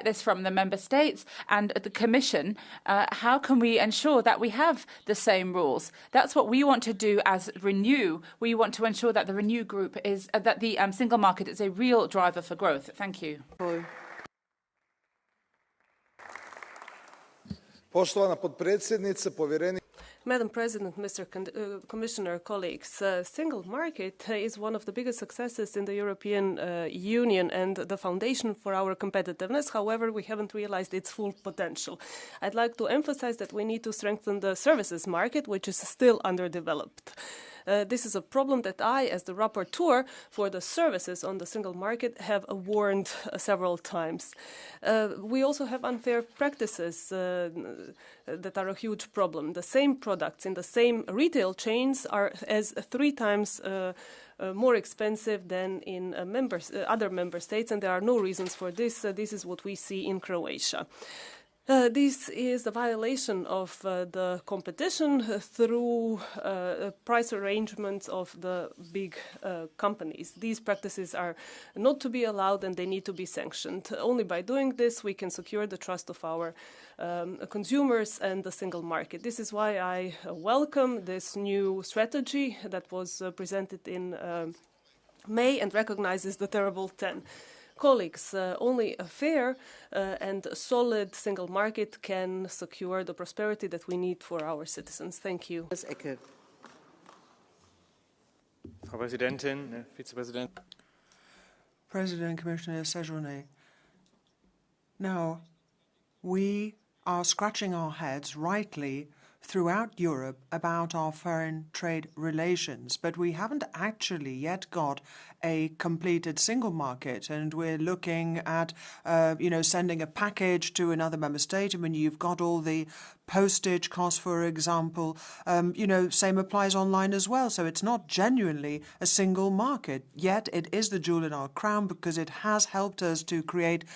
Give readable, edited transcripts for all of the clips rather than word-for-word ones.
this from the member states and the Commission. How can we ensure that we have the same rules? That's what we want to do as Renew. We want to ensure that the Renew group is that the single market is a real driver for growth. Thank you. Poštovana potpredsjednice, povjereni. Madam President, Mr. Commissioner, colleagues, single market is one of the biggest successes in the European Union and the foundation for our competitiveness. However, we haven't realized its full potential. I'd like to emphasize that we need to strengthen the services market, which is still underdeveloped. This is a problem that I, as the rapporteur for the services on the single market, have warned several times. We also have unfair practices that are a huge problem. The same products in the same retail chains are as 3 times more expensive than in other member states, and there are no reasons for this. This is what we see in Croatia. This is a violation of the competition through price arrangements of the big companies. These practices are not to be allowed and they need to be sanctioned. Only by doing this we can secure the trust of our consumers and the single market. This is why I welcome this new strategy that was presented in May and recognizes the terrible 10. Colleagues, only a fair and solid single market can secure the prosperity that we need for our citizens. Thank you. Frau Präsidentin, Vizepräsident. President, Commissioner Sejourné. Now, we are scratching our heads rightly throughout Europe about our foreign trade relations, but we haven't actually yet got a completed single market, and we're looking at, sending a package to another member state. I mean, you've got all the postage costs, for example. Same applies online as well. So it's not genuinely a single market, yet it is the jewel in our crown because it has helped us to create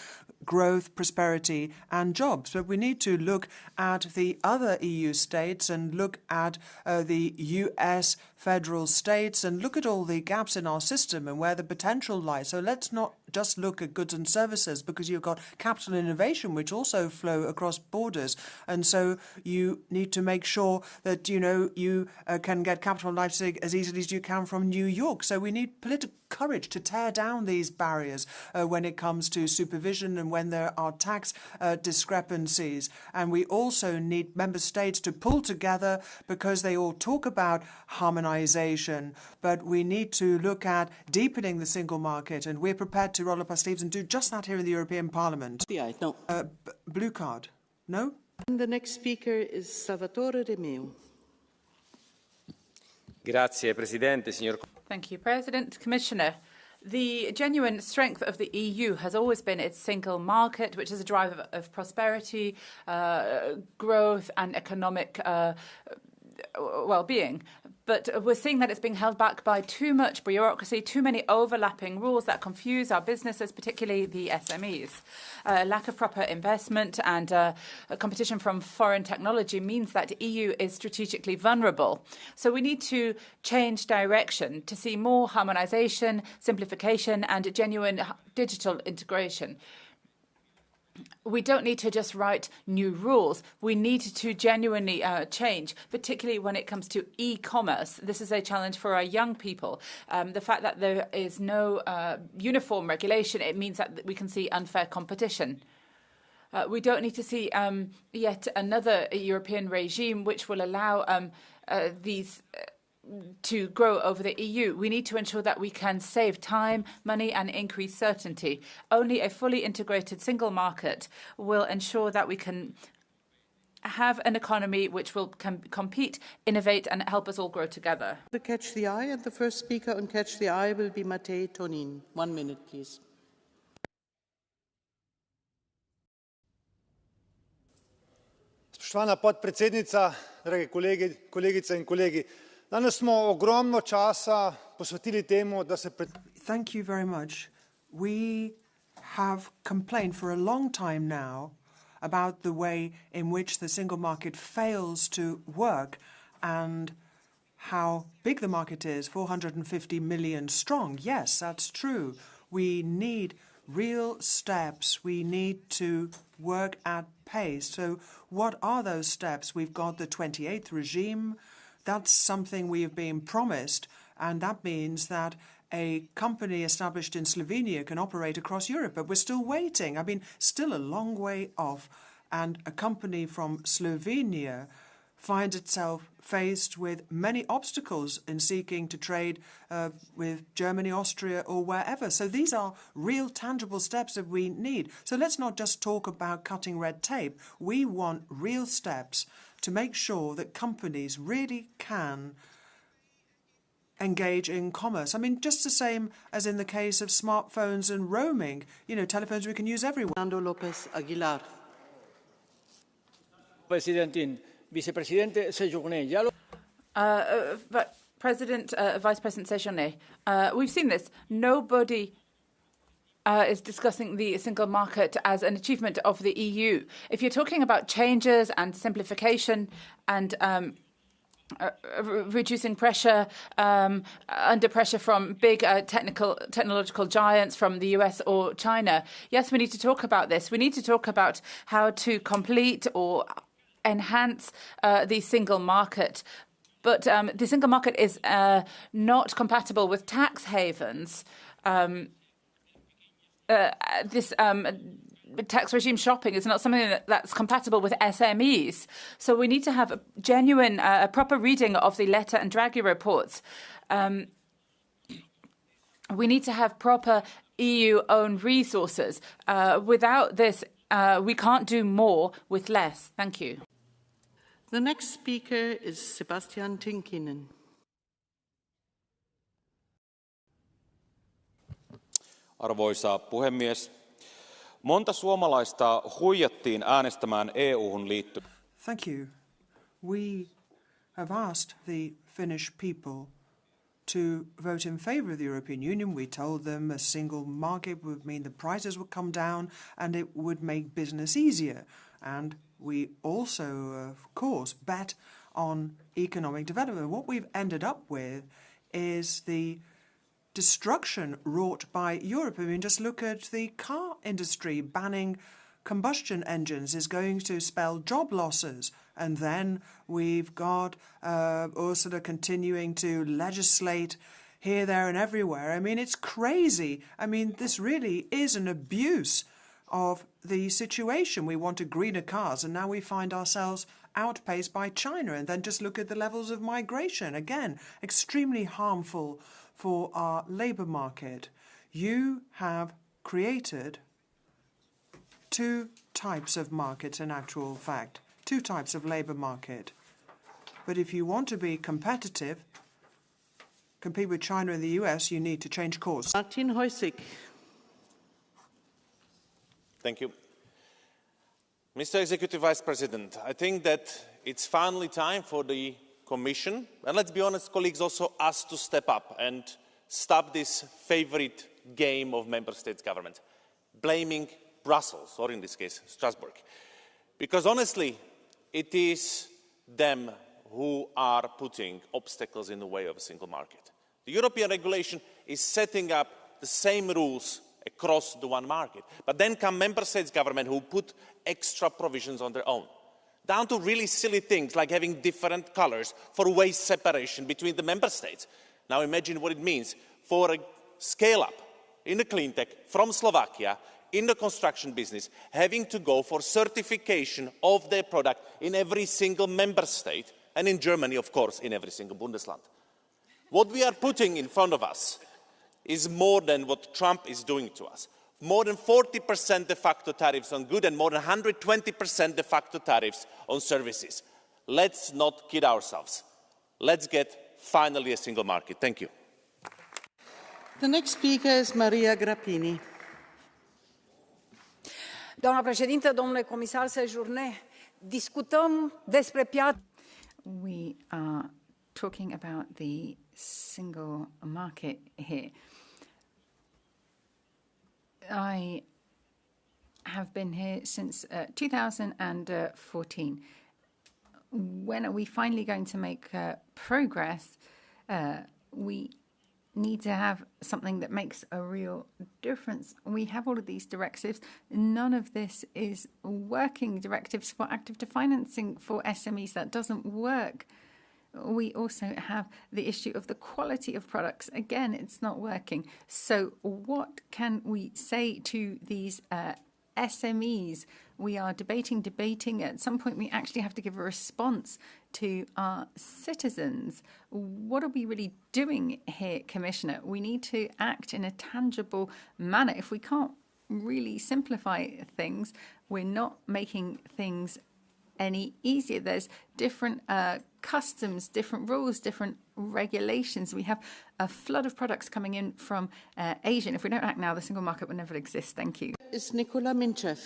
growth, prosperity and jobs. But we need to look at the other EU states and look at the US federal states and look at all the gaps in our system and where the potential lies. So let's not just look at goods and services, because you've got capital innovation which also flow across borders. And so you need to make sure that, you can get capital in Leipzig as easily as you can from New York. So we need political courage to tear down these barriers when it comes to supervision and when there are tax discrepancies. And we also need member states to pull together, because they all talk about harmonization, but we need to look at deepening the single market, and we're prepared to roll up our sleeves and do just that here in the European Parliament. No. Blue card. No? And the next speaker is Salvatore Romeo. Grazie, Presidente, signor. Thank you, President. Commissioner, the genuine strength of the EU has always been its single market, which is a driver of prosperity, growth and economic well-being. But we're seeing that it's being held back by too much bureaucracy, too many overlapping rules that confuse our businesses, particularly the SMEs. Lack of proper investment and competition from foreign technology means that the EU is strategically vulnerable. So we need to change direction to see more harmonization, simplification and genuine digital integration. We don't need to just write new rules. We need to genuinely change, particularly when it comes to e-commerce. This is a challenge for our young people. The fact that there is no uniform regulation, it means that we can see unfair competition. We don't need to see yet another European regime which will allow these to grow over the EU. We need to ensure that we can save time, money and increase certainty. Only a fully integrated single market will ensure that we can have an economy which will compete, innovate and help us all grow together. The Catch the Eye, and the first speaker on Catch the Eye will be Matej Tonin. 1 minute, please. Spoštovana podpredsednica, drage kolegice in kolegi. Danes smo ogromno časa posvetili temu, da se Thank you very much. We have complained for a long time now about the way in which the single market fails to work and how big the market is, 450 million strong. Yes, that's true. We need real steps. We need to work at pace. So what are those steps? We've got the 28th regime. That's something we have been promised, and that means that a company established in Slovenia can operate across Europe, but we're still waiting. I mean, still a long way off. And a company from Slovenia finds itself faced with many obstacles in seeking to trade with Germany, Austria, or wherever. So these are real, tangible steps that we need. So let's not just talk about cutting red tape. We want real steps to make sure that companies really can engage in commerce. I mean, just the same as in the case of smartphones and roaming. You know, telephones we can use everywhere. Fernando López Aguilar. Presidentin, Vicepresidente Séjourné, ya lo... Vice President Séjourné, we've seen this. Nobody is discussing the single market as an achievement of the EU. If you're talking about changes and simplification and reducing pressure, under pressure from big technological giants from the US or China, yes, we need to talk about this. We need to talk about how to complete or enhance the single market. But the single market is not compatible with tax havens. This tax regime shopping is not something that's compatible with SMEs. So we need to have a genuine, proper reading of the Letta and Draghi reports. We need to have proper EU-owned resources. Without this, we can't do more with less. Thank you. The next speaker is Sebastian Tinkinen. Arvoisa puhemies, monta suomalaista huijattiin äänestämään EU:hun liittyen. Thank you. We have asked the Finnish people to vote in favour of the European Union. We told them a single market would mean the prices would come down and it would make business easier. And we also, of course, bet on economic development. What we've ended up with is the destruction wrought by Europe. I mean, just look at the car industry. Banning combustion engines is going to spell job losses. And then we've got Ursula continuing to legislate here, there and everywhere. I mean, it's crazy. I mean, this really is an abuse of the situation. We wanted greener cars, and now we find ourselves outpaced by China. And then just look at the levels of migration. Again, extremely harmful for our labour market. You have created two types of markets in actual fact, two types of labour market. But if you want to be competitive, compete with China and the US, you need to change course. Martin Heusig. Thank you. Mr. Executive Vice President, I think that it's finally time for the Commission, and let's be honest, colleagues, also us to step up and stop this favourite game of Member States' government, blaming Brussels, or in this case, Strasbourg. Because honestly, it is them who are putting obstacles in the way of a single market. The European regulation is setting up the same rules across the one market. But then come Member States' government who put extra provisions on their own, down to really silly things like having different colours for waste separation between the Member States. Now imagine what it means for a scale-up in the clean tech from Slovakia in the construction business, having to go for certification of their product in every single Member State, and in Germany, of course, in every single Bundesland. What we are putting in front of us is more than what Trump is doing to us. More than 40% de facto tariffs on goods and more than 120% de facto tariffs on services. Let's not kid ourselves. Let's get finally a single market. Thank you. The next speaker is Maria Grappini. Doamna președintă, domnule comisar Séjourné, discutăm despre piața. We are talking about the single market here. I have been here since 2014. When are we finally going to make progress? We need to have something that makes a real difference. We have all of these directives. None of this is working. Directives for active financing for SMEs, that doesn't work. We also have the issue of the quality of products. Again, it's not working. So what can we say to these SMEs? We are debating. At some point, we actually have to give a response to our citizens. What are we really doing here, Commissioner? We need to act in a tangible manner. If we can't really simplify things, we're not making things any easier. There's different customs, different rules, different regulations. We have a flood of products coming in from Asia. And if we don't act now, the single market will never exist. Thank you. Is Nicola Minchev.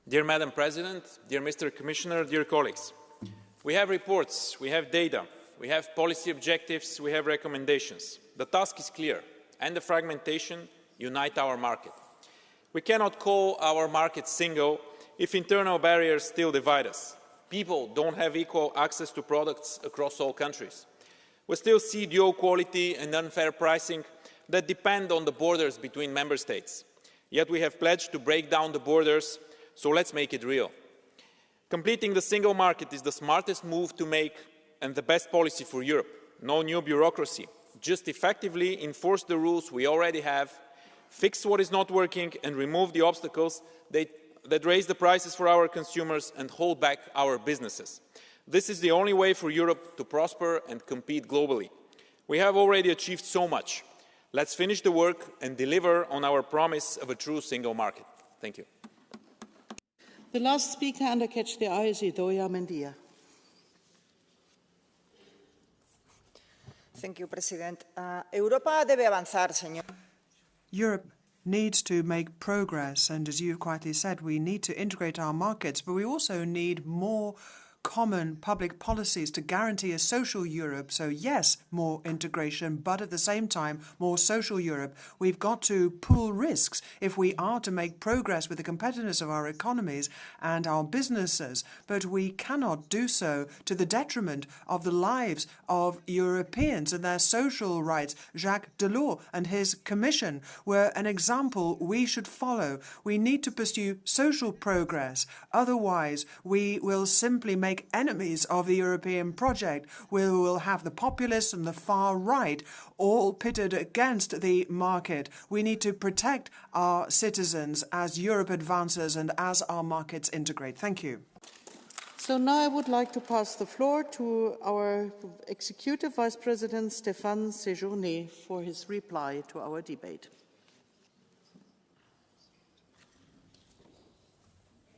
Dear Madam President, dear Mr. Commissioner, dear colleagues, we have reports, we have data, we have policy objectives, we have recommendations. The task is clear. End the fragmentation, unite our market. We cannot call our market single if internal barriers still divide us. People don't have equal access to products across all countries. We still see dual quality and unfair pricing that depend on the borders between member states. Yet we have pledged to break down the borders, so let's make it real. Completing the single market is the smartest move to make and the best policy for Europe. No new bureaucracy. Just effectively enforce the rules we already have, fix what is not working and remove the obstacles that raise the prices for our consumers and hold back our businesses. This is the only way for Europe to prosper and compete globally. We have already achieved so much. Let's finish the work and deliver on our promise of a true single market. Thank you. The last speaker under Catch the Eye is Idoia Mendia. Thank you, President. Europa debe avanzar, señor. Europe needs to make progress, and as you've quietly said, we need to integrate our markets, but we also need more common public policies to guarantee a social Europe. So yes, more integration, but at the same time, more social Europe. We've got to pool risks if we are to make progress with the competitiveness of our economies and our businesses, but we cannot do so to the detriment of the lives of Europeans and their social rights. Jacques Delors and his Commission were an example we should follow. We need to pursue social progress. Otherwise, we will simply make enemies of the European project. We will have the populists and the far right all pitted against the market. We need to protect our citizens as Europe advances and as our markets integrate. Thank you. So now I would like to pass the floor to our Executive Vice President, Stéphane Séjourné, for his reply to our debate.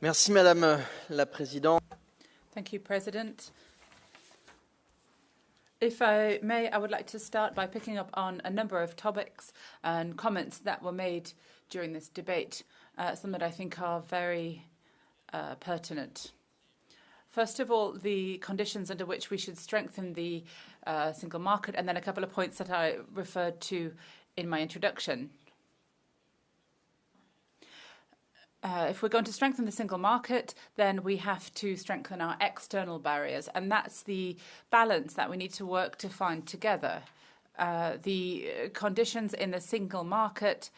Merci, Madame la Présidente. Thank you, President. If I may, I would like to start by picking up on a number of topics and comments that were made during this debate, some that I think are very pertinent. First of all, the conditions under which we should strengthen the single market, and then a couple of points that I referred to in my introduction. If we're going to strengthen the single market, then we have to strengthen our external barriers, and that's the balance that we need to work to find together. The conditions in the single market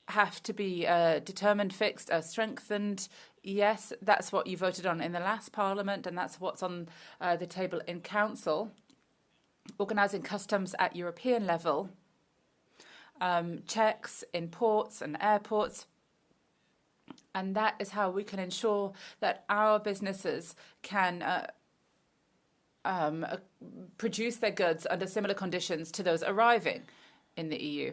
have to be determined, fixed, strengthened. Yes, that's what you voted on in the last Parliament, and that's what's on the table in Council. Organising customs at European level, checks in ports and airports. And that is how we can ensure that our businesses can produce their goods under similar conditions to those arriving in the EU.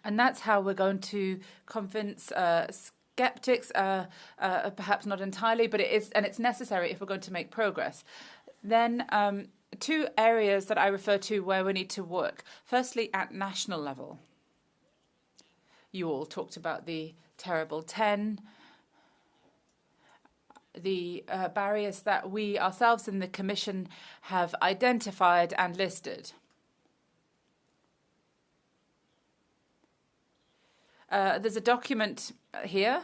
And that's how we're going to convince skeptics, perhaps not entirely, but it's necessary if we're going to make progress. Then two areas that I refer to where we need to work. Firstly, at national level. You all talked about the terrible 10, the barriers that we ourselves in the Commission have identified and listed. There's a document here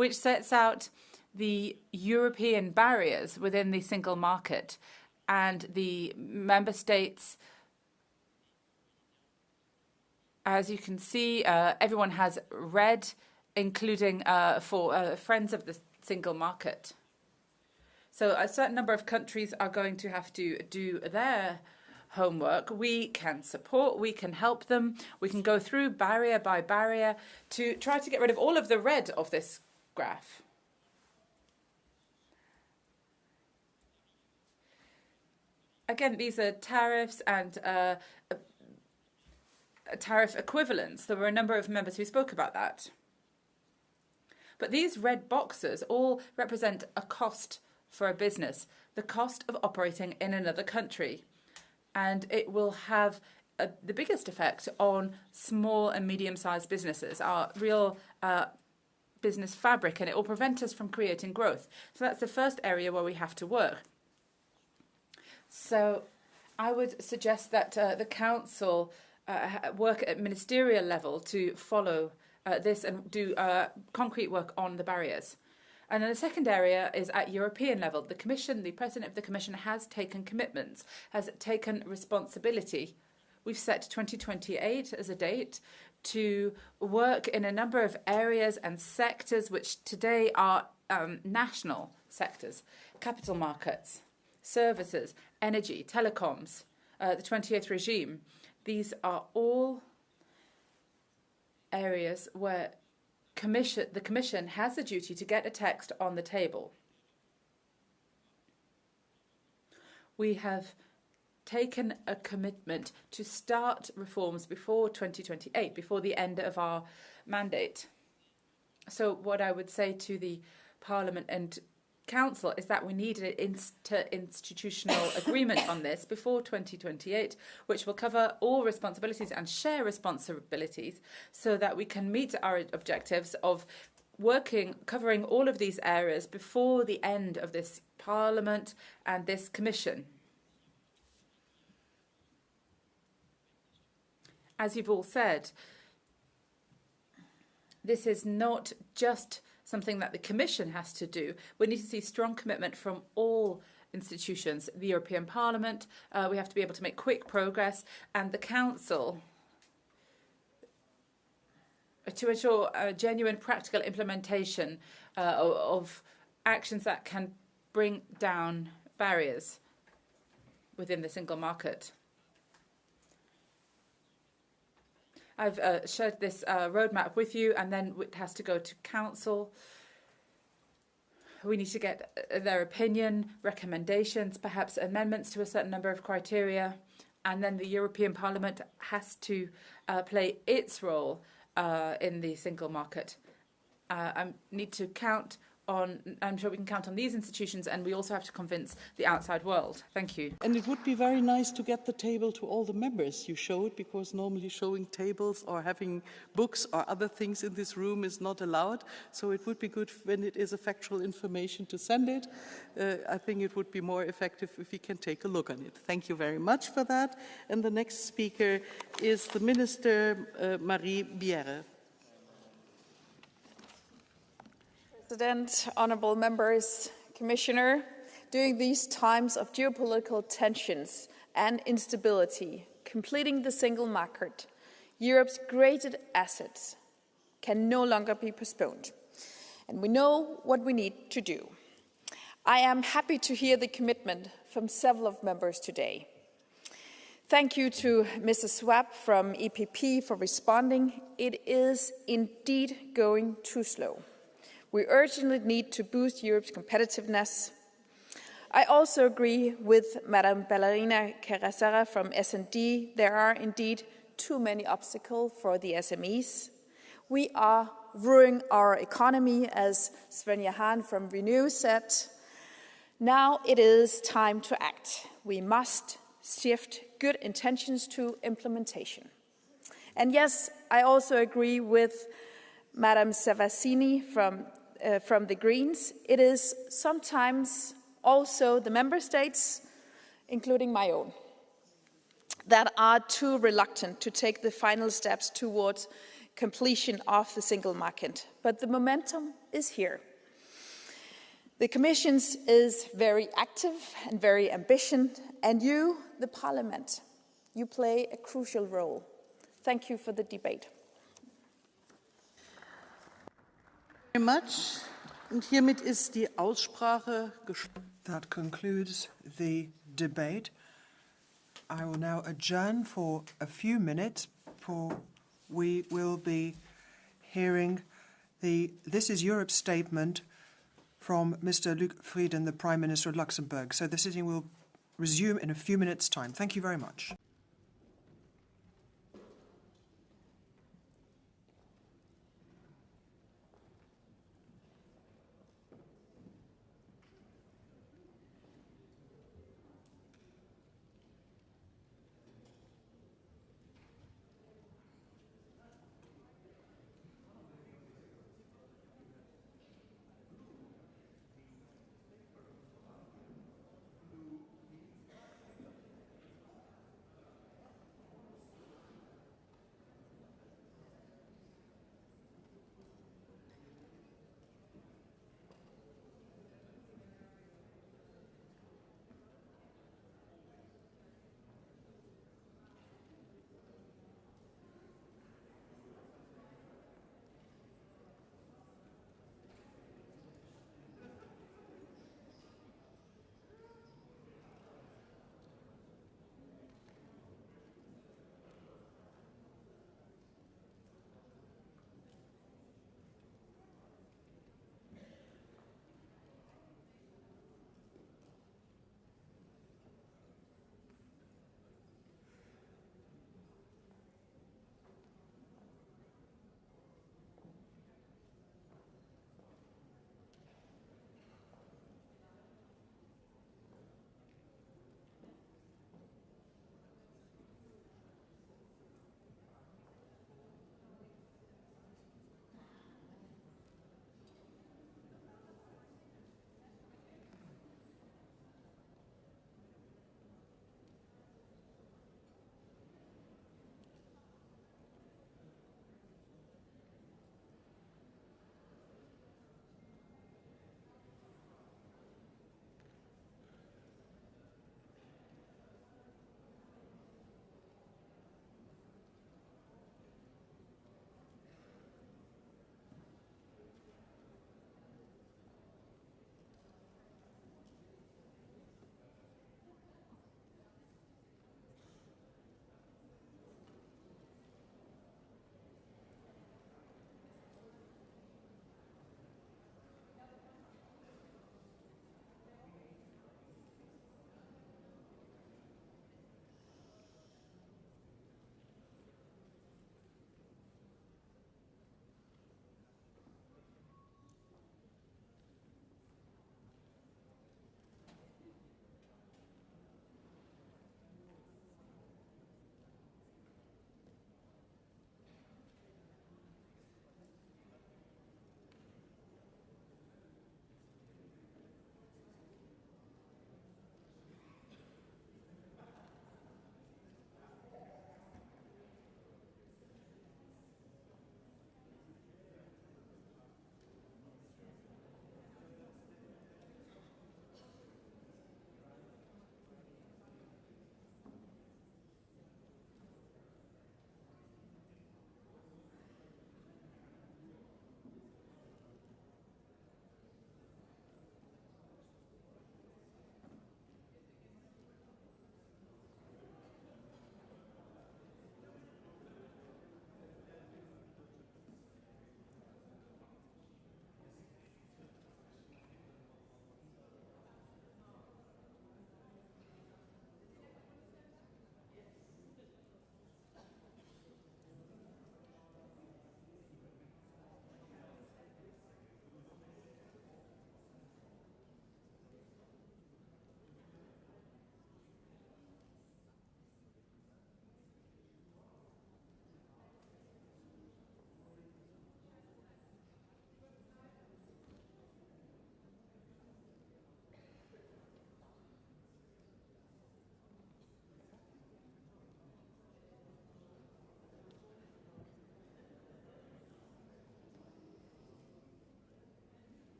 which sets out the European barriers within the single market, and the member states, as you can see, everyone has red, including for friends of the single market. So a certain number of countries are going to have to do their homework. We can support, we can help them, we can go through barrier by barrier to try to get rid of all of the red of this graph. Again, these are tariffs and tariff equivalents. There were a number of members who spoke about that. But these red boxes all represent a cost for a business, the cost of operating in another country. And it will have the biggest effect on small and medium-sized businesses, our real business fabric, and it will prevent us from creating growth. So that's the first area where we have to work. So I would suggest that the Council work at ministerial level to follow this and do concrete work on the barriers. And then the second area is at European level. The Commission, the President of the Commission, has taken commitments, has taken responsibility. We've set 2028 as a date to work in a number of areas and sectors which today are national sectors: capital markets, services, energy, telecoms, the 28th regime. These are all areas where the Commission has a duty to get a text on the table. We have taken a commitment to start reforms before 2028, before the end of our mandate. So what I would say to the Parliament and Council is that we need an interinstitutional agreement on this before 2028, which will cover all responsibilities and share responsibilities so that we can meet our objectives of covering all of these areas before the end of this Parliament and this Commission. As you've all said, this is not just something that the Commission has to do. We need to see strong commitment from all institutions. The European Parliament, we have to be able to make quick progress, and the Council to ensure a genuine practical implementation of actions that can bring down barriers within the single market. I've shared this roadmap with you, and then it has to go to Council. We need to get their opinion, recommendations, perhaps amendments to a certain number of criteria, and then the European Parliament has to play its role in the single market. I need to count on, I'm sure we can count on these institutions, and we also have to convince the outside world. Thank you. And it would be very nice to get the table to all the members you showed, because normally showing tables or having books or other things in this room is not allowed. So it would be good when it is a factual information to send it. I think it would be more effective if we can take a look on it. Thank you very much for that. And the next speaker is the Minister Marie Bierre. President, honourable members, Commissioner, during these times of geopolitical tensions and instability, completing the single market, Europe's greatest assets, can no longer be postponed. And we know what we need to do. I am happy to hear the commitment from several of members today. Thank you to Mrs. Schwab from EPP for responding. It is indeed going too slow. We urgently need to boost Europe's competitiveness. I also agree with Madame Ballerina Carrasera from S&D. There are indeed too many obstacles for the SMEs. We are ruining our economy, as Svenja Hahn from Renew said. Now it is time to act. We must shift good intentions to implementation. And yes, I also agree with Madame Savasini from the Greens. It is sometimes also the member states, including my own, that are too reluctant to take the final steps towards completion of the single market. But the momentum is here. The Commission is very active and very ambitious, and you, the Parliament, you play a crucial role. Thank you for the debate. Very much. Und hiermit ist die Aussprache geschlossen. That concludes the debate. I will now adjourn for a few minutes, for we will be hearing the This is Europe statement from Mr. Luc Frieden, the Prime Minister of Luxembourg. So the sitting will resume in a few minutes' time. Thank you very much.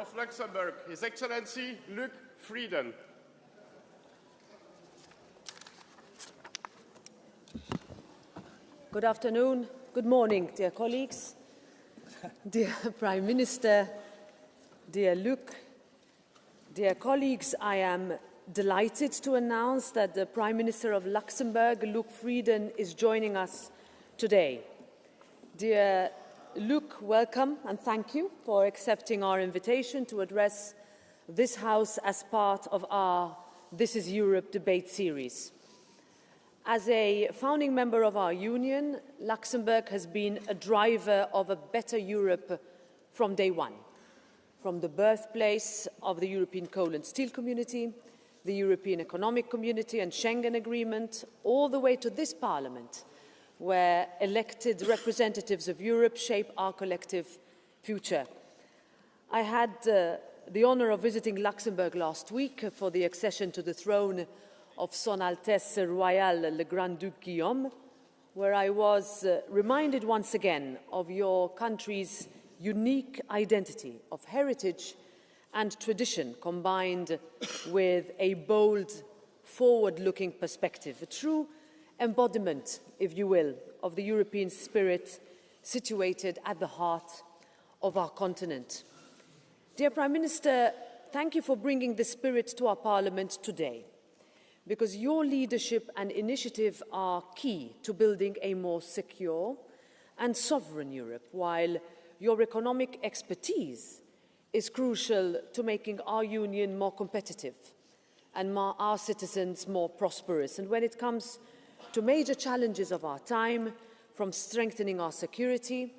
of Luxembourg, His Excellency Luc Frieden. Good afternoon, good morning, dear colleagues, dear Prime Minister, dear Luc, dear colleagues. I am delighted to announce that the Prime Minister of Luxembourg, Luc Frieden, is joining us today. Dear Luc, welcome and thank you for accepting our invitation to address this House as part of our This is Europe debate series. As a founding member of our union, Luxembourg has been a driver of a better Europe from day one, from the birthplace of the European Coal and Steel Community, the European Economic Community and Schengen Agreement, all the way to this Parliament, where elected representatives of Europe shape our collective future. I had the honour of visiting Luxembourg last week for the accession to the throne of Son Altesse Royale le Grand-Duc Guillaume, where I was reminded once again of your country's unique identity of heritage and tradition combined with a bold, forward-looking perspective, a true embodiment, if you will, of the European spirit situated at the heart of our continent. Dear Prime Minister, thank you for bringing the spirit to our Parliament today, because your leadership and initiative are key to building a more secure and sovereign Europe, while your economic expertise is crucial to making our union more competitive and our citizens more prosperous. And when it comes to major challenges of our time, from strengthening our security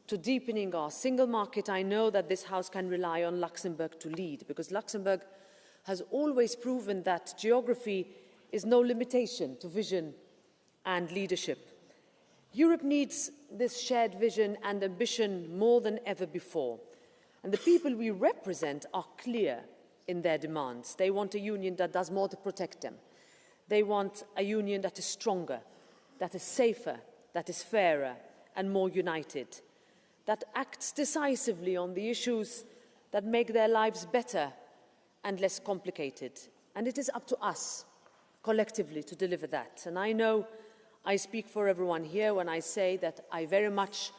to deepening our single market, I know that this House can rely on Luxembourg to lead, because Luxembourg has always proven that geography is no limitation to vision and leadership. Europe needs this shared vision and ambition more than ever before. And the people we represent are clear in their demands. They want a union that does more to protect them. They want a union that is stronger, that is safer, that is fairer and more united, that acts decisively on the issues that make their lives better and less complicated. And it is up to us, collectively, to deliver that. And I know I speak for everyone here when I say that I very much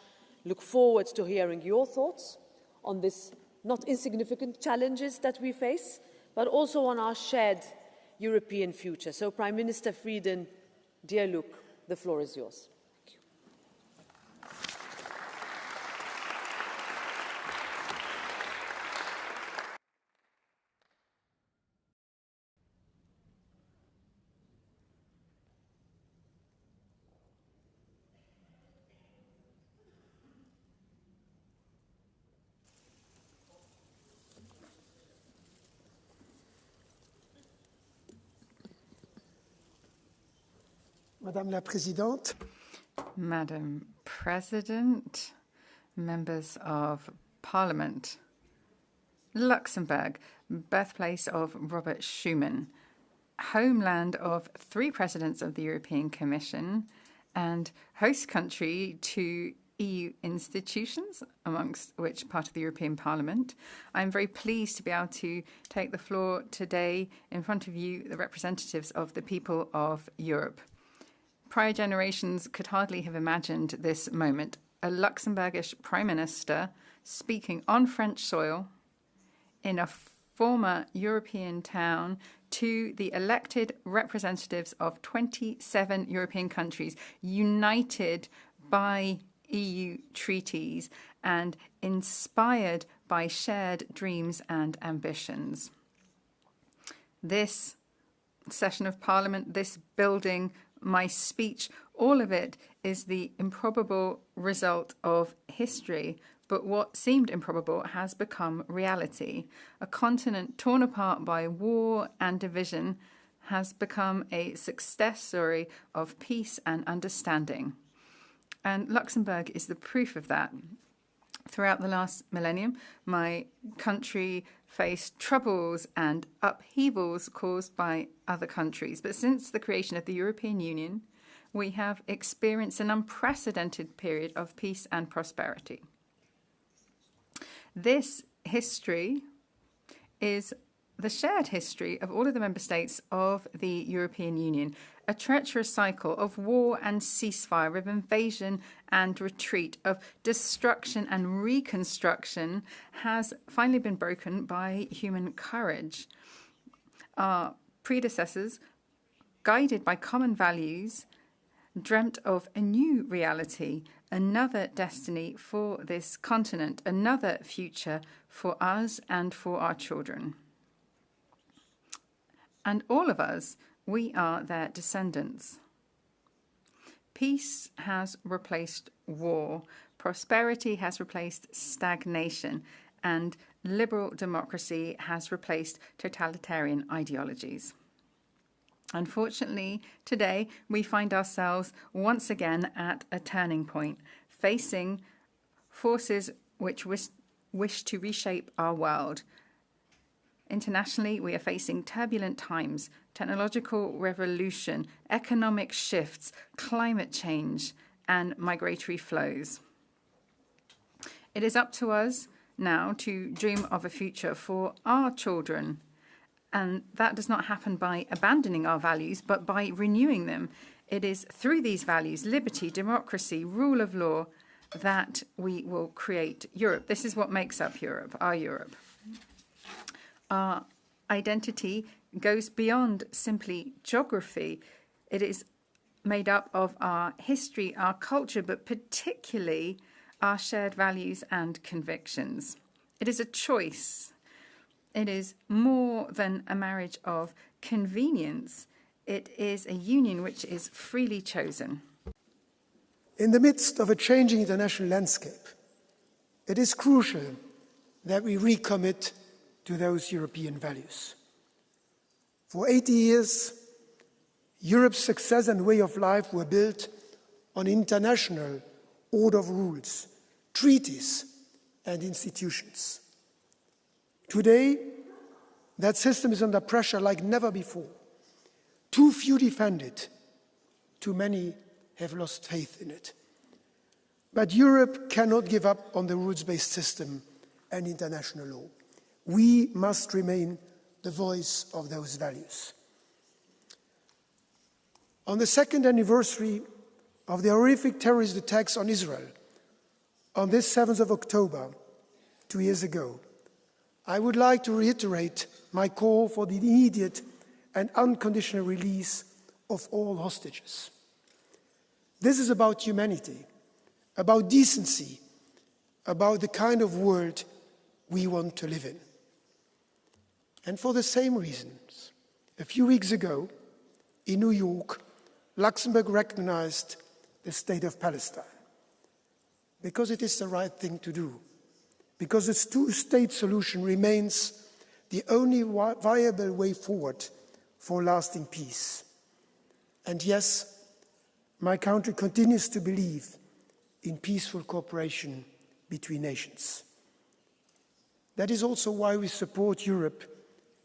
look forward to hearing your thoughts on these not insignificant challenges that we face, but also on our shared European future. So, Prime Minister Frieden, dear Luc, the floor is yours. Thank you. Madame la Présidente. Madam President, members of Parliament, Luxembourg, birthplace of Robert Schuman, homeland of 3 presidents of the European Commission, and host country to EU institutions, amongst which part of the European Parliament. I'm very pleased to be able to take the floor today in front of you, the representatives of the people of Europe. Prior generations could hardly have imagined this moment. A Luxembourgish Prime Minister speaking on French soil in a former European town to the elected representatives of 27 European countries, united by EU treaties and inspired by shared dreams and ambitions. This session of Parliament, this building, my speech, all of it is the improbable result of history. But what seemed improbable has become reality. A continent torn apart by war and division has become a success story of peace and understanding. And Luxembourg is the proof of that. Throughout the last millennium, my country faced troubles and upheavals caused by other countries. But since the creation of the European Union, we have experienced an unprecedented period of peace and prosperity. This history is the shared history of all of the member states of the European Union. A treacherous cycle of war and ceasefire, of invasion and retreat, of destruction and reconstruction has finally been broken by human courage. Our predecessors, guided by common values, dreamt of a new reality, another destiny for this continent, another future for us and for our children. And all of us, we are their descendants. Peace has replaced war, prosperity has replaced stagnation, and liberal democracy has replaced totalitarian ideologies. Unfortunately, today we find ourselves once again at a turning point, facing forces which wish to reshape our world. Internationally, we are facing turbulent times, technological revolution, economic shifts, climate change, and migratory flows. It is up to us now to dream of a future for our children. And that does not happen by abandoning our values, but by renewing them. It is through these values, liberty, democracy, rule of law, that we will create Europe. This is what makes up Europe, our Europe. Our identity goes beyond simply geography. It is made up of our history, our culture, but particularly our shared values and convictions. It is a choice. It is more than a marriage of convenience. It is a union which is freely chosen. In the midst of a changing international landscape, it is crucial that we recommit to those European values. For 80 years, Europe's success and way of life were built on international order of rules, treaties, and institutions. Today, that system is under pressure like never before. Too few defend it. Too many have lost faith in it. But Europe cannot give up on the rules-based system and international law. We must remain the voice of those values. On the second anniversary of the horrific terrorist attacks on Israel, on this 7th of October, 2 years ago, I would like to reiterate my call for the immediate and unconditional release of all hostages. This is about humanity, about decency, about the kind of world we want to live in. And for the same reasons, a few weeks ago, in New York, Luxembourg recognized the State of Palestine. Because it is the right thing to do. Because this two-state solution remains the only viable way forward for lasting peace. And yes, my country continues to believe in peaceful cooperation between nations. That is also why we support Europe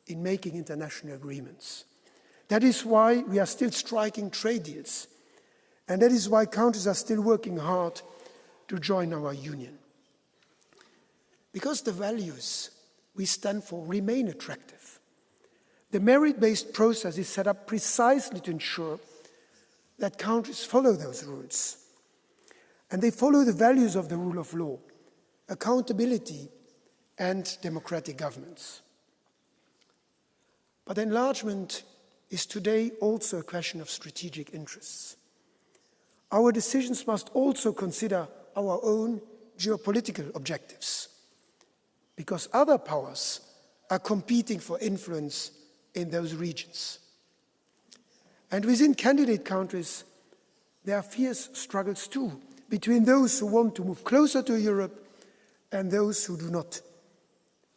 in making international agreements. That is why we are still striking trade deals. And that is why countries are still working hard to join our union. Because the values we stand for remain attractive. The merit-based process is set up precisely to ensure that countries follow those rules. And they follow the values of the rule of law, accountability, and democratic governance. But enlargement is today also a question of strategic interests. Our decisions must also consider our own geopolitical objectives, because other powers are competing for influence in those regions. And within candidate countries, there are fierce struggles too, between those who want to move closer to Europe and those who do not.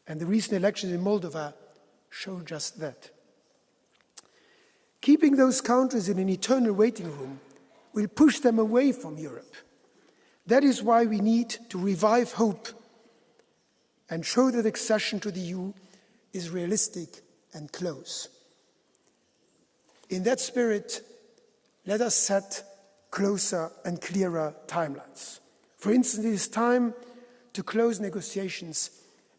And the recent elections in Moldova show just that. Keeping those countries in an eternal waiting room will push them away from Europe. That is why we need to revive hope and show that accession to the EU is realistic and close. In that spirit, let us set closer and clearer timelines. For instance, it is time to close negotiations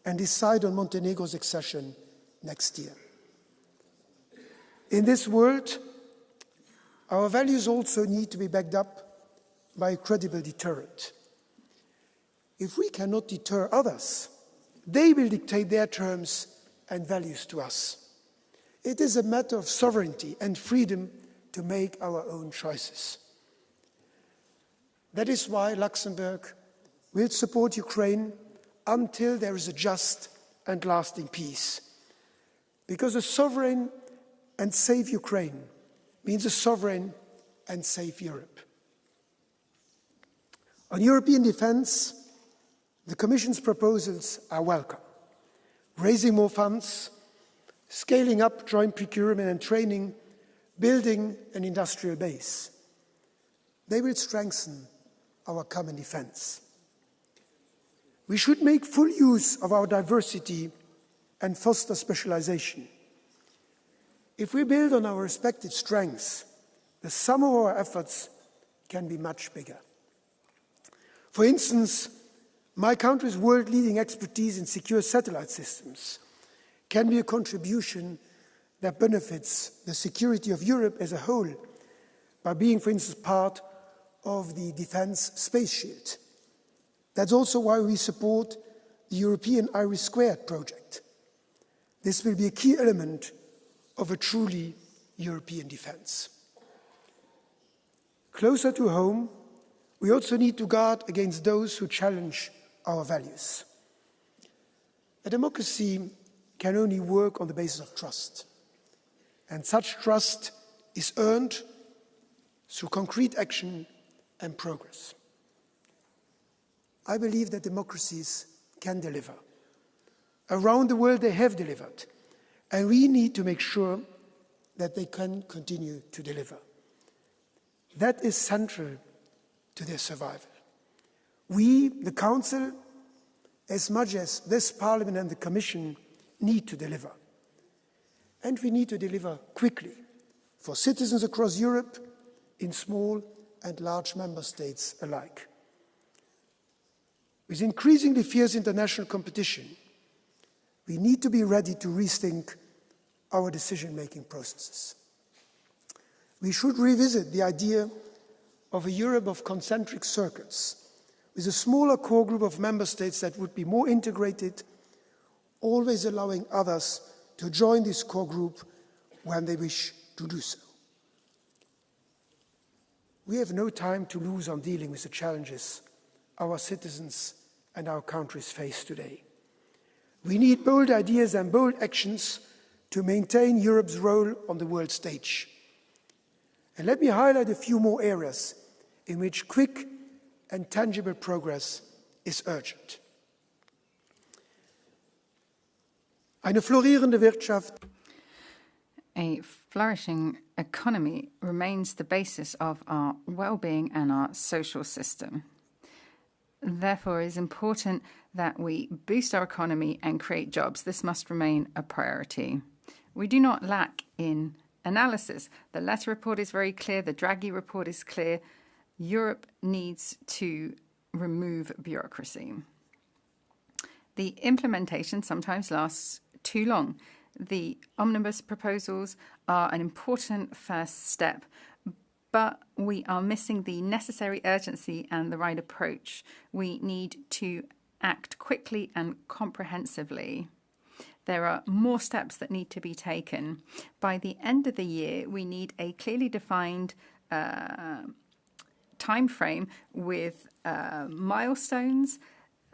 and decide on Montenegro's accession next year. In this world, our values also need to be backed up by a credible deterrent. If we cannot deter others, they will dictate their terms and values to us. It is a matter of sovereignty and freedom to make our own choices. That is why Luxembourg will support Ukraine until there is a just and lasting peace. Because a sovereign and safe Ukraine means a sovereign and safe Europe. On European defence, the Commission's proposals are welcome. Raising more funds, scaling up joint procurement and training, building an industrial base. They will strengthen our common defence. We should make full use of our diversity and foster specialisation. If we build on our respective strengths, the sum of our efforts can be much bigger. For instance, my country's world-leading expertise in secure satellite systems can be a contribution that benefits the security of Europe as a whole by being, for instance, part of the defence space shield. That's also why we support the European IRIS² project. This will be a key element of a truly European defence. Closer to home, we also need to guard against those who challenge our values. A democracy can only work on the basis of trust, and such trust is earned through concrete action and progress. I believe that democracies can deliver. Around the world they have delivered, and we need to make sure that they can continue to deliver. That is central to their survival. We, the Council, as much as this Parliament and the Commission, need to deliver. And we need to deliver quickly for citizens across Europe, in small and large member states alike. With increasingly fierce international competition, we need to be ready to rethink our decision-making processes. We should revisit the idea of a Europe of concentric circuits, with a smaller core group of member states that would be more integrated, always allowing others to join this core group when they wish to do so. We have no time to lose on dealing with the challenges our citizens and our countries face today. We need bold ideas and bold actions to maintain Europe's role on the world stage. And let me highlight a few more areas in which quick and tangible progress is urgent. Eine florierende Wirtschaft. A flourishing economy remains the basis of our well-being and our social system. Therefore, it is important that we boost our economy and create jobs. This must remain a priority. We do not lack in analysis. The Letta report is very clear. The Draghi report is clear. Europe needs to remove bureaucracy. The implementation sometimes lasts too long. The omnibus proposals are an important first step, but we are missing the necessary urgency and the right approach. We need to act quickly and comprehensively. There are more steps that need to be taken. By the end of the year, we need a clearly defined time frame with milestones,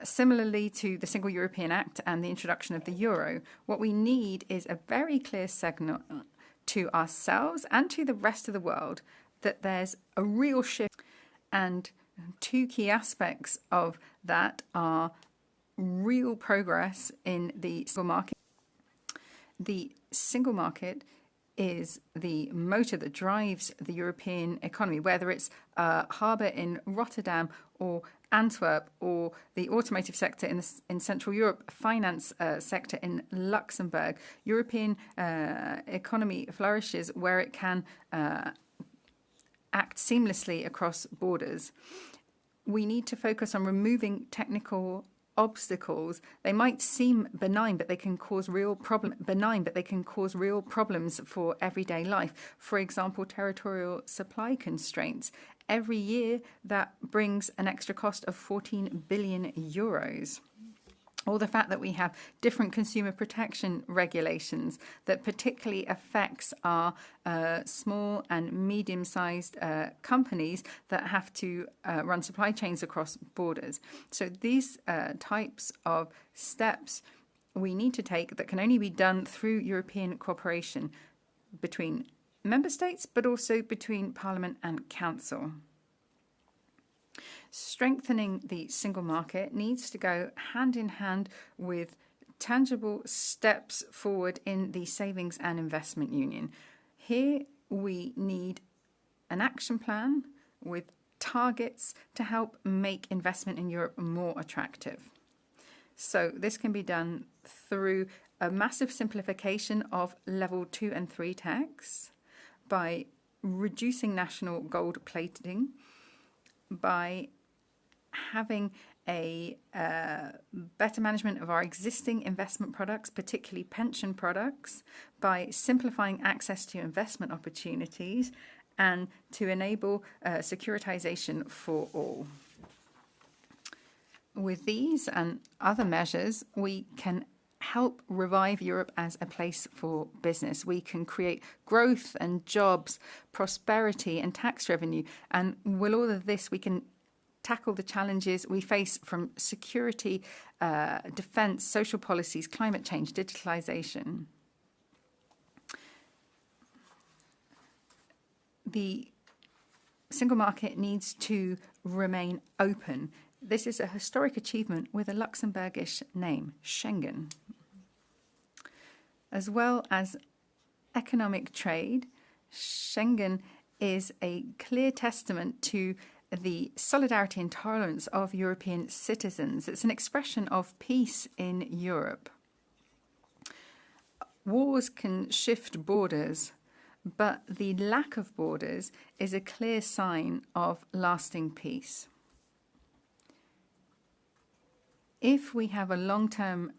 similarly to the Single European Act and the introduction of the euro. What we need is a very clear signal to ourselves and to the rest of the world that there's a real shift. And two key aspects of that are real progress in the single market. The single market is the motor that drives the European economy, whether it's a harbour in Rotterdam or Antwerp, or the automotive sector in Central Europe, finance sector in Luxembourg. European economy flourishes where it can act seamlessly across borders. We need to focus on removing technical obstacles, they might seem benign, but they can cause real problems for everyday life. For example, territorial supply constraints. Every year, that brings an extra cost of 14 billion euros. Or the fact that we have different consumer protection regulations that particularly affects our small and medium-sized companies that have to run supply chains across borders. So these types of steps we need to take that can only be done through European cooperation between member states, but also between Parliament and Council. Strengthening the single market needs to go hand in hand with tangible steps forward in the Savings and Investment Union. Here we need an action plan with targets to help make investment in Europe more attractive. So this can be done through a massive simplification of level 2 and 3 tax, by reducing national gold plating, by having a better management of our existing investment products, particularly pension products, by simplifying access to investment opportunities, and to enable securitization for all. With these and other measures, we can help revive Europe as a place for business. We can create growth and jobs, prosperity and tax revenue. And with all of this, we can tackle the challenges we face from security, defense, social policies, climate change, digitalization. The single market needs to remain open. This is a historic achievement with a Luxembourgish name, Schengen. As well as economic trade, Schengen is a clear testament to the solidarity and tolerance of European citizens. It's an expression of peace in Europe. Wars can shift borders, but the lack of borders is a clear sign of lasting peace. If we have a long-term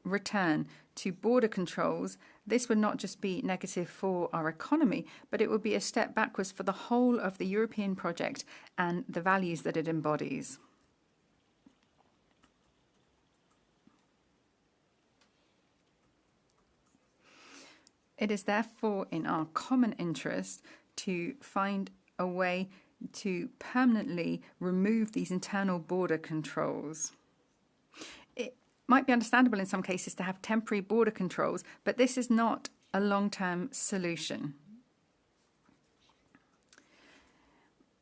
return to border controls, this would not just be negative for our economy, but it would be a step backwards for the whole of the European project and the values that it embodies. It is therefore in our common interest to find a way to permanently remove these internal border controls. It might be understandable in some cases to have temporary border controls, but this is not a long-term solution.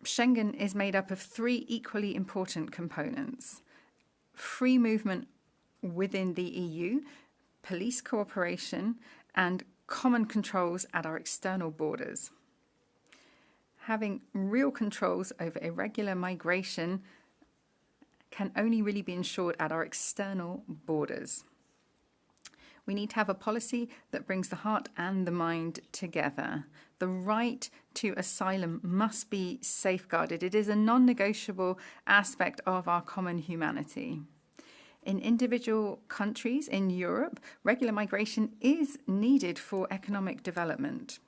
Schengen is made up of 3 equally important components: free movement within the EU, police cooperation, and common controls at our external borders. Having real controls over irregular migration can only really be ensured at our external borders. We need to have a policy that brings the heart and the mind together. The right to asylum must be safeguarded. It is a non-negotiable aspect of our common humanity. In individual countries in Europe, regular migration is needed for economic development.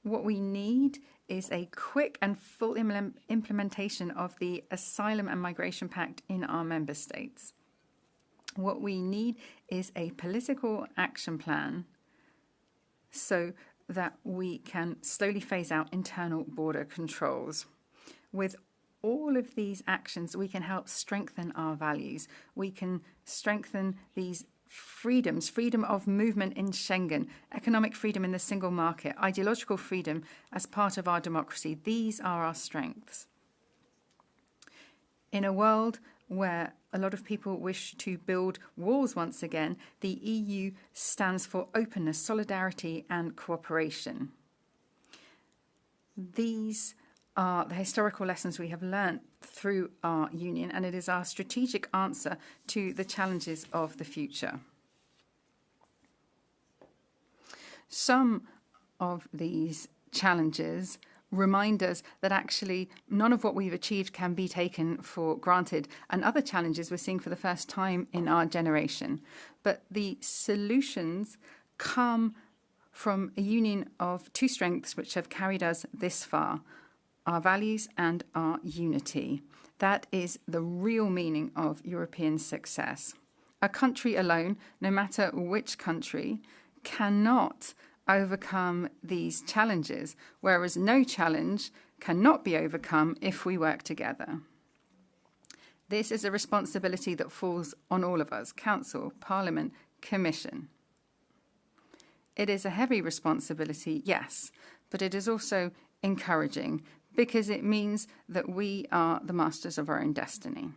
What we need is a quick and full implementation of the Asylum and Migration Pact in our member states. What we need is a political action plan so that we can slowly phase out internal border controls. With all of these actions, we can help strengthen our values. We can strengthen these freedoms: freedom of movement in Schengen, economic freedom in the single market, ideological freedom as part of our democracy. These are our strengths. In a world where a lot of people wish to build walls once again, the EU stands for openness, solidarity, and cooperation. These are the historical lessons we have learnt through our union, and it is our strategic answer to the challenges of the future. Some of these challenges remind us that actually none of what we've achieved can be taken for granted, and other challenges we're seeing for the first time in our generation. But the solutions come from a union of two strengths which have carried us this far: our values and our unity. That is the real meaning of European success. A country alone, no matter which country, cannot overcome these challenges, whereas no challenge cannot be overcome if we work together. This is a responsibility that falls on all of us: Council, Parliament, Commission. It is a heavy responsibility, yes, but it is also encouraging, because it means that we are the masters of our own destiny.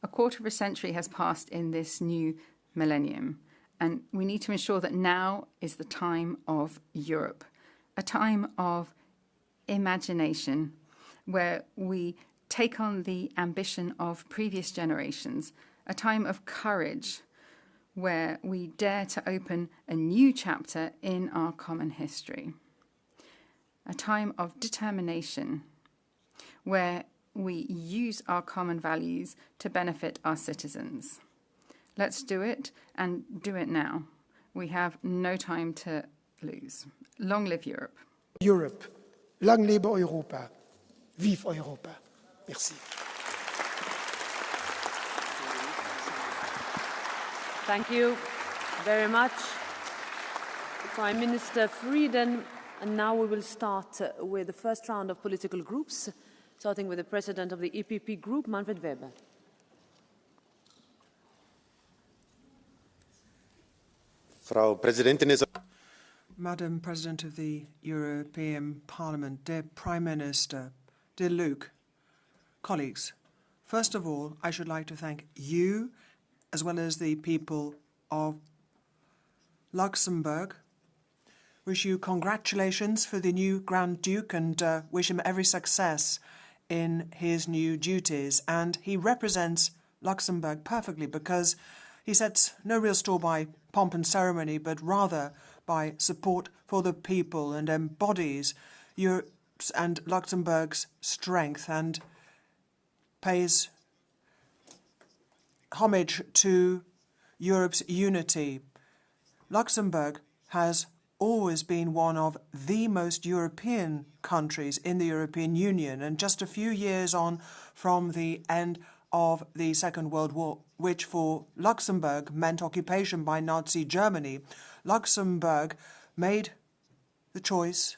A quarter of a century has passed in this new millennium, and we need to ensure that now is the time of Europe, a time of imagination, where we take on the ambition of previous generations, a time of courage, where we dare to open a new chapter in our common history, a time of determination, where we use our common values to benefit our citizens. Let's do it, and do it now. We have no time to lose. Long live Europe. Europe. Lang lebe Europa. Vive Europa. Merci. Thank you very much, Prime Minister Frieden. And now we will start with the first round of political groups, starting with the President of the EPP Group, Manfred Weber. Frau Präsidentin, Madam President of the European Parliament, dear Prime Minister, dear Luke, colleagues, first of all, I should like to thank you, as well as the people of Luxembourg. Wish you congratulations for the new Grand Duke, and wish him every success in his new duties. And he represents Luxembourg perfectly, because he sets no real store by pomp and ceremony, but rather by support for the people, and embodies Europe's and Luxembourg's strength, and pays homage to Europe's unity. Luxembourg has always been one of the most European countries in the European Union, and just a few years on from the end of the Second World War, which for Luxembourg meant occupation by Nazi Germany, Luxembourg made the choice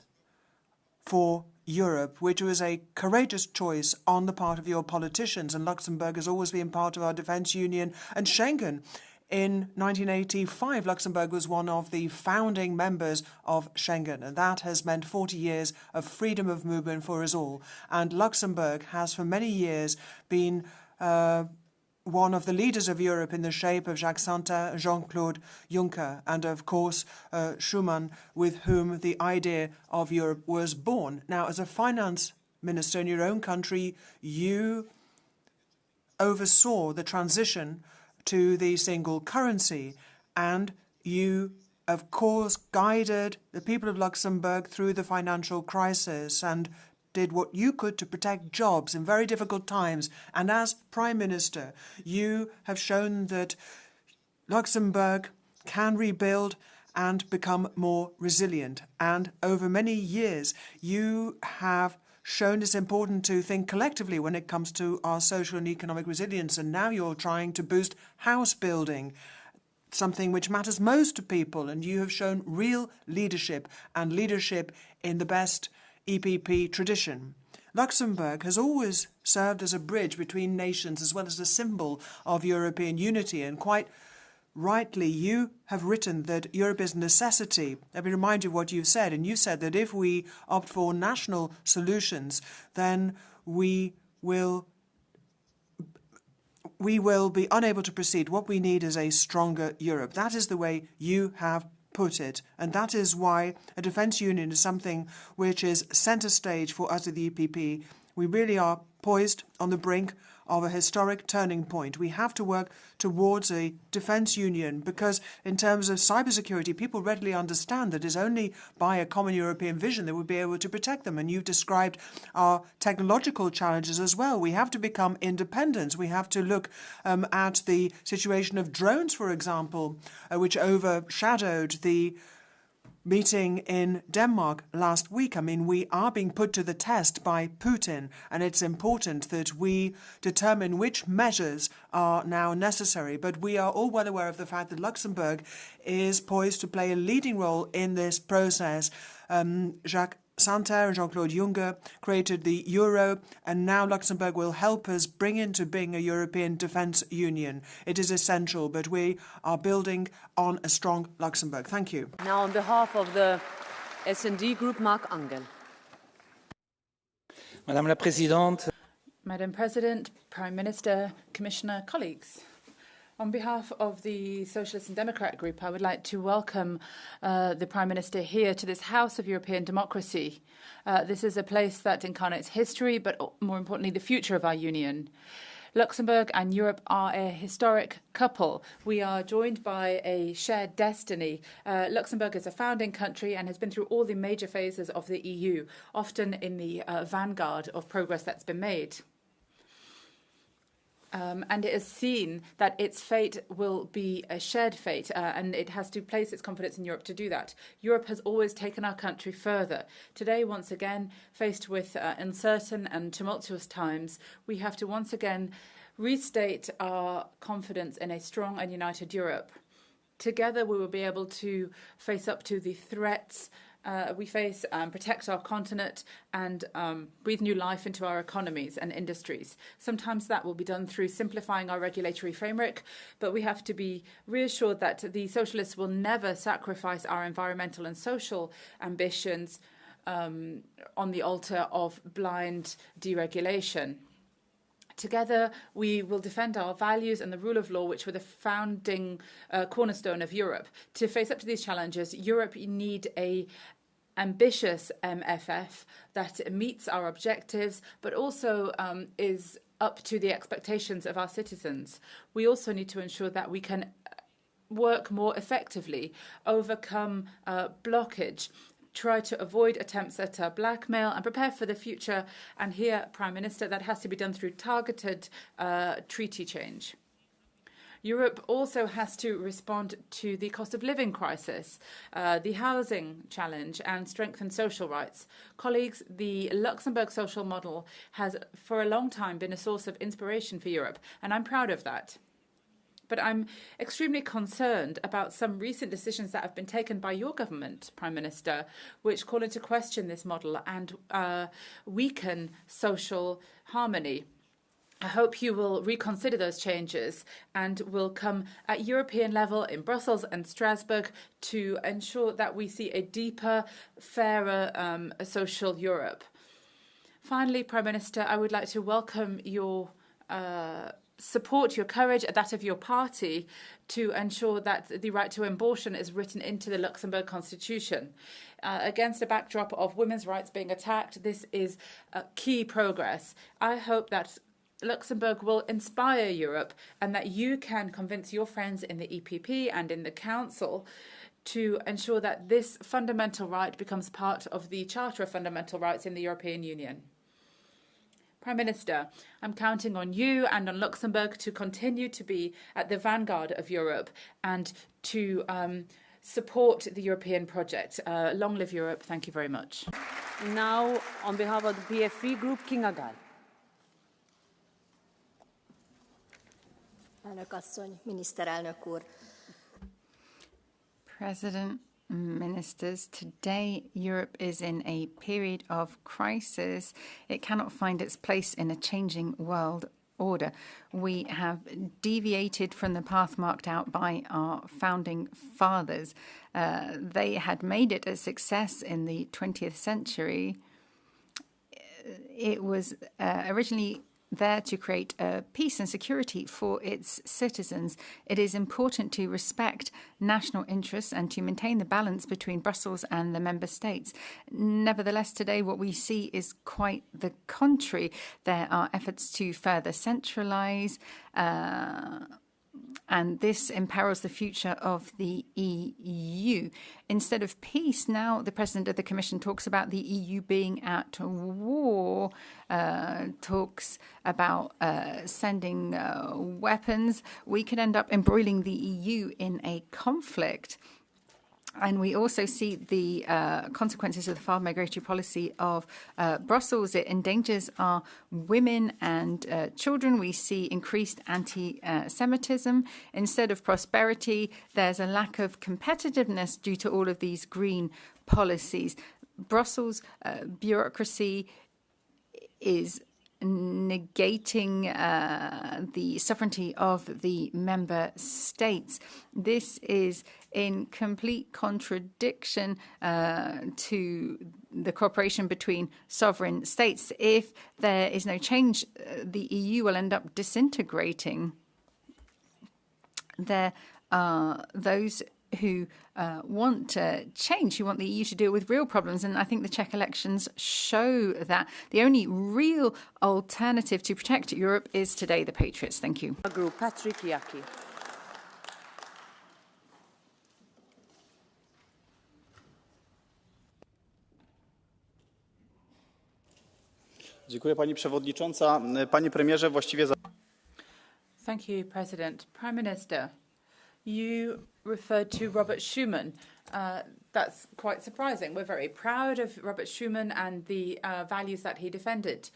for Europe, which was a courageous choice on the part of your politicians, and Luxembourg has always been part of our defence union and Schengen. In 1985, Luxembourg was one of the founding members of Schengen, and that has meant 40 years of freedom of movement for us all. And Luxembourg has for many years been one of the leaders of Europe in the shape of Jacques Santer, Jean-Claude Juncker, and of course Schuman, with whom the idea of Europe was born. Now, as a finance minister in your own country, you oversaw the transition to the single currency, and you, of course, guided the people of Luxembourg through the financial crisis and did what you could to protect jobs in very difficult times. And as Prime Minister, you have shown that Luxembourg can rebuild and become more resilient. And over many years, you have shown it's important to think collectively when it comes to our social and economic resilience. And now you're trying to boost house building, something which matters most to people. And you have shown real leadership, and leadership in the best EPP tradition. Luxembourg has always served as a bridge between nations, as well as a symbol of European unity. And quite rightly, you have written that Europe is a necessity. Let me remind you what you've said. And you said that if we opt for national solutions, then we will be unable to proceed. What we need is a stronger Europe. That is the way you have put it. And that is why a defence union is something which is centre stage for us at the EPP. We really are poised on the brink of a historic turning point. We have to work towards a defence union because in terms of cybersecurity, people readily understand that it's only by a common European vision that we'll be able to protect them. And you've described our technological challenges as well. We have to become independent. We have to look at the situation of drones, for example, which overshadowed the meeting in Denmark last week. I mean, we are being put to the test by Putin, and it's important that we determine which measures are now necessary. But we are all well aware of the fact that Luxembourg is poised to play a leading role in this process. Jacques Santer and Jean-Claude Juncker created the euro, and now Luxembourg will help us bring into being a European defence union. It is essential, but we are building on a strong Luxembourg. Thank you. Now, on behalf of the S&D Group, Marc Angel. Madame la Présidente. Madam President, Prime Minister, Commissioner, colleagues. On behalf of the Socialist and Democrat Group, I would like to welcome the Prime Minister here to this House of European Democracy. This is a place that incarnates history, but more importantly, the future of our Union. Luxembourg and Europe are a historic couple. We are joined by a shared destiny. Luxembourg is a founding country and has been through all the major phases of the EU, often in the vanguard of progress that's been made. And it has seen that its fate will be a shared fate, and it has to place its confidence in Europe to do that. Europe has always taken our country further. Today, once again, faced with uncertain and tumultuous times, we have to once again restate our confidence in a strong and united Europe. Together, we will be able to face up to the threats we face, protect our continent, and breathe new life into our economies and industries. Sometimes that will be done through simplifying our regulatory framework, but we have to be reassured that the socialists will never sacrifice our environmental and social ambitions on the altar of blind deregulation. Together, we will defend our values and the rule of law, which were the founding cornerstone of Europe. To face up to these challenges, Europe needs an ambitious MFF that meets our objectives, but also is up to the expectations of our citizens. We also need to ensure that we can work more effectively, overcome blockage, try to avoid attempts at blackmail and prepare for the future. And here, Prime Minister, that has to be done through targeted treaty change. Europe also has to respond to the cost of living crisis, the housing challenge, and strengthen social rights. Colleagues, the Luxembourg social model has for a long time been a source of inspiration for Europe, and I'm proud of that. But I'm extremely concerned about some recent decisions that have been taken by your government, Prime Minister, which call into question this model and weaken social harmony. I hope you will reconsider those changes and will come at European level in Brussels and Strasbourg to ensure that we see a deeper, fairer social Europe. Finally, Prime Minister, I would like to welcome your support, your courage, that of your party, to ensure that the right to abortion is written into the Luxembourg Constitution. Against a backdrop of women's rights being attacked, this is key progress. I hope that Luxembourg will inspire Europe and that you can convince your friends in the EPP and in the Council to ensure that this fundamental right becomes part of the Charter of Fundamental Rights in the European Union. Prime Minister, I'm counting on you and on Luxembourg to continue to be at the vanguard of Europe and to support the European project. Long live Europe. Thank you very much. Now, on behalf of the PFE Group, Kinga Gál. Elnök asszony, miniszterelnök úr. President, ministers, today Europe is in a period of crisis. It cannot find its place in a changing world order. We have deviated from the path marked out by our founding fathers. They had made it a success in the 20th century. It was originally there to create peace and security for its citizens. It is important to respect national interests and to maintain the balance between Brussels and the member states. Nevertheless, today what we see is quite the contrary. There are efforts to further centralise, and this imperils the future of the EU. Instead of peace, now the President of the Commission talks about the EU being at war, talks about sending weapons. We could end up embroiling the EU in a conflict. And we also see the consequences of the failed migratory policy of Brussels. It endangers our women and children. We see increased anti-Semitism. Instead of prosperity, there's a lack of competitiveness due to all of these green policies. Brussels bureaucracy is negating the sovereignty of the member states. This is in complete contradiction to the cooperation between sovereign states. If there is no change, the EU will end up disintegrating. There are those who want change, who want the EU to deal with real problems. And I think the Czech elections show that the only real alternative to protect Europe is today the Patriots. Thank you. Patrick Yaki. Dziękuję Pani Przewodnicząca. Panie Premierze, właściwie... Thank you, President. Prime Minister, you referred to Robert Schuman. That's quite surprising. We're very proud of Robert Schuman and the values that he defended.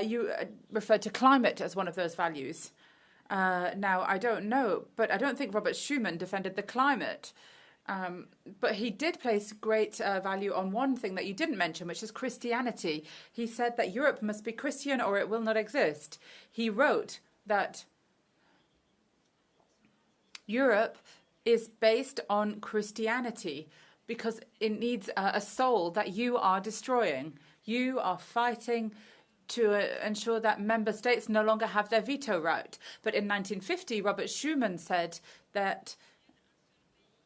You referred to climate as one of those values. Now, I don't know, but I don't think Robert Schuman defended the climate. But he did place great value on one thing that you didn't mention, which is Christianity. He said that Europe must be Christian or it will not exist. He wrote that Europe is based on Christianity because it needs a soul that you are destroying. You are fighting to ensure that member states no longer have their veto right. But in 1950, Robert Schuman said that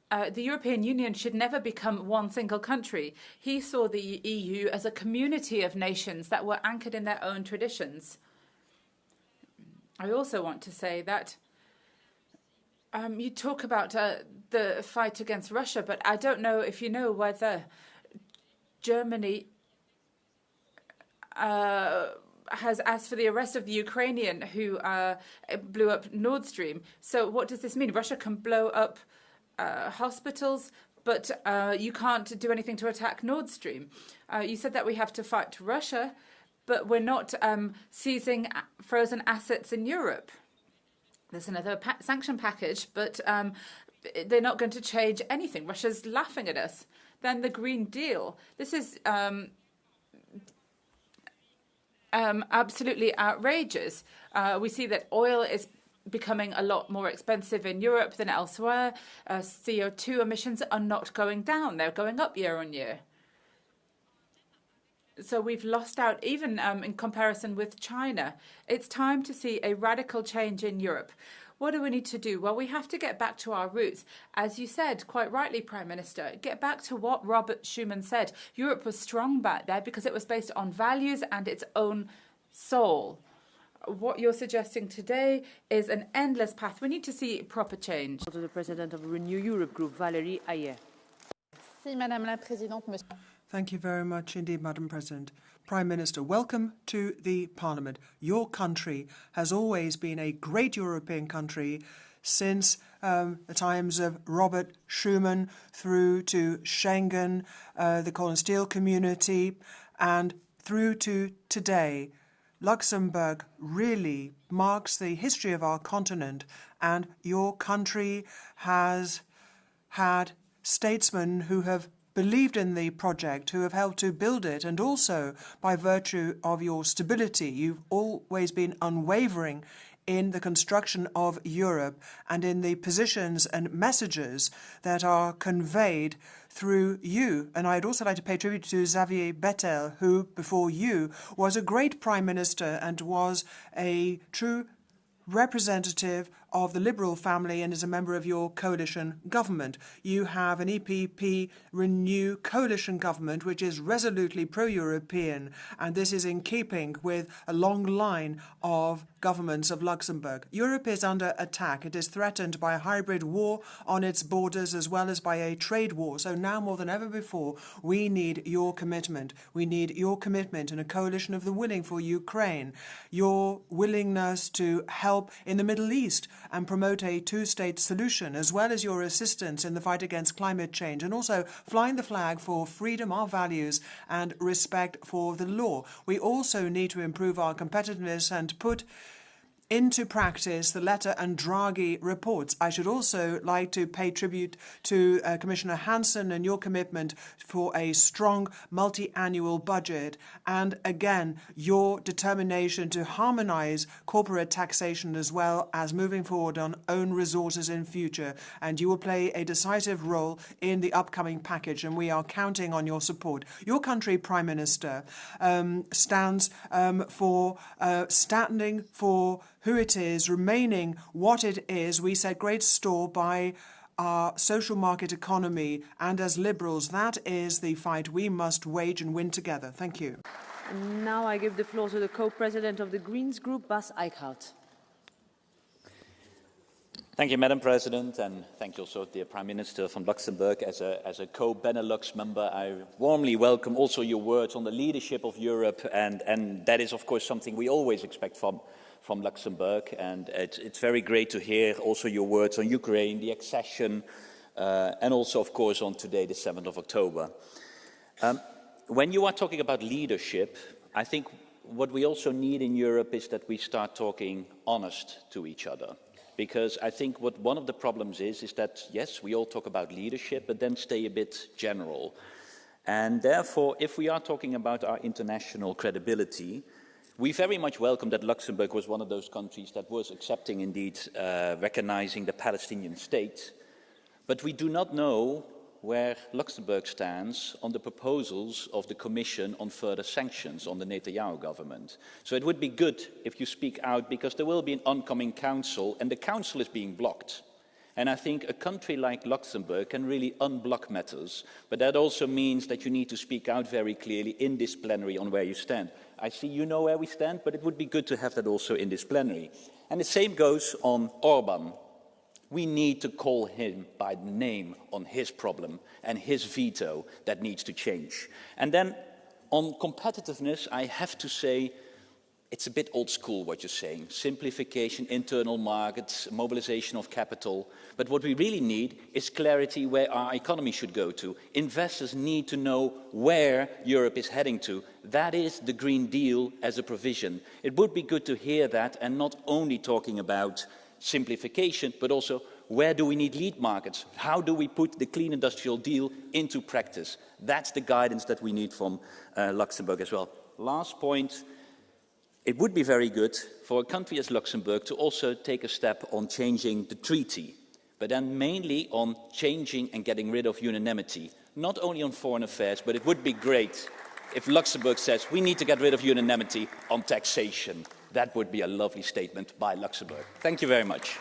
the European Union should never become one single country. He saw the EU as a community of nations that were anchored in their own traditions. I also want to say that you talk about the fight against Russia, but I don't know if you know whether Germany has asked for the arrest of the Ukrainian who blew up Nord Stream. So what does this mean? Russia can blow up hospitals, but you can't do anything to attack Nord Stream. You said that we have to fight Russia, but we're not seizing frozen assets in Europe. There's another sanction package, but they're not going to change anything. Russia's laughing at us. Then the Green Deal. This is absolutely outrageous. We see that oil is becoming a lot more expensive in Europe than elsewhere. CO2 emissions are not going down. They're going up year on year. So we've lost out even in comparison with China. It's time to see a radical change in Europe. What do we need to do? Well, we have to get back to our roots. As you said, quite rightly, Prime Minister, get back to what Robert Schuman said. Europe was strong back there because it was based on values and its own soul. What you're suggesting today is an endless path. We need to see proper change. To the President of Renew Europe Group, Valérie Ayer. Thank you very much indeed, Madam President. Prime Minister, welcome to the Parliament. Your country has always been a great European country since the times of Robert Schuman through to Schengen, the coal and steel community, and through to today. Luxembourg really marks the history of our continent, and your country has had statesmen who have believed in the project, who have helped to build it, and also by virtue of your stability, you've always been unwavering in the construction of Europe and in the positions and messages that are conveyed through you. And I'd also like to pay tribute to Xavier Bettel, who, before you, was a great Prime Minister and was a true representative of the Liberal family and is a member of your coalition government. You have an EPP Renew coalition government which is resolutely pro-European, and this is in keeping with a long line of governments of Luxembourg. Europe is under attack. It is threatened by a hybrid war on its borders as well as by a trade war. So now more than ever before, we need your commitment. We need your commitment in a coalition of the willing for Ukraine, your willingness to help in the Middle East and promote a two-state solution, as well as your assistance in the fight against climate change, and also flying the flag for freedom, our values, and respect for the law. We also need to improve our competitiveness and put into practice the Letta and Draghi reports. I should also like to pay tribute to Commissioner Hansen and your commitment for a strong multi-annual budget, and again your determination to harmonise corporate taxation as well as moving forward on own resources in future. And you will play a decisive role in the upcoming package, and we are counting on your support. Your country, Prime Minister, stands for standing for who it is, remaining what it is. We set great store by our social market economy, and as Liberals, that is the fight we must wage and win together. Thank you. And now I give the floor to the co-president of the Greens Group, Bas Eickhout. Thank you, Madam President, and thank you also, dear Prime Minister from Luxembourg. As a co-Benelux member, I warmly welcome also your words on the leadership of Europe, and that is, of course, something we always expect from Luxembourg, and it's very great to hear also your words on Ukraine, the accession, and also, of course, on today, the 7th of October. When you are talking about leadership, I think what we also need in Europe is that we start talking honest to each other. Because I think what one of the problems is that, yes, we all talk about leadership, but then stay a bit general. And therefore, if we are talking about our international credibility, we very much welcome that Luxembourg was one of those countries that was accepting, indeed, recognizing the Palestinian state. But we do not know where Luxembourg stands on the proposals of the Commission on further sanctions on the Netanyahu government. So it would be good if you speak out, because there will be an oncoming council, and the council is being blocked. And I think a country like Luxembourg can really unblock matters, but that also means that you need to speak out very clearly in this plenary on where you stand. I see you know where we stand, but it would be good to have that also in this plenary. And the same goes on Orban. We need to call him by name on his problem and his veto that needs to change. And then on competitiveness, I have to say, it's a bit old school what you're saying. Simplification, internal markets, mobilization of capital. But what we really need is clarity where our economy should go to. Investors need to know where Europe is heading to. That is the Green Deal as a provision. It would be good to hear that, and not only talking about simplification, but also where do we need lead markets? How do we put the clean industrial deal into practice? That's the guidance that we need from Luxembourg as well. Last point. It would be very good for a country as Luxembourg to also take a step on changing the treaty, but then mainly on changing and getting rid of unanimity, not only on foreign affairs, but it would be great if Luxembourg says we need to get rid of unanimity on taxation. That would be a lovely statement by Luxembourg. Thank you very much.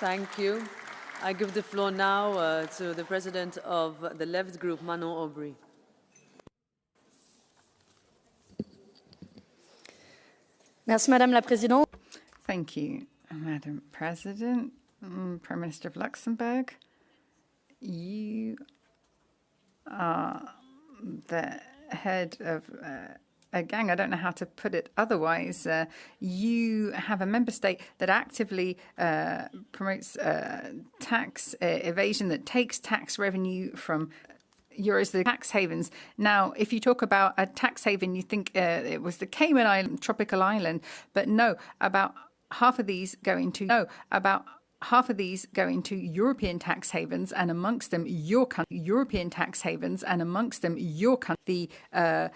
Thank you. I give the floor now to the president of the Left Group, Manon Aubry. Merci, Madame la Présidente. Thank you, Madam President. Prime Minister of Luxembourg, you are the head of a gang. I don't know how to put it otherwise. You have a member state that actively promotes tax evasion, that takes tax revenue from euros, the tax havens. Now, if you talk about a tax haven, you think it was the Cayman Island, tropical island, but no, about half of these go into European tax havens, and amongst them your country, European tax havens, and amongst them your country, the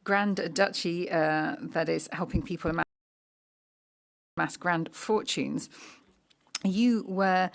Grand Duchy that is helping people amass grand fortunes. You were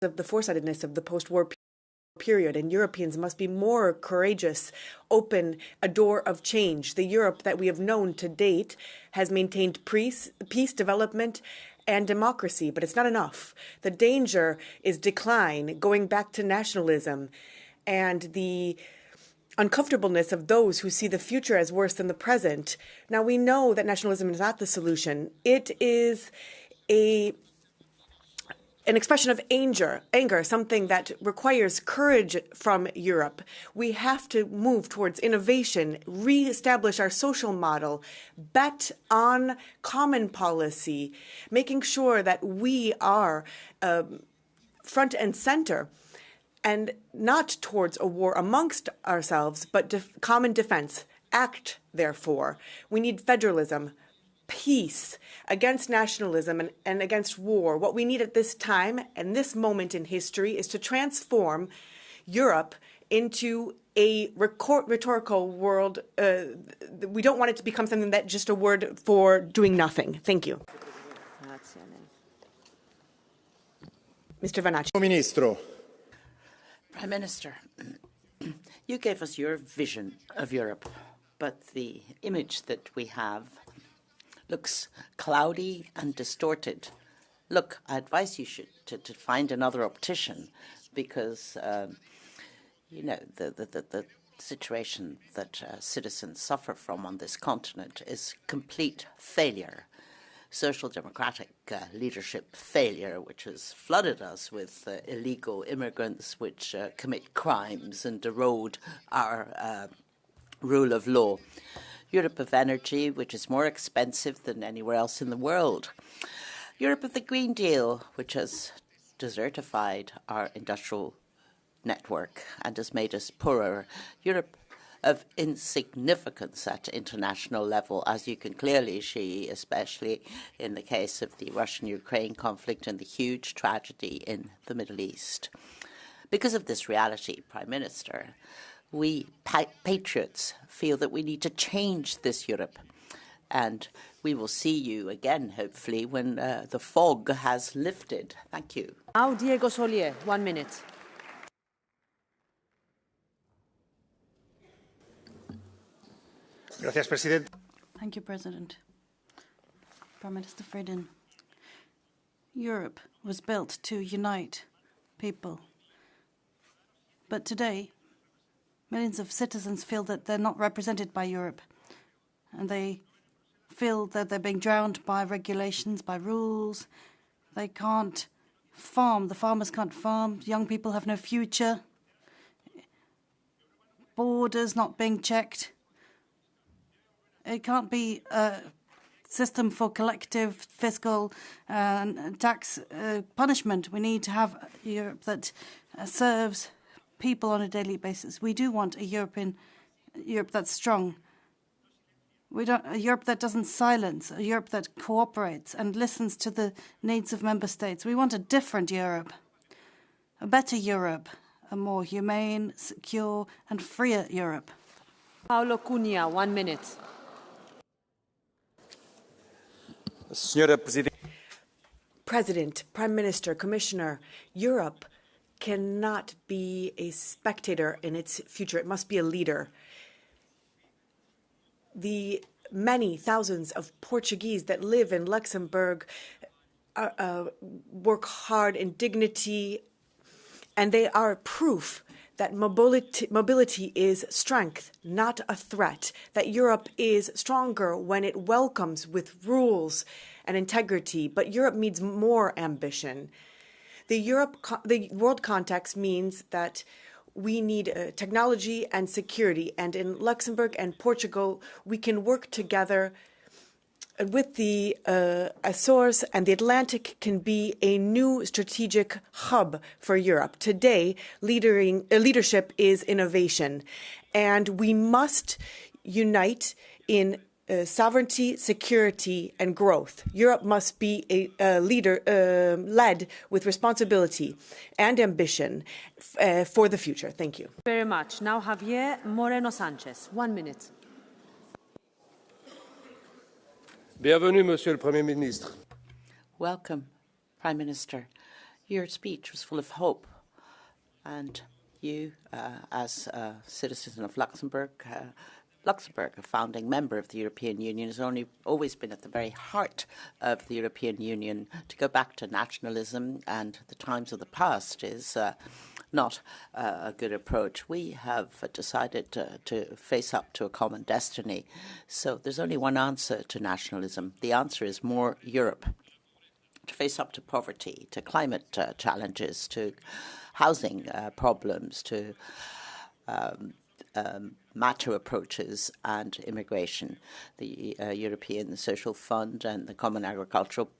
of the foresightedness of the post-war period, and Europeans must be more courageous, open a door of change. The Europe that we have known to date has maintained peace, development, and democracy, but it's not enough. The danger is decline, going back to nationalism, and the uncomfortableness of those who see the future as worse than the present. Now, we know that nationalism is not the solution. It is an expression of anger, something that requires courage from Europe. We have to move towards innovation, re-establish our social model, bet on common policy, making sure that we are front and center, and not towards a war amongst ourselves, but common defense. Act, therefore. We need federalism, peace, against nationalism and against war. What we need at this time and this moment in history is to transform Europe into a rhetorical world. We don't want it to become something that just a word for doing nothing. Thank you. Mr. Vanacci. Ministro. Prime Minister, you gave us your vision of Europe, but the image that we have looks cloudy and distorted. Look, I advise you to find another optician, because you know the situation that citizens suffer from on this continent is complete failure. Social democratic leadership failure, which has flooded us with illegal immigrants which commit crimes and erode our rule of law. Europe of energy, which is more expensive than anywhere else in the world. Europe of the Green Deal, which has desertified our industrial network and has made us poorer. Europe of insignificance at international level, as you can clearly see, especially in the case of the Russian-Ukraine conflict and the huge tragedy in the Middle East. Because of this reality, Prime Minister, we patriots feel that we need to change this Europe. And we will see you again, hopefully, when the fog has lifted. Thank you. Now, Diego Solier, 1 minute. Gracias, President. Thank you, President. Prime Minister Frieden, Europe was built to unite people. But today, millions of citizens feel that they're not represented by Europe, and they feel that they're being drowned by regulations, by rules. They can't farm. The farmers can't farm. Young people have no future. Borders not being checked. It can't be a system for collective fiscal and tax punishment. We need to have a Europe that serves people on a daily basis. We do want a Europe that's strong. We don't a Europe that doesn't silence, a Europe that cooperates and listens to the needs of member states. We want a different Europe, a better Europe, a more humane, secure and freer Europe. Paolo Cunha, 1 minute. President, Prime Minister, Commissioner, Europe cannot be a spectator in its future. It must be a leader. The many thousands of Portuguese that live in Luxembourg work hard in dignity, and they are proof that mobility is strength, not a threat, that Europe is stronger when it welcomes with rules and integrity, but Europe needs more ambition. The world context means that we need technology and security, and in Luxembourg and Portugal, we can work together with the Azores, and the Atlantic can be a new strategic hub for Europe. Today, leadership is innovation, and we must unite in sovereignty, security, and growth. Europe must be a leader led with responsibility and ambition for the future. Thank you. Very much. Now, Javier Moreno Sanchez, 1 minute. Bienvenue, Monsieur le Premier ministre. Welcome, Prime Minister. Your speech was full of hope, and you, as a citizen of Luxembourg, Luxembourg, a founding member of the European Union, has always been at the very heart of the European Union. To go back to nationalism and the times of the past is not a good approach. We have decided to face up to a common destiny. So there's only one answer to nationalism. The answer is more Europe. To face up to poverty, to climate challenges, to housing problems, to macho approaches and immigration. The European Social Fund and the Common Agricultural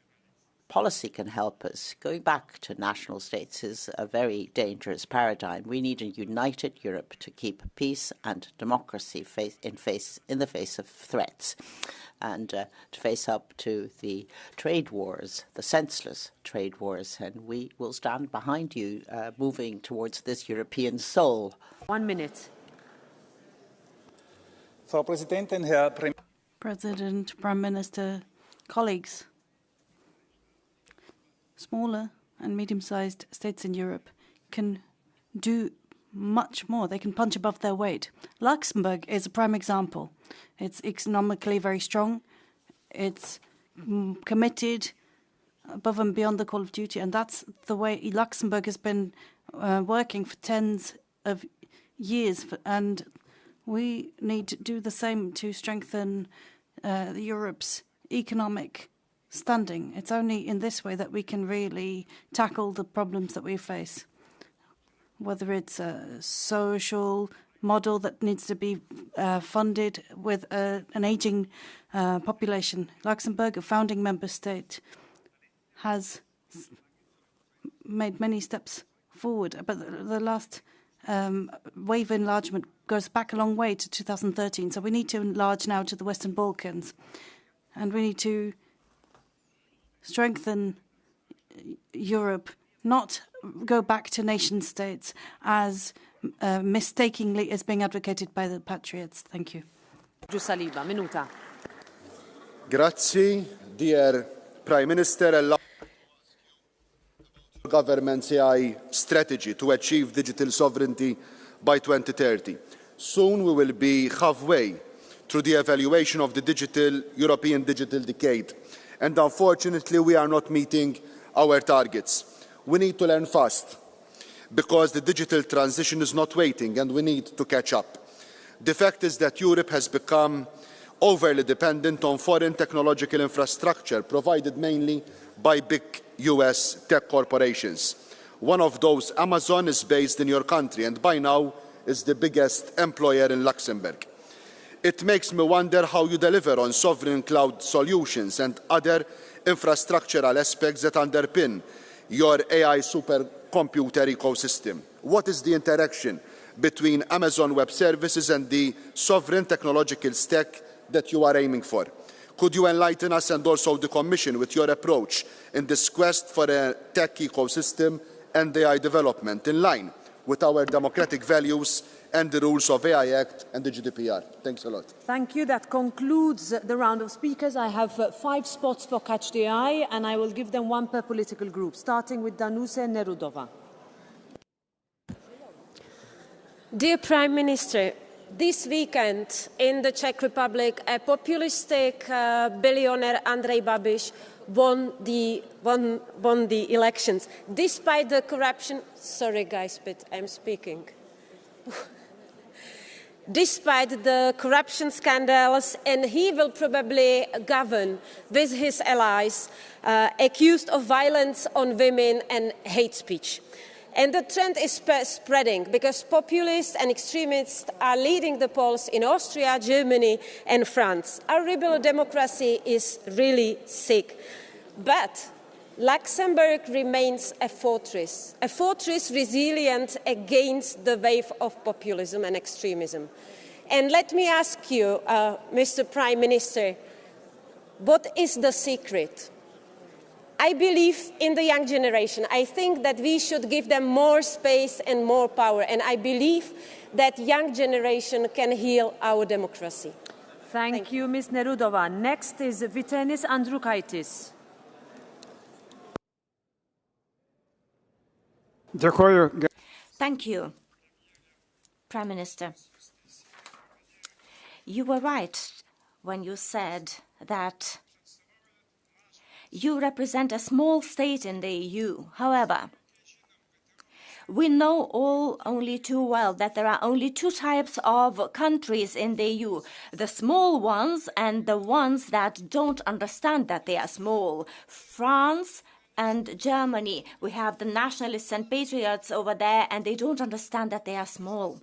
Policy can help us. Going back to national states is a very dangerous paradigm. We need a united Europe to keep peace and democracy in the face of threats, and to face up to the trade wars, the senseless trade wars. And we will stand behind you moving towards this European soul. 1 minute. Frau Präsidentin, Herr President, Prime Minister, colleagues. Smaller and medium-sized states in Europe can do much more. They can punch above their weight. Luxembourg is a prime example. It's economically very strong. It's committed above and beyond the call of duty, and that's the way Luxembourg has been working for tens of years, and we need to do the same to strengthen Europe's economic standing. It's only in this way that we can really tackle the problems that we face, whether it's a social model that needs to be funded with an aging population. Luxembourg, a founding member state, has made many steps forward, but the last wave enlargement goes back a long way to 2013. So we need to enlarge now to the Western Balkans, and we need to strengthen Europe, not go back to nation states as mistakenly is being advocated by the patriots. Thank you. Saliba, minuta. Grazie, dear Prime Minister. Government's AI strategy to achieve digital sovereignty by 2030. Soon we will be halfway through the evaluation of the European digital decade, and unfortunately we are not meeting our targets. We need to learn fast, because the digital transition is not waiting and we need to catch up. The fact is that Europe has become overly dependent on foreign technological infrastructure provided mainly by big US tech corporations. One of those, Amazon, is based in your country and by now is the biggest employer in Luxembourg. It makes me wonder how you deliver on sovereign cloud solutions and other infrastructural aspects that underpin your AI supercomputer ecosystem. What is the interaction between Amazon Web Services and the sovereign technological stack that you are aiming for? Could you enlighten us and also the Commission with your approach in this quest for a tech ecosystem and AI development in line with our democratic values and the rules of AI Act and the GDPR? Thanks a lot. Thank you. That concludes the round of speakers. I have 5 spots for Catch the Eye, and I will give them 1 per political group, starting with Danuše Nerudová. Dear Prime Minister, this weekend in the Czech Republic, a populistic billionaire Andrej Babiš won the elections. Despite the corruption, sorry guys, but I'm speaking. Despite the corruption scandals, and he will probably govern with his allies, accused of violence on women and hate speech. And the trend is spreading because populists and extremists are leading the polls in Austria, Germany and France. Our liberal democracy is really sick. But Luxembourg remains a fortress resilient against the wave of populism and extremism. And let me ask you, Mr. Prime Minister, what is the secret? I believe in the young generation. I think that we should give them more space and more power. And I believe that young generation can heal our democracy. Thank you, Ms. Nerudová. Next is Vytenis Andriukaitis. Thank you, Prime Minister. You were right when you said that you represent a small state in the EU. However, we know all only too well that there are only two types of countries in the EU, the small ones and the ones that don't understand that they are small. France and Germany. We have the nationalists and patriots over there, and they don't understand that they are small.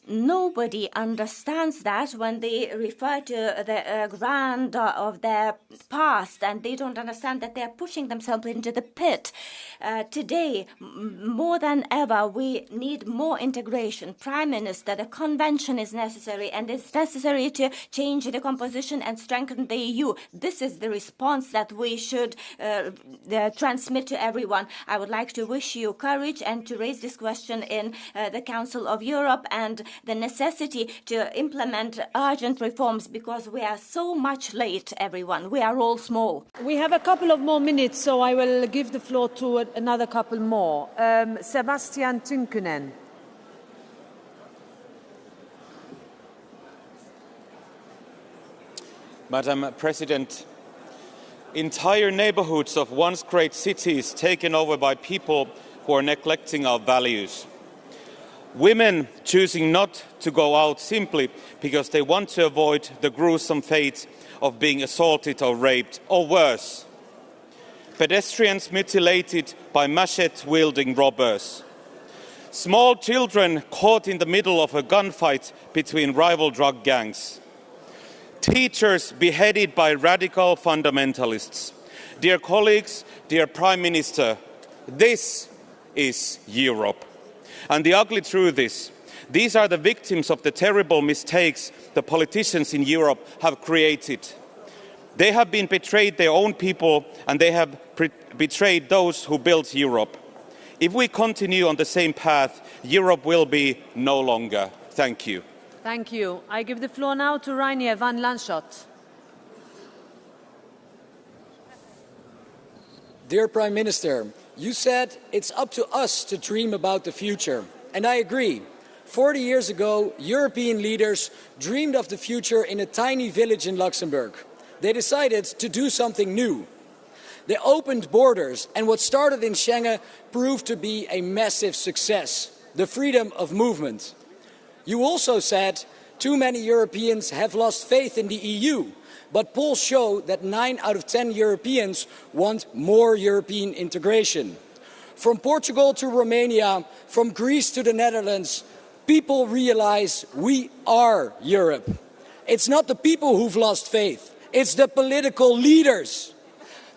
Nobody understands that when they refer to the grand of their past, and they don't understand that they are pushing themselves into the pit. Today, more than ever, we need more integration. Prime Minister, the convention is necessary, and it's necessary to change the composition and strengthen the EU. This is the response that we should transmit to everyone. I would like to wish you courage and to raise this question in the Council of Europe, and the necessity to implement urgent reforms, because we are so much late, everyone. We are all small. We have a couple of more minutes, so I will give the floor to another couple more. Sebastian Tynkönen. Madam President, entire neighborhoods of once great cities taken over by people who are neglecting our values. Women choosing not to go out simply because they want to avoid the gruesome fate of being assaulted or raped, or worse. Pedestrians mutilated by machete-wielding robbers. Small children caught in the middle of a gunfight between rival drug gangs. Teachers beheaded by radical fundamentalists. Dear colleagues, dear Prime Minister, this is Europe. And the ugly truth is, these are the victims of the terrible mistakes the politicians in Europe have created. They have been betrayed their own people, and they have betrayed those who built Europe. If we continue on the same path, Europe will be no longer. Thank you. Thank you. I give the floor now to Reinier van Lanschot. Dear Prime Minister, you said it's up to us to dream about the future. And I agree. 40 years ago, European leaders dreamed of the future in a tiny village in Luxembourg. They decided to do something new. They opened borders, and what started in Schengen proved to be a massive success, the freedom of movement. You also said too many Europeans have lost faith in the EU, but polls show that 9 out of 10 Europeans want more European integration. From Portugal to Romania, from Greece to the Netherlands, people realize we are Europe. It's not the people who've lost faith, it's the political leaders.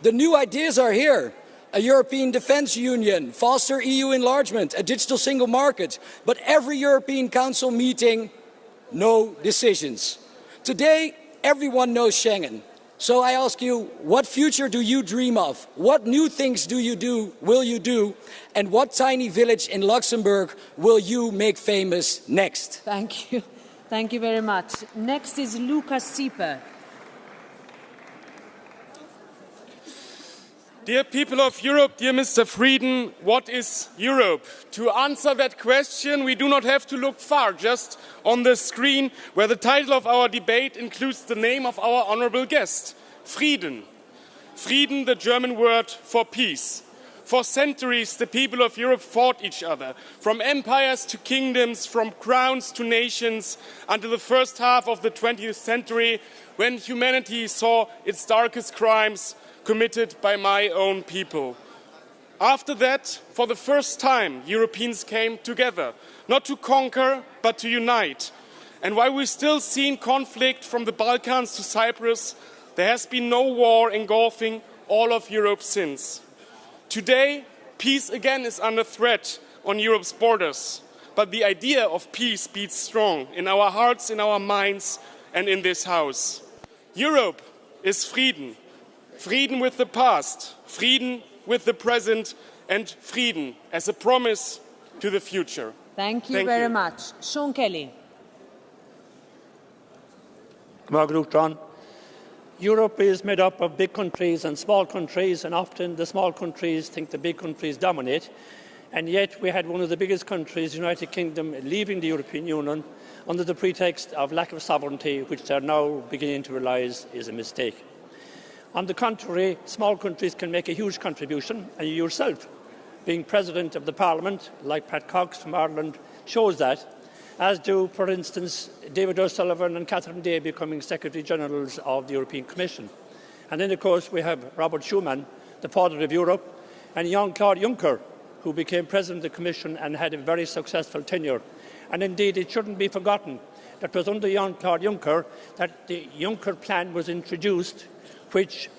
The new ideas are here. A European Defence Union, faster EU enlargement, a digital single market. But every European Council meeting, no decisions. Today, everyone knows Schengen. So I ask you, what future do you dream of? What new things will you do? And what tiny village in Luxembourg will you make famous next? Thank you. Thank you very much. Next is Lukas Sieper. Dear people of Europe, dear Mr. Frieden, what is Europe? To answer that question, we do not have to look far, just on the screen, where the title of our debate includes the name of our honourable guest, Frieden. Frieden, the German word for peace. For centuries, the people of Europe fought each other, from empires to kingdoms, from crowns to nations, until the first half of the 20th century, when humanity saw its darkest crimes committed by my own people. After that, for the first time, Europeans came together, not to conquer, but to unite. And while we're still seeing conflict from the Balkans to Cyprus, there has been no war engulfing all of Europe since. Today, peace again is under threat on Europe's borders. But the idea of peace beats strong in our hearts, in our minds, and in this house. Europe is Frieden. Frieden with the past, Frieden with the present, and Frieden as a promise to the future. Thank you very much. Sean Kelly. Europe is made up of big countries and small countries, and often the small countries think the big countries dominate. And yet we had one of the biggest countries, the United Kingdom, leaving the European Union under the pretext of lack of sovereignty, which they are now beginning to realise is a mistake. On the contrary, small countries can make a huge contribution, and you yourself, being President of the Parliament, like Pat Cox from Ireland, shows that, as do, for instance, David O'Sullivan and Catherine Day becoming Secretary-Generals of the European Commission. And then, of course, we have Robert Schuman, the father of Europe, and Jean-Claude Juncker, who became President of the Commission and had a very successful tenure. And indeed, it shouldn't be forgotten that it was under Jean-Claude Juncker that the Juncker Plan was introduced, which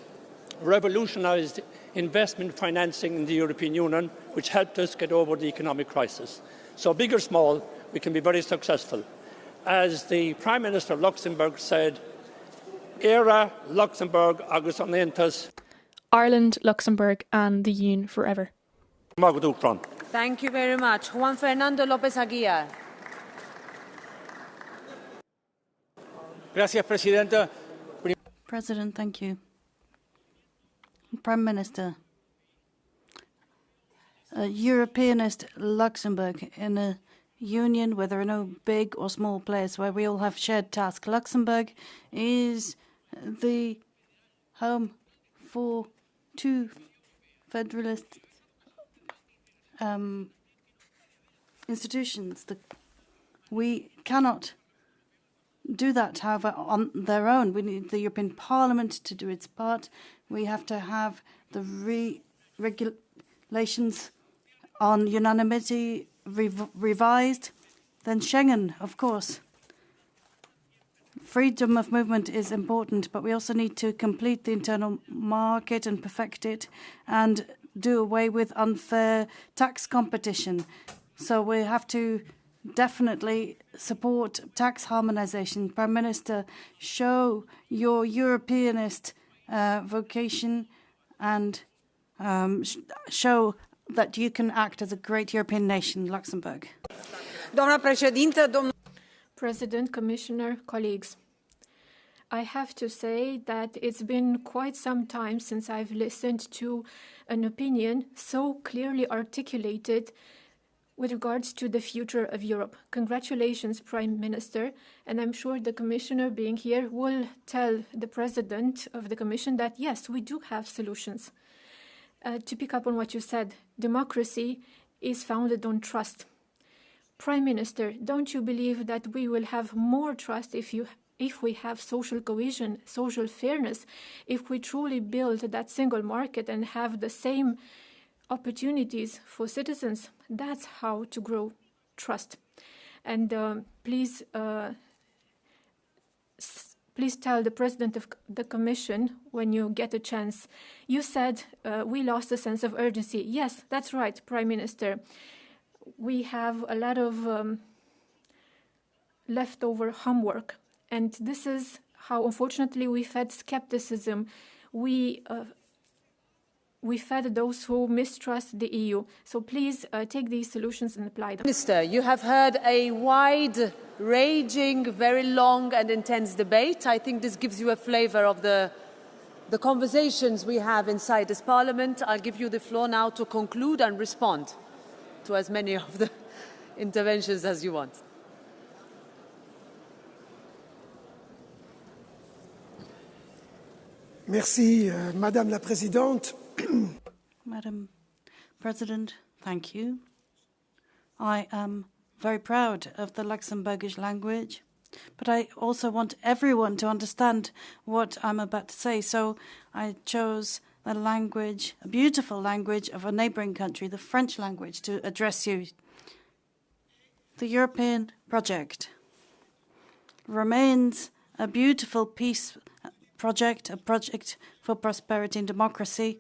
revolutionised investment financing in the European Union, which helped us get over the economic crisis. So, big or small, we can be very successful. As the Prime Minister of Luxembourg said, Era Luxembourg agus Onentas. Ireland, Luxembourg and the Union forever. Thank you very much. Juan Fernando López Aguilar. Gracias, Presidenta. President, thank you. Prime Minister, a Europeanist Luxembourg in a union where there are no big or small players, where we all have shared tasks. Luxembourg is the home for two federalist institutions. We cannot do that, however, on their own. We need the European Parliament to do its part. We have to have the regulations on unanimity revised. Then Schengen, of course. Freedom of movement is important, but we also need to complete the internal market and perfect it and do away with unfair tax competition. So we have to definitely support tax harmonization. Prime Minister, show your Europeanist vocation and show that you can act as a great European nation, Luxembourg. President, Commissioner, colleagues, I have to say that it's been quite some time since I've listened to an opinion so clearly articulated with regards to the future of Europe. Congratulations, Prime Minister, and I'm sure the Commissioner being here will tell the President of the Commission that, yes, we do have solutions. To pick up on what you said, democracy is founded on trust. Prime Minister, don't you believe that we will have more trust if we have social cohesion, social fairness, if we truly build that single market and have the same opportunities for citizens? That's how to grow trust. And please tell the President of the Commission when you get a chance. You said we lost a sense of urgency. Yes, that's right, Prime Minister. We have a lot of leftover homework. And this is how, unfortunately, we fed skepticism. We fed those who mistrust the EU. So please take these solutions and apply them. Minister, you have heard a wide-ranging, very long and intense debate. I think this gives you a flavour of the conversations we have inside this Parliament. I'll give you the floor now to conclude and respond to as many of the interventions as you want. Merci, Madame la Présidente. Madam President, thank you. I am very proud of the Luxembourgish language, but I also want everyone to understand what I'm about to say. So I chose the language, a beautiful language of a neighbouring country, the French language, to address you. The European project remains a beautiful peace project, a project for prosperity and democracy.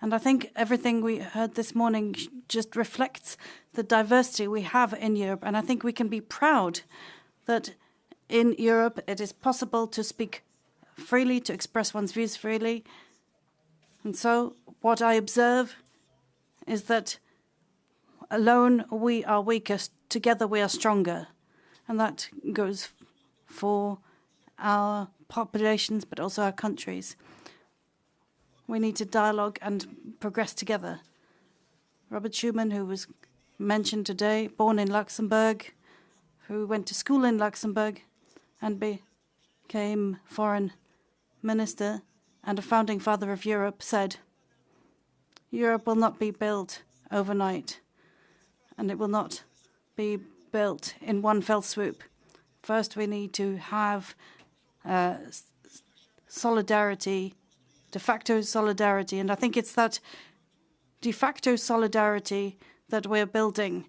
And I think everything we heard this morning just reflects the diversity we have in Europe. And I think we can be proud that in Europe it is possible to speak freely, to express one's views freely. And so what I observe is that alone we are weakest, together we are stronger. And that goes for our populations, but also our countries. We need to dialogue and progress together. Robert Schuman, who was mentioned today, born in Luxembourg, who went to school in Luxembourg and became foreign minister and a founding father of Europe, said, Europe will not be built overnight, and it will not be built in one fell swoop. First, we need to have solidarity, de facto solidarity, and I think it's that de facto solidarity that we're building.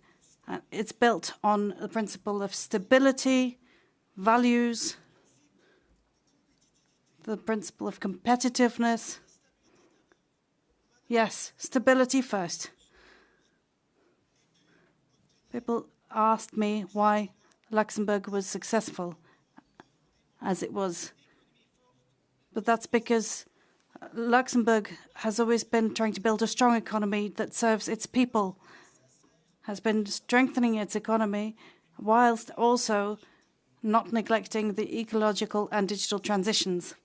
It's built on the principle of stability, values, the principle of competitiveness. Yes, stability first. People asked me why Luxembourg was successful as it was. But that's because Luxembourg has always been trying to build a strong economy that serves its people, has been strengthening its economy whilst also not neglecting the ecological and digital transitions.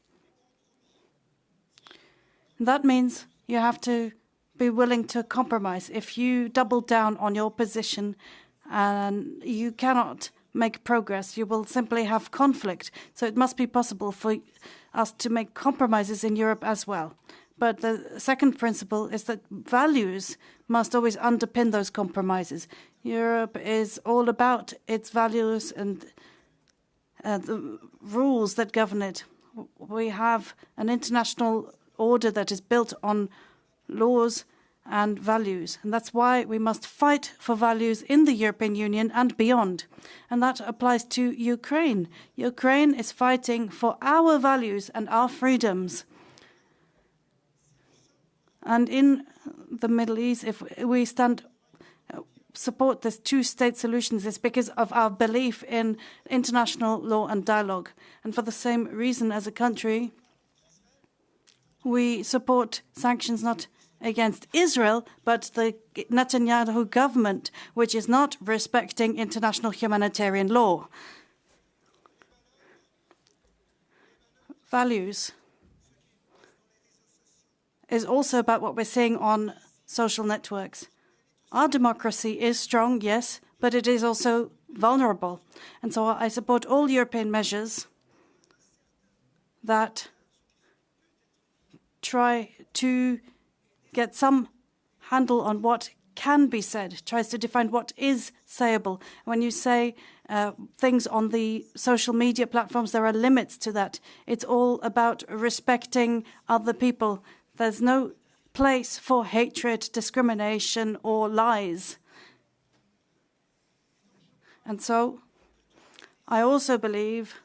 That means you have to be willing to compromise. If you double down on your position and you cannot make progress, you will simply have conflict. So it must be possible for us to make compromises in Europe as well. But the second principle is that values must always underpin those compromises. Europe is all about its values and the rules that govern it. We have an international order that is built on laws and values. And that's why we must fight for values in the European Union and beyond. And that applies to Ukraine. Ukraine is fighting for our values and our freedoms. And in the Middle East, if we support this two-state solutions, it's because of our belief in international law and dialogue. And for the same reason as a country, we support sanctions not against Israel, but the Netanyahu government, which is not respecting international humanitarian law. Values is also about what we're seeing on social networks. Our democracy is strong, yes, but it is also vulnerable. And so I support all European measures that try to get some handle on what can be said, tries to define what is sayable. When you say things on the social media platforms, there are limits to that. It's all about respecting other people. There's no place for hatred, discrimination, or lies. And so I also believe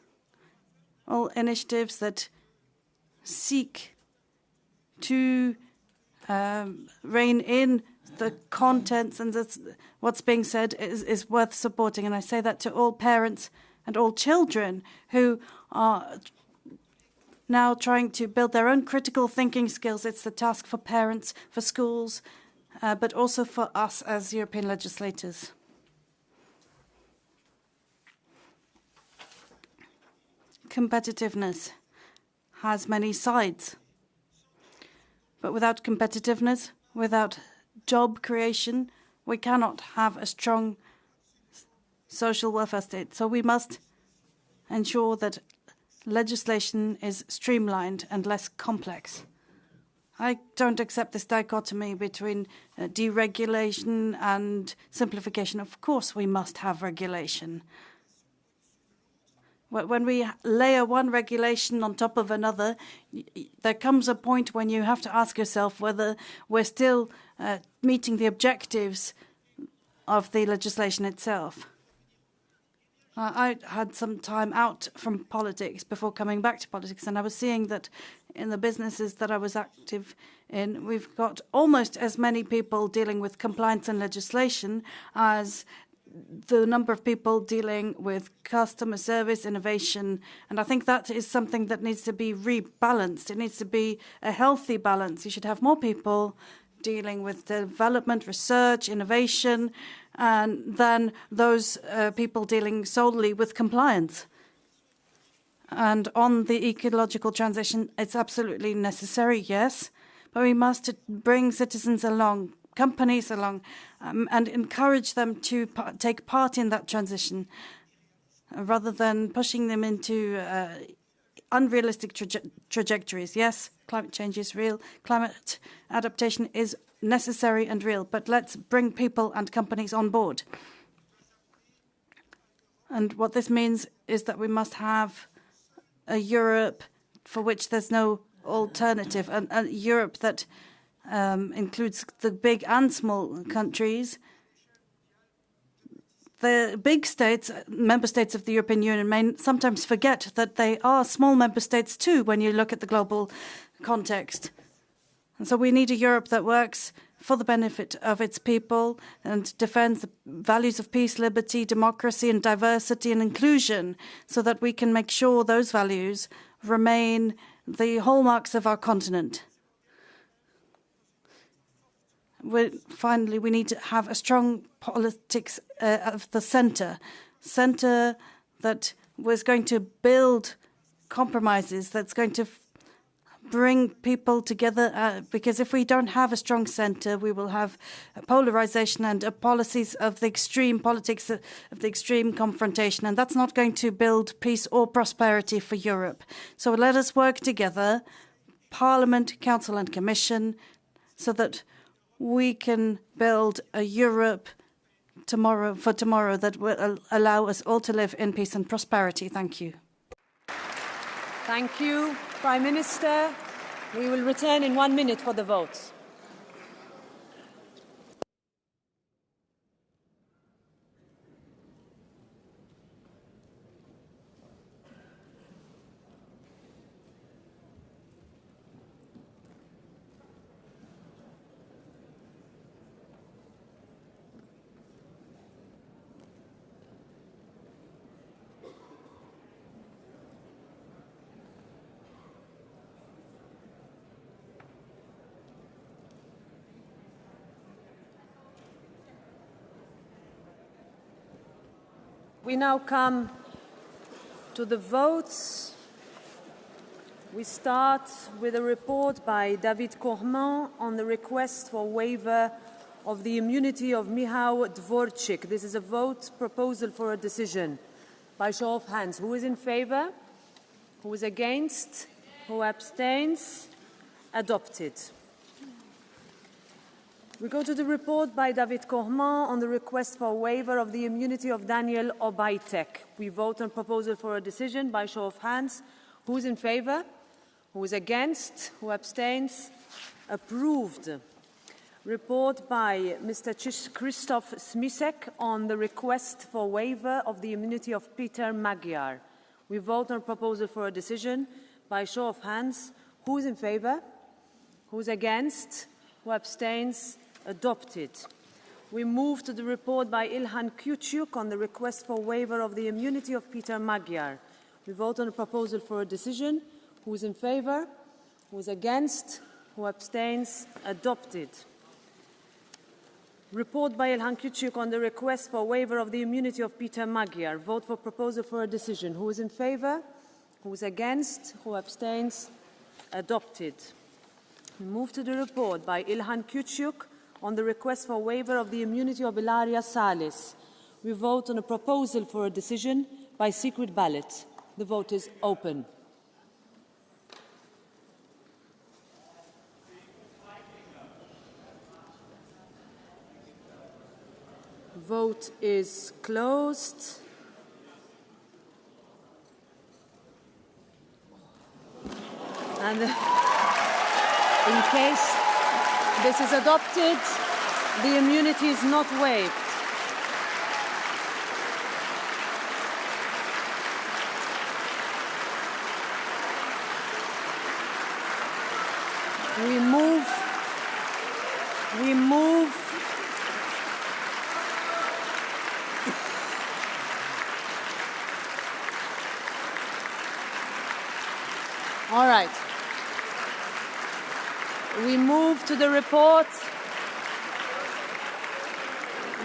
all initiatives that seek to rein in the contents and what's being said is worth supporting. And I say that to all parents and all children who are now trying to build their own critical thinking skills. It's the task for parents, for schools, but also for us as European legislators. Competitiveness has many sides. But without competitiveness, without job creation, we cannot have a strong social welfare state. So we must ensure that legislation is streamlined and less complex. I don't accept this dichotomy between deregulation and simplification. Of course, we must have regulation. When we layer one regulation on top of another, there comes a point when you have to ask yourself whether we're still meeting the objectives of the legislation itself. I had some time out from politics before coming back to politics, and I was seeing that in the businesses that I was active in, we've got almost as many people dealing with compliance and legislation as the number of people dealing with customer service, innovation. And I think that is something that needs to be rebalanced. It needs to be a healthy balance. You should have more people dealing with development, research, innovation, and then those people dealing solely with compliance. And on the ecological transition, it's absolutely necessary, yes, but we must bring citizens along, companies along, and encourage them to take part in that transition rather than pushing them into unrealistic trajectories. Yes, climate change is real. Climate adaptation is necessary and real, but let's bring people and companies on board. And what this means is that we must have a Europe for which there's no alternative, a Europe that includes the big and small countries. The big states, member states of the European Union, may sometimes forget that they are small member states too when you look at the global context. And so we need a Europe that works for the benefit of its people and defends the values of peace, liberty, democracy, and diversity and inclusion, so that we can make sure those values remain the hallmarks of our continent. Finally, we need to have a strong politics of the centre that was going to build compromises, that's going to bring people together, because if we don't have a strong centre, we will have a polarisation and policies of the extreme politics of the extreme confrontation, and that's not going to build peace or prosperity for Europe. So let us work together, Parliament, Council and Commission, so that we can build a Europe for tomorrow that will allow us all to live in peace and prosperity. Thank you. Thank you, Prime Minister. We will return in 1 minute for the votes. We now come to the votes. We start with a report by David Cormand on the request for waiver of the immunity of Michał Dworczyk. This is a vote proposal for a decision by show of hands. Who is in favour? Who is against? Who abstains? Adopted. We go to the report by David Cormand on the request for waiver of the immunity of Daniel Obajtek. We vote on proposal for a decision by show of hands. Who is in favour? Who is against? Who abstains? Approved. Report by Mr. Krzysztof Smisek on the request for waiver of the immunity of Peter Magyar. We vote on proposal for a decision by show of hands. Who is in favour? Who is against? Who abstains? Adopted. We move to the report by Ilhan Kyuciuk on the request for waiver of the immunity of Peter Magyar. We vote on a proposal for a decision. Who is in favour? Who is against? Who abstains? Adopted. Report by Ilhan Kyuciuk on the request for waiver of the immunity of Peter Magyar. Vote for proposal for a decision. Who is in favour? Who is against? Who abstains? Adopted. We move to the report by Ilhan Kyuciuk on the request for waiver of the immunity of Ilaria Salis. We vote on a proposal for a decision by secret ballot. The vote is open. Vote is closed. And in case this is adopted, the immunity is not waived. We move. All right. We move to the report.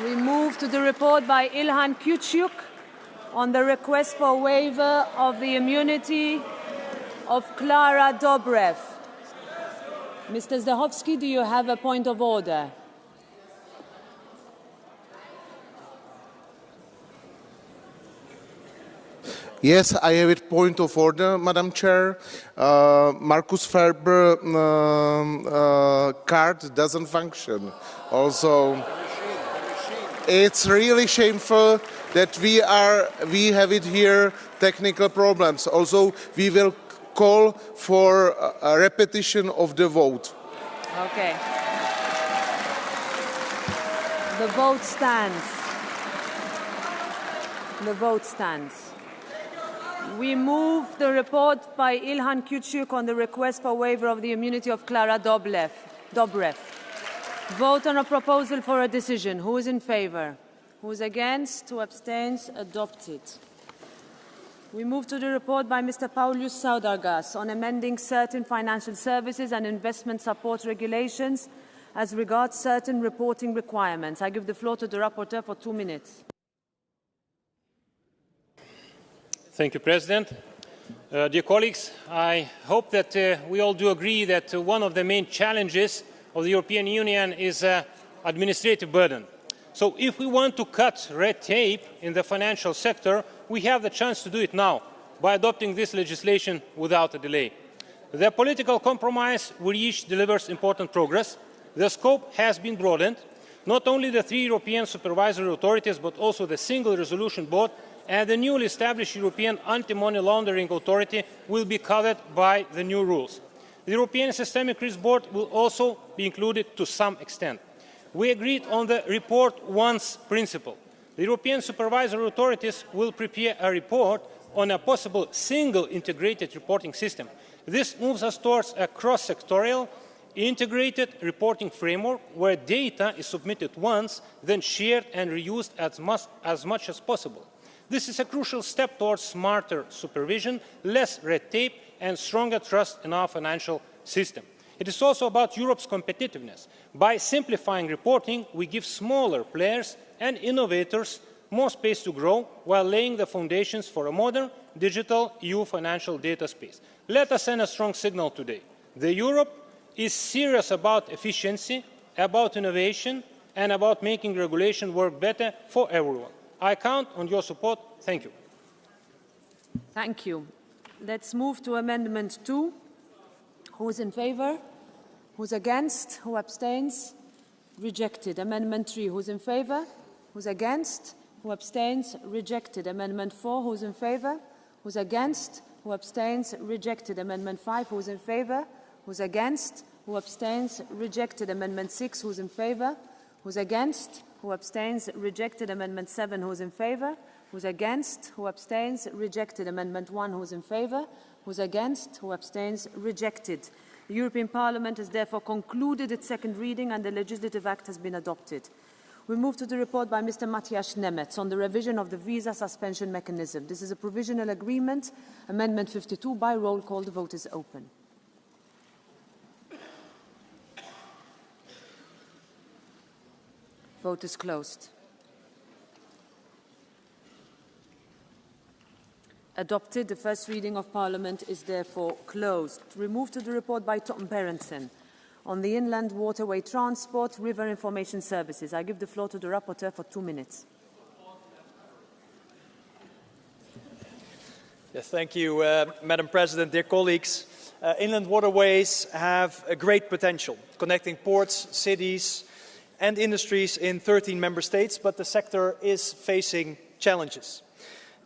We move to the report by Ilhan Kyuciuk on the request for waiver of the immunity of Klara Dobrev. Mr. Zdechovsky, do you have a point of order? Yes, I have a point of order, Madam Chair. Markus Ferber card doesn't function. Also, it's really shameful that we have it here, technical problems. Also, we will call for a repetition of the vote. Okay. The vote stands. The vote stands. We move the report by Ilhan Kyuchuk on the request for waiver of the immunity of Klara Dobrev. Vote on a proposal for a decision. Who is in favour? Who is against? Who abstains? Adopted. We move to the report by Mr. Paulius Saudargas on amending certain financial services and investment support regulations as regards certain reporting requirements. I give the floor to the rapporteur for 2 minutes. Thank you, President. Dear colleagues, I hope that we all do agree that one of the main challenges of the European Union is administrative burden. So if we want to cut red tape in the financial sector, we have the chance to do it now by adopting this legislation without a delay. The political compromise we reached delivers important progress. The scope has been broadened. Not only the 3 European supervisory authorities, but also the Single Resolution Board and the newly established European Anti-Money Laundering Authority will be covered by the new rules. The European Systemic Risk Board will also be included to some extent. We agreed on the report once principle. The European supervisory authorities will prepare a report on a possible single integrated reporting system. This moves us towards a cross-sectorial, integrated reporting framework where data is submitted once, then shared and reused as much as possible. This is a crucial step towards smarter supervision, less red tape, and stronger trust in our financial system. It is also about Europe's competitiveness. By simplifying reporting, we give smaller players and innovators more space to grow while laying the foundations for a modern, digital EU financial data space. Let us send a strong signal today. Europe is serious about efficiency, about innovation, and about making regulation work better for everyone. I count on your support. Thank you. Thank you. Let's move to Amendment 2. Who is in favour? Who's against? Who abstains? Rejected. Amendment 3. Who's in favour? Who's against? Who abstains? Rejected. Amendment 4. Who's in favour? Who's against? Who abstains? Rejected. Amendment 5. Who's in favour? Who's against? Who abstains? Rejected. Amendment 6. Who's in favour? Who's against? Who abstains? Rejected. Amendment 7. Who's in favour? Who's against? Who abstains? Rejected. Amendment 1. Who's in favour? Who's against? Who abstains? Rejected. The European Parliament has therefore concluded its second reading and the legislative act has been adopted. We move to the report by Mr. Matthias Nemetz on the revision of the visa suspension mechanism. This is a provisional agreement. Amendment 52 by roll call. The vote is open. Vote is closed. Adopted. The first reading of Parliament is therefore closed. We move to the report by Tom Berenson on the inland waterway transport, river information services. I give the floor to the rapporteur for 2 minutes. Yes, thank you, Madam President. Dear colleagues, inland waterways have a great potential, connecting ports, cities and industries in 13 member states, but the sector is facing challenges.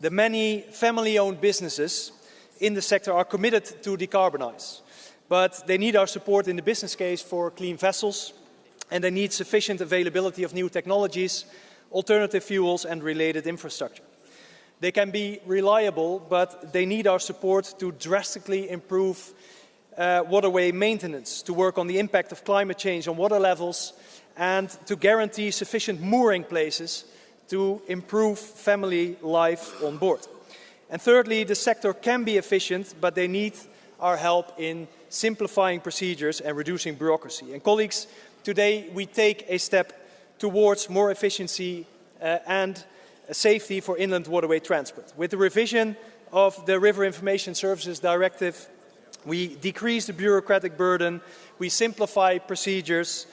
The many family-owned businesses in the sector are committed to decarbonize, but they need our support in the business case for clean vessels, and they need sufficient availability of new technologies, alternative fuels and related infrastructure. They can be reliable, but they need our support to drastically improve waterway maintenance, to work on the impact of climate change on water levels, and to guarantee sufficient mooring places to improve family life on board. And thirdly, the sector can be efficient, but they need our help in simplifying procedures and reducing bureaucracy. And colleagues, today we take a step towards more efficiency and safety for inland waterway transport. With the revision of the River Information Services Directive, we decrease the bureaucratic burden, we simplify procedures,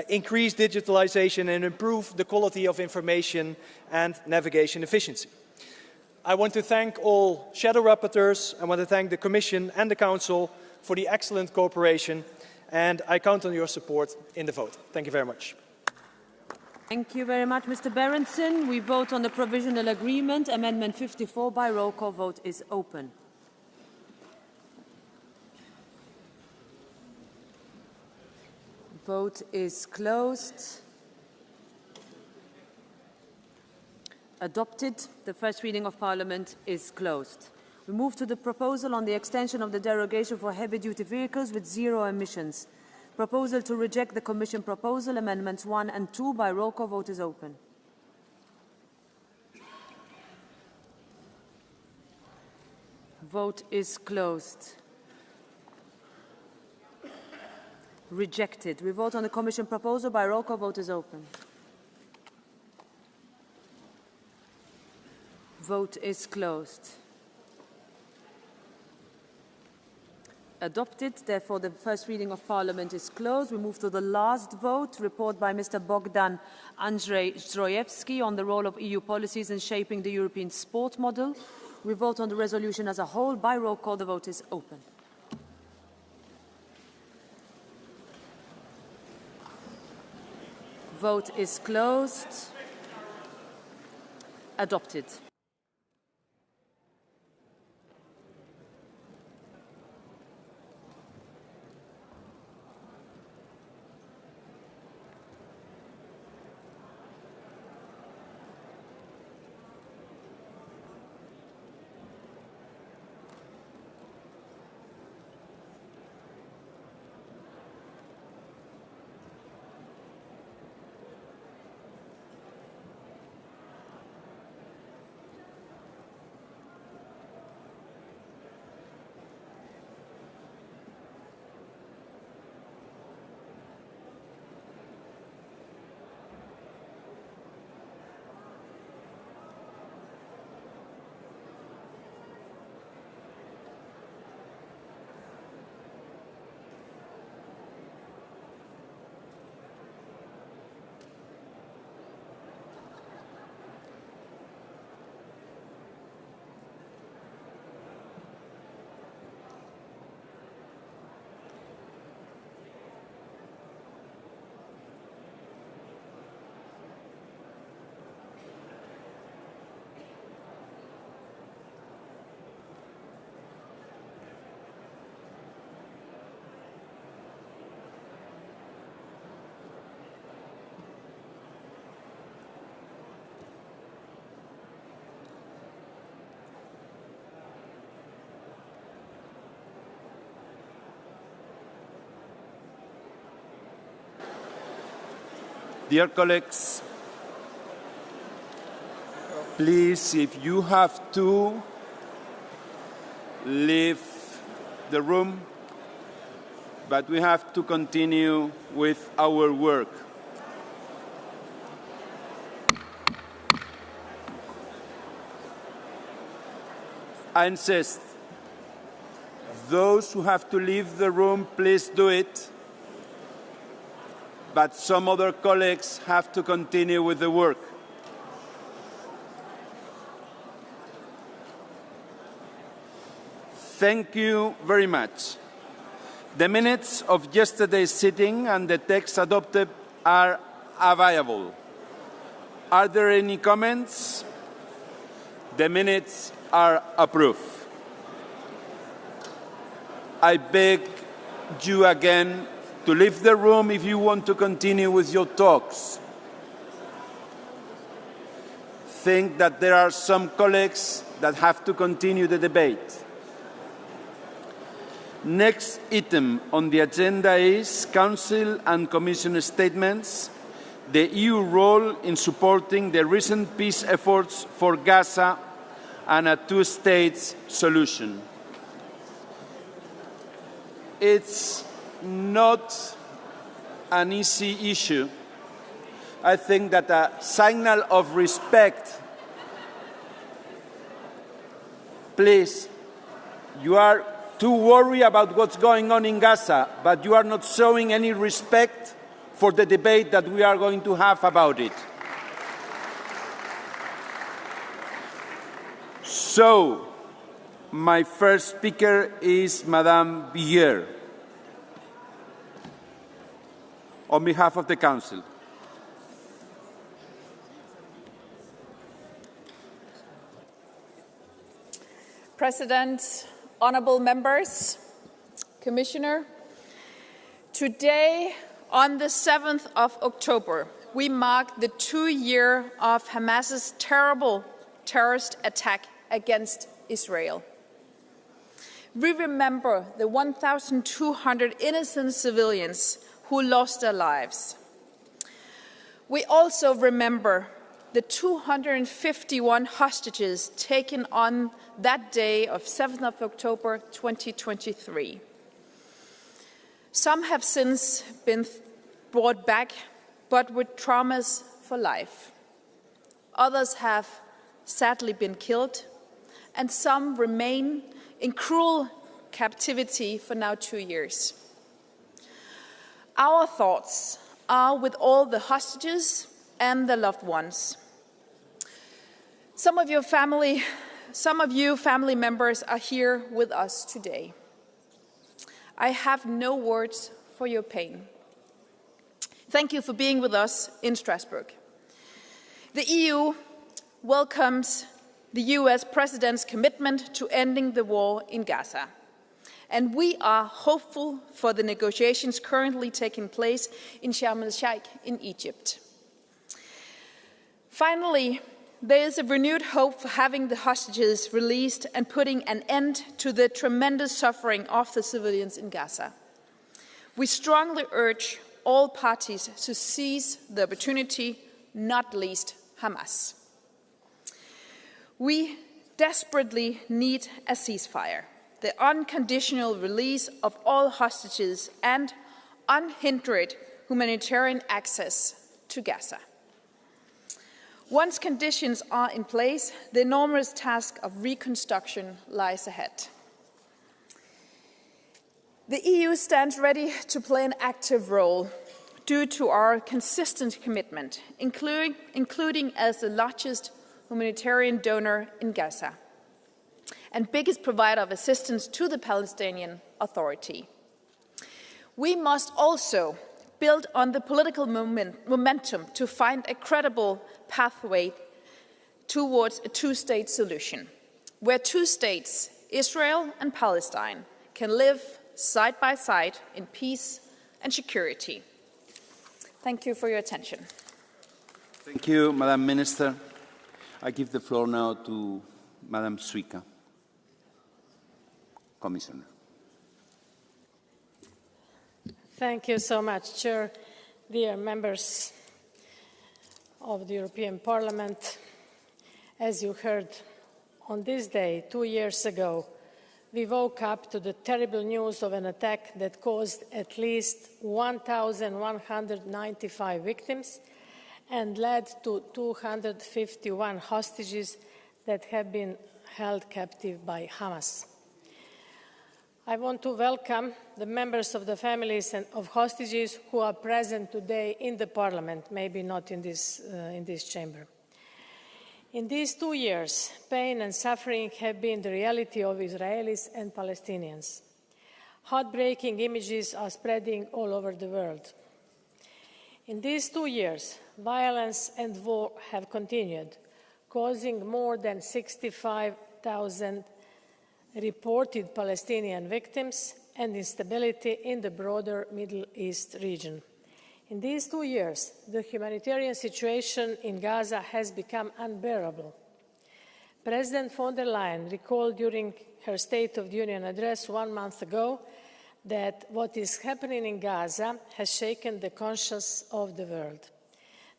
increase digitalization and improve the quality of information and navigation efficiency. I want to thank all shadow rapporteurs. I want to thank the Commission and the Council for the excellent cooperation, and I count on your support in the vote. Thank you very much. Thank you very much, Mr. Berenson. We vote on the provisional agreement. Amendment 54 by roll call vote is open. Vote is closed. Adopted. The first reading of Parliament is closed. We move to the proposal on the extension of the derogation for heavy-duty vehicles with zero emissions. Proposal to reject the Commission proposal, Amendments 1 and 2 by roll call vote is open. Vote is closed. Rejected. We vote on the Commission proposal by roll call vote is open. Vote is closed. Adopted. Therefore, the first reading of Parliament is closed. We move to the last vote, report by Mr. Bogdan Andrzej Zdrojewski on the role of EU policies in shaping the European sport model. We vote on the resolution as a whole. By roll call, the vote is open. Vote is closed. Adopted. Dear colleagues, please, if you have to leave the room, but we have to continue with our work. I insist, those who have to leave the room, please do it. But some other colleagues have to continue with the work. Thank you very much. The minutes of yesterday's sitting and the text adopted are available. Are there any comments? The minutes are approved. I beg you again to leave the room if you want to continue with your talks. Think that there are some colleagues that have to continue the debate. Next item on the agenda is Council and Commission statements, the EU role in supporting the recent peace efforts for Gaza and a two-state solution. It's not an easy issue. I think that a signal of respect Please, you are too worried about what's going on in Gaza, but you are not showing any respect for the debate that we are going to have about it. So, my first speaker is Madame Villiers, on behalf of the Council. President, honourable members, Commissioner, today, on the 7th of October, we mark the 2-year of Hamas's terrible terrorist attack against Israel. We remember the 1,200 innocent civilians who lost their lives. We also remember the 251 hostages taken on that day of 7th of October 2023. Some have since been brought back, but with traumas for life. Others have sadly been killed, and some remain in cruel captivity for now 2 years. Our thoughts are with all the hostages and their loved ones. Some of you family members are here with us today. I have no words for your pain. Thank you for being with us in Strasbourg. The EU welcomes the US President's commitment to ending the war in Gaza, and we are hopeful for the negotiations currently taking place in Sharm el-Sheikh in Egypt. Finally, there is a renewed hope for having the hostages released and putting an end to the tremendous suffering of the civilians in Gaza. We strongly urge all parties to seize the opportunity, not least Hamas. We desperately need a ceasefire, the unconditional release of all hostages, and unhindered humanitarian access to Gaza. Once conditions are in place, the enormous task of reconstruction lies ahead. The EU stands ready to play an active role due to our consistent commitment, including as the largest humanitarian donor in Gaza and biggest provider of assistance to the Palestinian Authority. We must also build on the political momentum to find a credible pathway towards a two-state solution, where two states, Israel and Palestine, can live side by side in peace and security. Thank you for your attention. Thank you, Madam Minister. I give the floor now to Madam Suica, Commissioner. Thank you so much, Chair. Dear members of the European Parliament, as you heard, on this day 2 years ago, we woke up to the terrible news of an attack that caused at least 1,195 victims and led to 251 hostages that have been held captive by Hamas. I want to welcome the members of the families of hostages who are present today in the Parliament, maybe not in this chamber. In these 2 years, pain and suffering have been the reality of Israelis and Palestinians. Heartbreaking images are spreading all over the world. In these 2 years, violence and war have continued, causing more than 65,000 reported Palestinian victims and instability in the broader Middle East region. In these 2 years, the humanitarian situation in Gaza has become unbearable. President von der Leyen recalled during her State of the Union address 1 month ago that what is happening in Gaza has shaken the conscience of the world.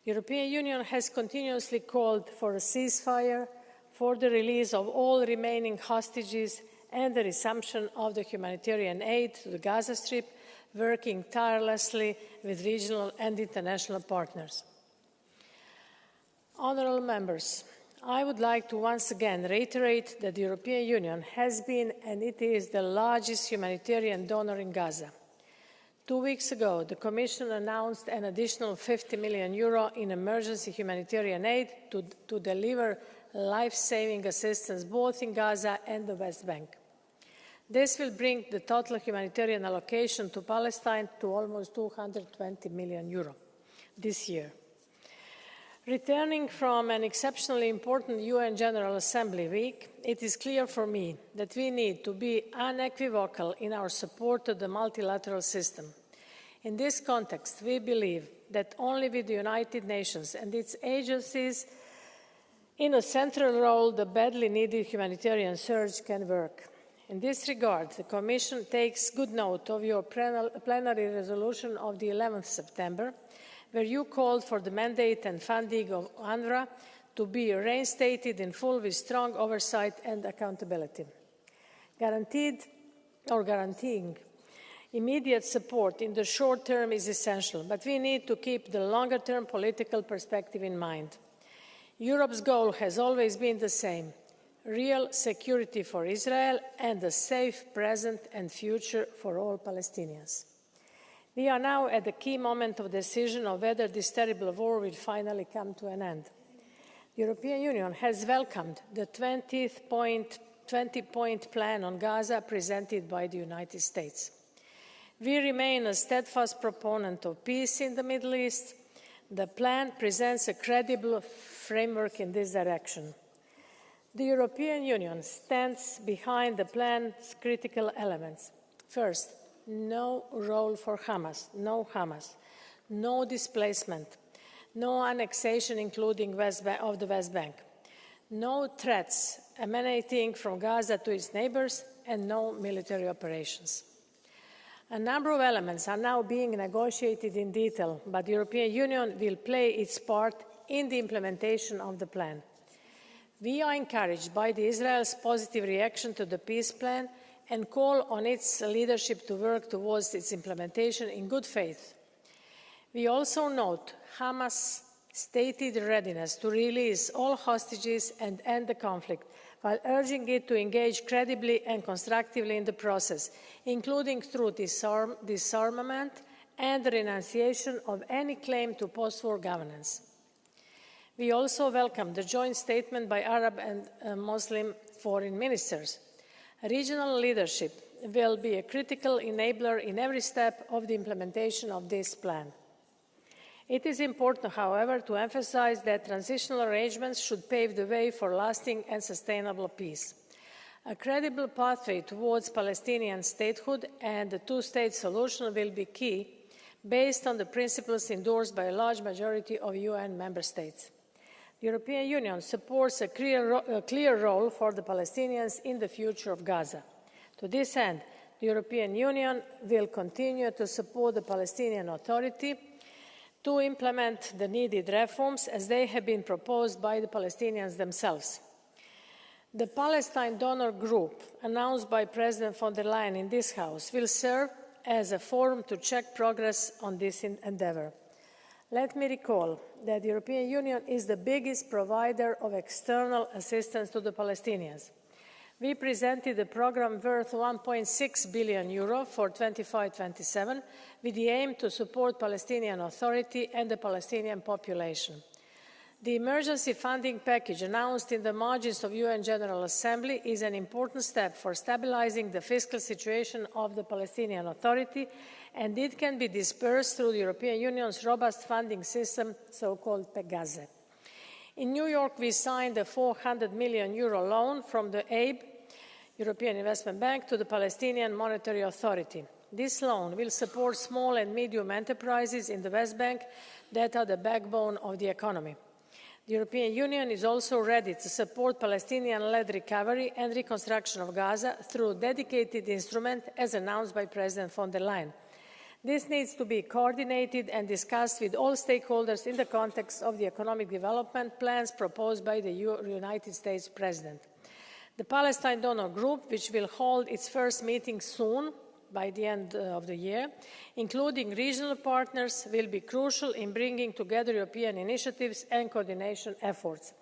The European Union has continuously called for a ceasefire, for the release of all remaining hostages and the resumption of the humanitarian aid to the Gaza Strip, working tirelessly with regional and international partners. Honourable members, I would like to once again reiterate that the European Union has been and it is the largest humanitarian donor in Gaza. 2 weeks ago, the Commission announced an additional €50 million in emergency humanitarian aid to deliver life-saving assistance both in Gaza and the West Bank. This will bring the total humanitarian allocation to Palestine to almost €220 million this year. Returning from an exceptionally important UN General Assembly week, it is clear for me that we need to be unequivocal in our support of the multilateral system. In this context, we believe that only with the United Nations and its agencies in a central role, the badly needed humanitarian surge can work. In this regard, the Commission takes good note of your plenary resolution of the 11th September, where you called for the mandate and funding of UNRWA to be reinstated in full with strong oversight and accountability. Guaranteeing immediate support in the short term is essential, but we need to keep the longer-term political perspective in mind. Europe's goal has always been the same: real security for Israel and a safe present and future for all Palestinians. We are now at the key moment of decision of whether this terrible war will finally come to an end. The European Union has welcomed the 20-point plan on Gaza presented by the United States. We remain a steadfast proponent of peace in the Middle East. The plan presents a credible framework in this direction. The European Union stands behind the plan's critical elements. First, no role for Hamas, no displacement, no annexation including of the West Bank, no threats emanating from Gaza to its neighbors, and no military operations. A number of elements are now being negotiated in detail, but the European Union will play its part in the implementation of the plan. We are encouraged by Israel's positive reaction to the peace plan and call on its leadership to work towards its implementation in good faith. We also note Hamas' stated readiness to release all hostages and end the conflict, while urging it to engage credibly and constructively in the process, including through disarmament and the renunciation of any claim to post-war governance. We also welcome the joint statement by Arab and Muslim foreign ministers. Regional leadership will be a critical enabler in every step of the implementation of this plan. It is important, however, to emphasize that transitional arrangements should pave the way for lasting and sustainable peace. A credible pathway towards Palestinian statehood and the two-state solution will be key, based on the principles endorsed by a large majority of UN member states. The European Union supports a clear role for the Palestinians in the future of Gaza. To this end, the European Union will continue to support the Palestinian Authority to implement the needed reforms as they have been proposed by the Palestinians themselves. The Palestine Donor Group, announced by President von der Leyen in this House, will serve as a forum to check progress on this endeavour. Let me recall that the European Union is the biggest provider of external assistance to the Palestinians. We presented a programme worth €1.6 billion for 25-27 with the aim to support Palestinian Authority and the Palestinian population. The emergency funding package announced in the margins of UN General Assembly is an important step for stabilising the fiscal situation of the Palestinian Authority, and it can be dispersed through the European Union's robust funding system, so-called PEGAZE. In New York, we signed a €400 million loan from the EIB, European Investment Bank, to the Palestinian Monetary Authority. This loan will support small and medium enterprises in the West Bank that are the backbone of the economy. The European Union is also ready to support Palestinian-led recovery and reconstruction of Gaza through a dedicated instrument, as announced by President von der Leyen. This needs to be coordinated and discussed with all stakeholders in the context of the economic development plans proposed by the United States President. The Palestine Donor Group, which will hold its first meeting soon, by the end of the year, including regional partners, will be crucial in bringing together European initiatives and coordination efforts.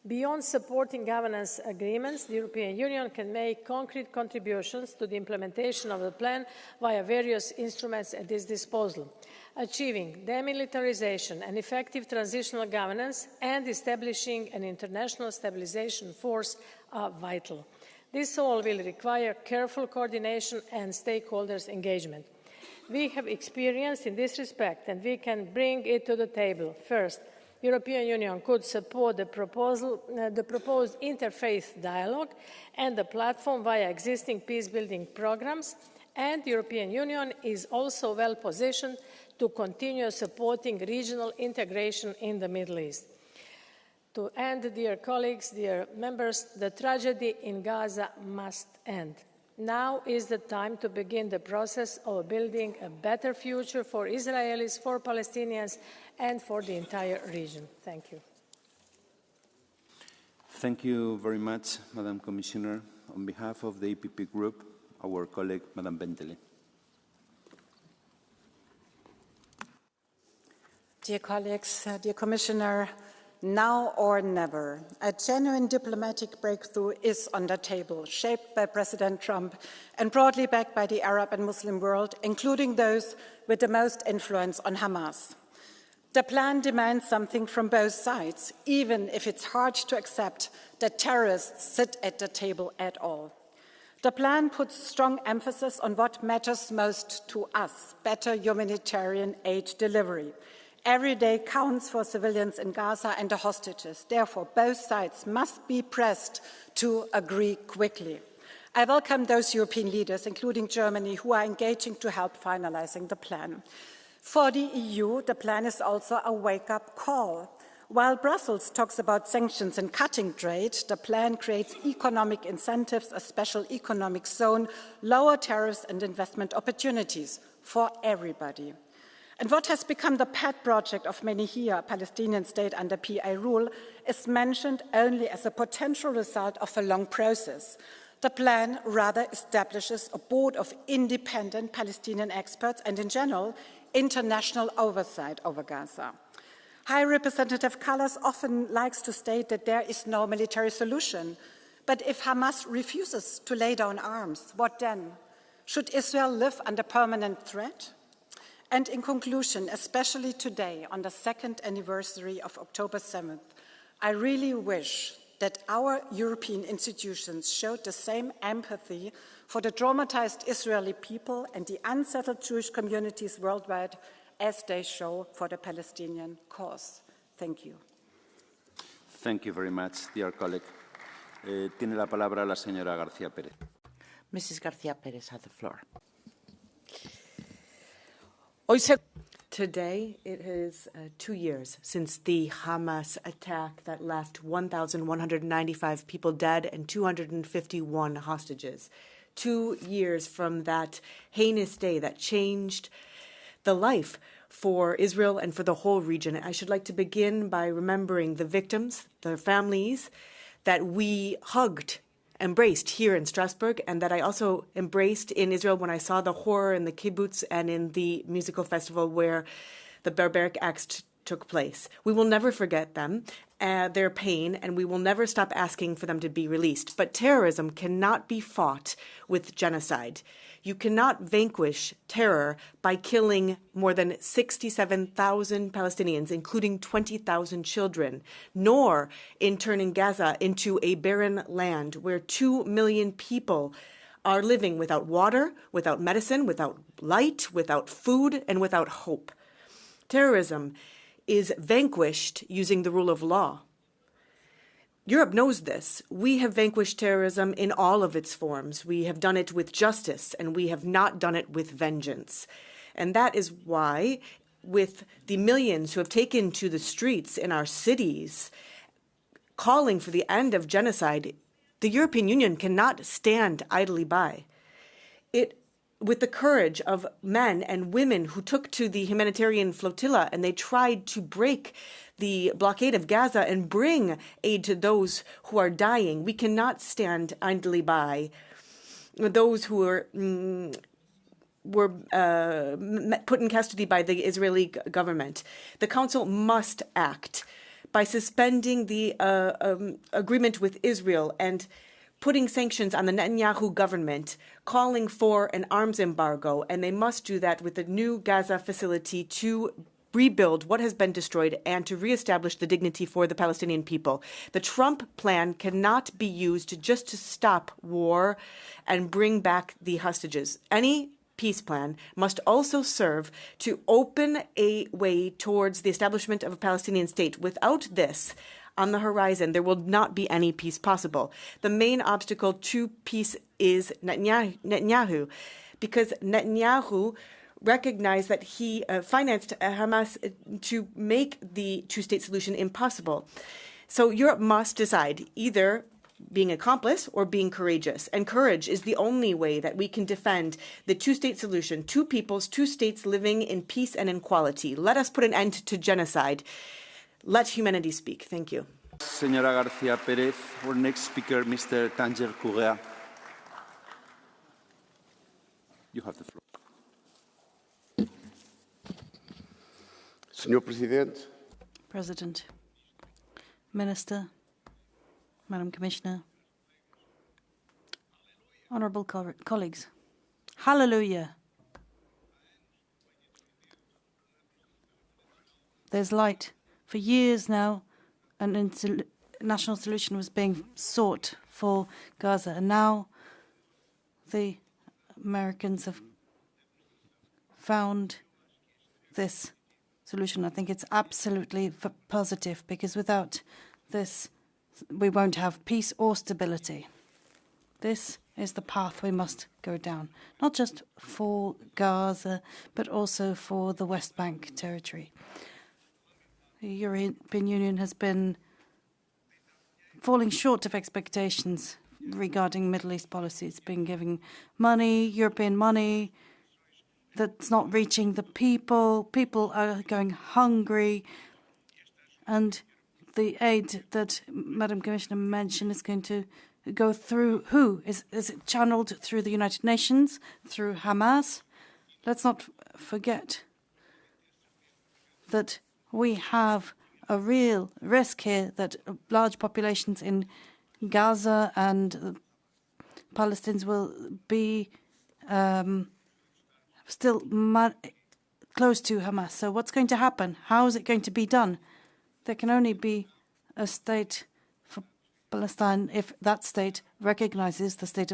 Beyond supporting governance agreements, the European Union can make concrete contributions to the implementation of the plan via various instruments at its disposal. Achieving demilitarization and effective transitional governance and establishing an international stabilization force are vital. This all will require careful coordination and stakeholders' engagement. We have experience in this respect, and we can bring it to the table. First, the European Union could support the proposed interfaith dialogue and the platform via existing peace-building programs, and the European Union is also well positioned to continue supporting regional integration in the Middle East. To end, dear colleagues, dear members, the tragedy in Gaza must end. Now is the time to begin the process of building a better future for Israelis, for Palestinians, and for the entire region. Thank you. Thank you very much, Madam Commissioner. On behalf of the EPP Group, our colleague, Madam Bentelli. Dear colleagues, dear Commissioner, now or never, a genuine diplomatic breakthrough is on the table, shaped by President Trump and broadly backed by the Arab and Muslim world, including those with the most influence on Hamas. The plan demands something from both sides, even if it's hard to accept that terrorists sit at the table at all. The plan puts strong emphasis on what matters most to us: better humanitarian aid delivery. Every day counts for civilians in Gaza and the hostages. Therefore, both sides must be pressed to agree quickly. I welcome those European leaders, including Germany, who are engaging to help finalizing the plan. For the EU, the plan is also a wake-up call. While Brussels talks about sanctions and cutting trade, the plan creates economic incentives, a special economic zone, lower tariffs and investment opportunities for everybody. And what has become the pet project of many here, a Palestinian state under PA rule, is mentioned only as a potential result of a long process. The plan rather establishes a board of independent Palestinian experts and, in general, international oversight over Gaza. High Representative Kallas often likes to state that there is no military solution. But if Hamas refuses to lay down arms, what then? Should Israel live under permanent threat? And in conclusion, especially today, on the second anniversary of October 7th, I really wish that our European institutions showed the same empathy for the traumatized Israeli people and the unsettled Jewish communities worldwide as they show for the Palestinian cause. Thank you. Thank you very much, dear colleague. Tiene la palabra la señora García Pérez. Mrs. García Pérez has the floor. Today, it is 2 years since the Hamas attack that left 1,195 people dead and 251 hostages. 2 years from that heinous day that changed the life for Israel and for the whole region. I should like to begin by remembering the victims, their families, that we hugged, embraced here in Strasbourg, and that I also embraced in Israel when I saw the horror in the kibbutz and in the musical festival where the barbaric acts took place. We will never forget them, their pain, and we will never stop asking for them to be released. But terrorism cannot be fought with genocide. You cannot vanquish terror by killing more than 67,000 Palestinians, including 20,000 children, nor in turning Gaza into a barren land where 2 million people are living without water, without medicine, without light, without food, and without hope. Terrorism is vanquished using the rule of law. Europe knows this. We have vanquished terrorism in all of its forms. We have done it with justice, and we have not done it with vengeance. And that is why, with the millions who have taken to the streets in our cities, calling for the end of genocide, the European Union cannot stand idly by. With the courage of men and women who took to the humanitarian flotilla and they tried to break the blockade of Gaza and bring aid to those who are dying, we cannot stand idly by. Those who were put in custody by the Israeli government. The Council must act by suspending the agreement with Israel and putting sanctions on the Netanyahu government, calling for an arms embargo, and they must do that with the new Gaza facility to rebuild what has been destroyed and to reestablish the dignity for the Palestinian people. The Trump plan cannot be used just to stop war and bring back the hostages. Any peace plan must also serve to open a way towards the establishment of a Palestinian state. Without this on the horizon, there will not be any peace possible. The main obstacle to peace is Netanyahu, because Netanyahu recognized that he financed Hamas to make the two-state solution impossible. So Europe must decide either being accomplice or being courageous. And courage is the only way that we can defend the two-state solution, two peoples, two states living in peace and in equality. Let us put an end to genocide. Let humanity speak. Thank you. Señora García Pérez. Our next speaker, Mr. Tanger Correa. You have the floor. Señor Presidente. President, Minister, Madam Commissioner, honourable colleagues, hallelujah. There's light. For years now, an international solution was being sought for Gaza, and now the Americans have found this solution. I think it's absolutely positive, because without this, we won't have peace or stability. This is the path we must go down, not just for Gaza, but also for the West Bank territory. The European Union has been falling short of expectations regarding Middle East policies, been giving money, European money, that's not reaching the people. People are going hungry. And the aid that Madam Commissioner mentioned is going to go through who? Is it channeled through the United Nations, through Hamas? Let's not forget that we have a real risk here that large populations in Gaza and Palestinians will be still close to Hamas. So what's going to happen? How is it going to be done? There can only be a state for Palestine if that state recognizes the state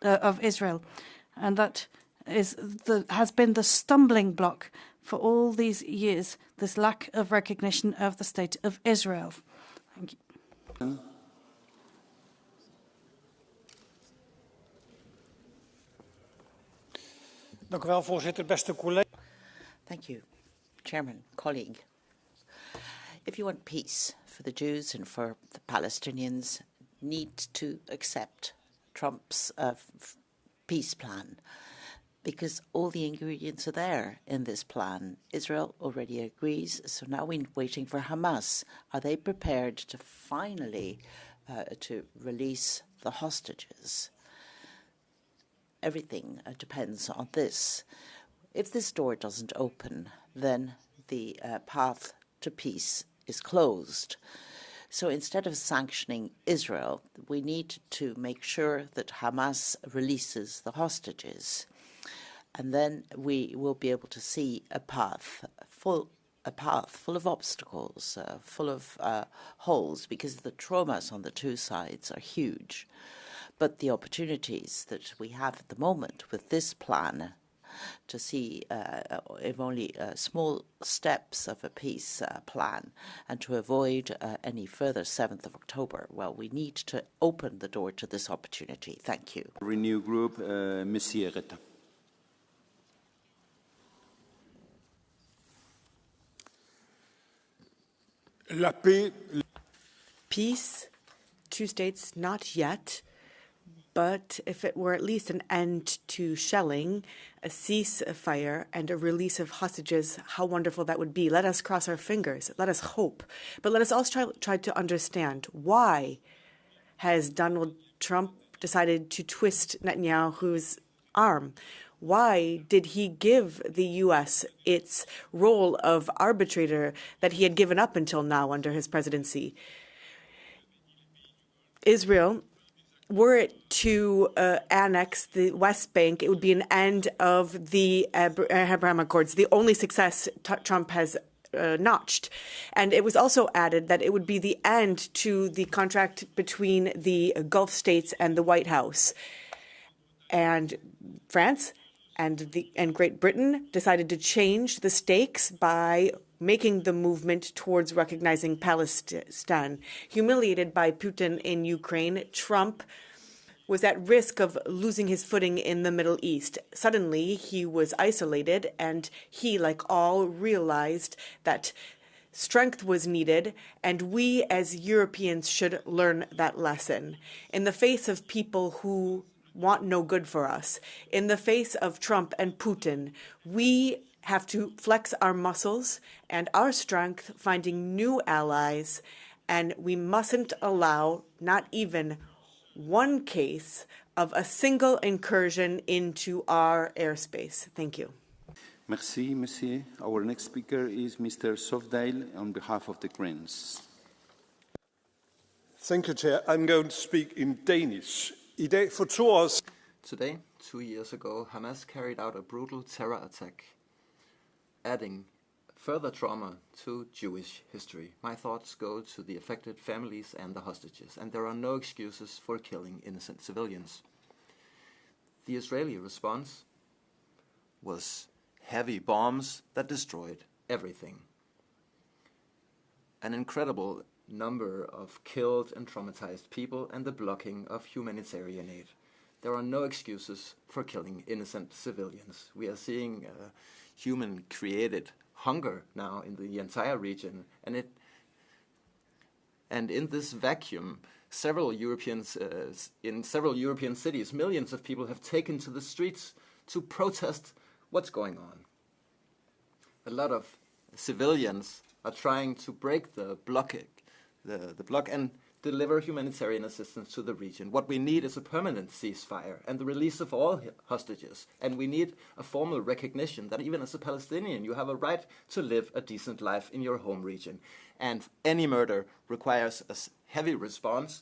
of Israel. And that has been the stumbling block for all these years, this lack of recognition of the state of Israel. Thank you. Thank you, Chairman, colleague. If you want peace for the Jews and for the Palestinians, need to accept Trump's peace plan, because all the ingredients are there in this plan. Israel already agrees, so now we're waiting for Hamas. Are they prepared to finally to release the hostages? Everything depends on this. If this door doesn't open, then the path to peace is closed. So instead of sanctioning Israel, we need to make sure that Hamas releases the hostages. And then we will be able to see a path full of obstacles, full of holes, because the traumas on the two sides are huge. But the opportunities that we have at the moment with this plan to see if only small steps of a peace plan and to avoid any further 7th of October, well, we need to open the door to this opportunity. Thank you. Renew Group, Monsieur Reta. Peace, two states, not yet. But if it were at least an end to shelling, a ceasefire, and a release of hostages, how wonderful that would be. Let us cross our fingers. Let us hope. But let us also try to understand, why has Donald Trump decided to twist Netanyahu's arm? Why did he give the U.S. its role of arbitrator that he had given up until now under his presidency? Israel, were it to annex the West Bank, it would be an end of the Abraham Accords, the only success Trump has notched. And it was also added that it would be the end to the contract between the Gulf states and the White House. And France and Great Britain decided to change the stakes by making the movement towards recognizing Palestine. Humiliated by Putin in Ukraine, Trump was at risk of losing his footing in the Middle East. Suddenly, he was isolated, and he, like all, realized that strength was needed, and we as Europeans should learn that lesson. In the face of people who want no good for us, in the face of Trump and Putin, we have to flex our muscles and our strength, finding new allies, and we mustn't allow not even one case of a single incursion into our airspace. Thank you. Merci, Monsieur. Our next speaker is Mr. Sofdale on behalf of the Greens. Thank you, Chair. I'm going to speak in Danish. Today, 2 years ago, Hamas carried out a brutal terror attack, adding further trauma to Jewish history. My thoughts go to the affected families and the hostages, and there are no excuses for killing innocent civilians. The Israeli response was heavy bombs that destroyed everything. An incredible number of killed and traumatized people and the blocking of humanitarian aid. There are no excuses for killing innocent civilians. We are seeing human-created hunger now in the entire region, and in this vacuum, in several European cities, millions of people have taken to the streets to protest what's going on. A lot of civilians are trying to break the blockade, the block, and deliver humanitarian assistance to the region. What we need is a permanent ceasefire and the release of all hostages. And we need a formal recognition that even as a Palestinian, you have a right to live a decent life in your home region. And any murder requires a heavy response.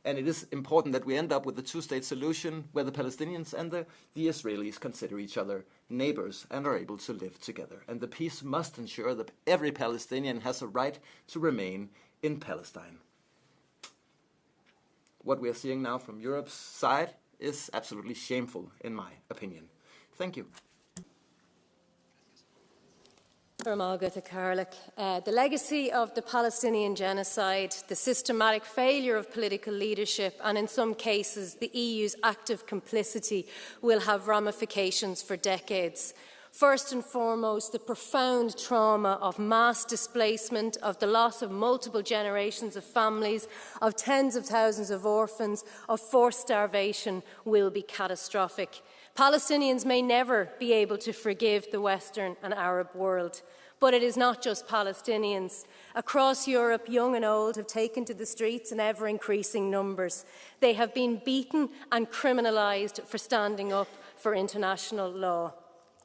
And it is important that we end up with a two-state solution where the Palestinians and the Israelis consider each other neighbors and are able to live together. And the peace must ensure that every Palestinian has a right to remain in Palestine. What we are seeing now from Europe's side is absolutely shameful, in my opinion. Thank you. The legacy of the Palestinian genocide, the systematic failure of political leadership, and in some cases the EU's active complicity will have ramifications for decades. First and foremost, the profound trauma of mass displacement, of the loss of multiple generations of families, of tens of thousands of orphans, of forced starvation will be catastrophic. Palestinians may never be able to forgive the Western and Arab world. But it is not just Palestinians. Across Europe, young and old have taken to the streets in ever-increasing numbers. They have been beaten and criminalised for standing up for international law.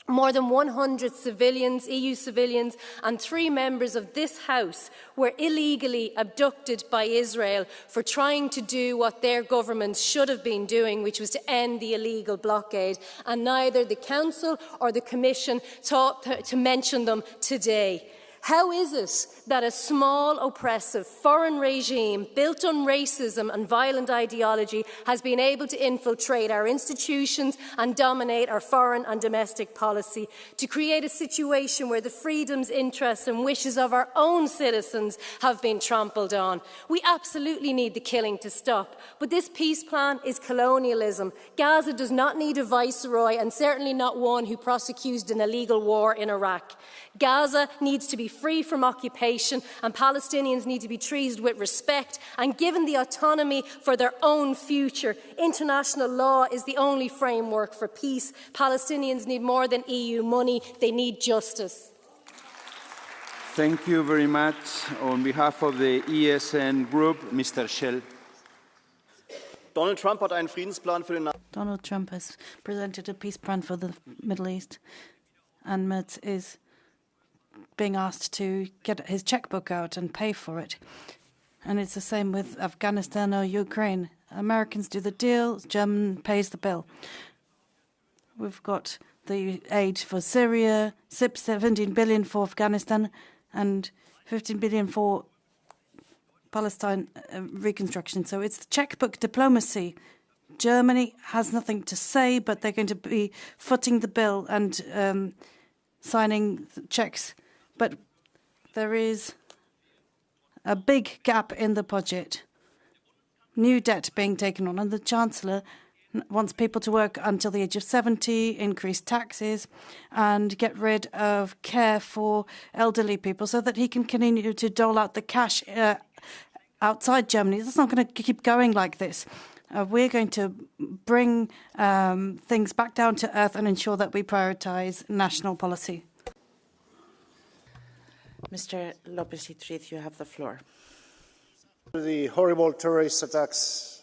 More than 100 civilians, EU civilians, and 3 members of this House were illegally abducted by Israel for trying to do what their governments should have been doing, which was to end the illegal blockade. And neither the Council or the Commission thought to mention them today. How is it that a small, oppressive, foreign regime built on racism and violent ideology has been able to infiltrate our institutions and dominate our foreign and domestic policy, to create a situation where the freedoms, interests and wishes of our own citizens have been trampled on? We absolutely need the killing to stop, but this peace plan is colonialism. Gaza does not need a viceroy, and certainly not one who prosecuted an illegal war in Iraq. Gaza needs to be free from occupation, and Palestinians need to be treated with respect and given the autonomy for their own future. International law is the only framework for peace. Palestinians need more than EU money. They need justice. Thank you very much. On behalf of the ESN Group, Mr. Schell. Donald Trump hat einen Friedensplan für den Donald Trump has presented a peace plan for the Middle East, and Merz is being asked to get his checkbook out and pay for it. And it's the same with Afghanistan or Ukraine. Americans do the deal, German pays the bill. We've got the aid for Syria, 17 billion for Afghanistan, and 15 billion for Palestine reconstruction. So it's the checkbook diplomacy. Germany has nothing to say, but they're going to be footing the bill and signing checks. But there is a big gap in the budget. New debt being taken on, and the Chancellor wants people to work until the age of 70, increase taxes, and get rid of care for elderly people so that he can continue to dole out the cash outside Germany. It's not going to keep going like this. We're going to bring things back down to earth and ensure that we prioritise national policy. Mr. López-Iturriz, you have the floor. The horrible terrorist attacks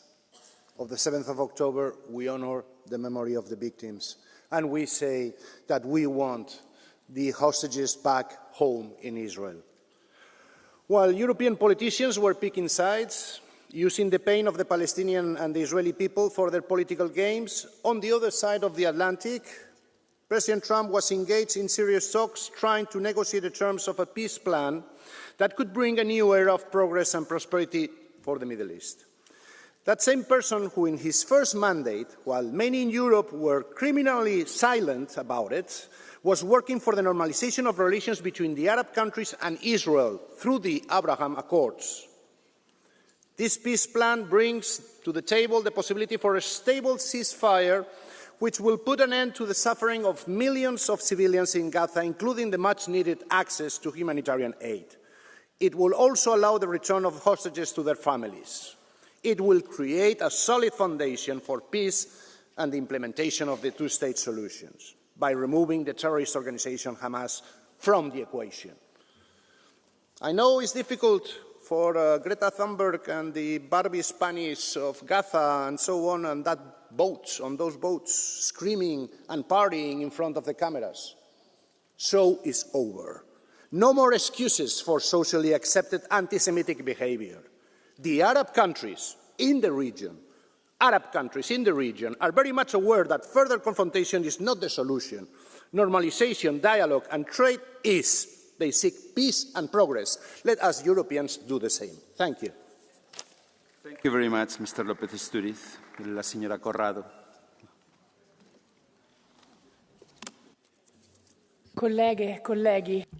of the 7th of October, we honour the memory of the victims, and we say that we want the hostages back home in Israel. While European politicians were picking sides, using the pain of the Palestinian and the Israeli people for their political games, on the other side of the Atlantic, President Trump was engaged in serious talks trying to negotiate the terms of a peace plan that could bring a new era of progress and prosperity for the Middle East. That same person who in his first mandate, while many in Europe were criminally silent about it, was working for the normalization of relations between the Arab countries and Israel through the Abraham Accords. This peace plan brings to the table the possibility for a stable ceasefire which will put an end to the suffering of millions of civilians in Gaza, including the much-needed access to humanitarian aid. It will also allow the return of hostages to their families. It will create a solid foundation for peace and the implementation of the two-state solutions by removing the terrorist organization Hamas from the equation. I know it's difficult for Greta Thunberg and the Barbie Spanish of Gaza and so on, and on those boats, screaming and partying in front of the cameras. So is over. No more excuses for socially accepted anti-Semitic behavior. The Arab countries in the region are very much aware that further confrontation is not the solution. Normalization, dialogue and trade is. They seek peace and progress. Let us Europeans do the same. Thank you. Thank you very much, Mr. López-Istúriz. La señora Corrado.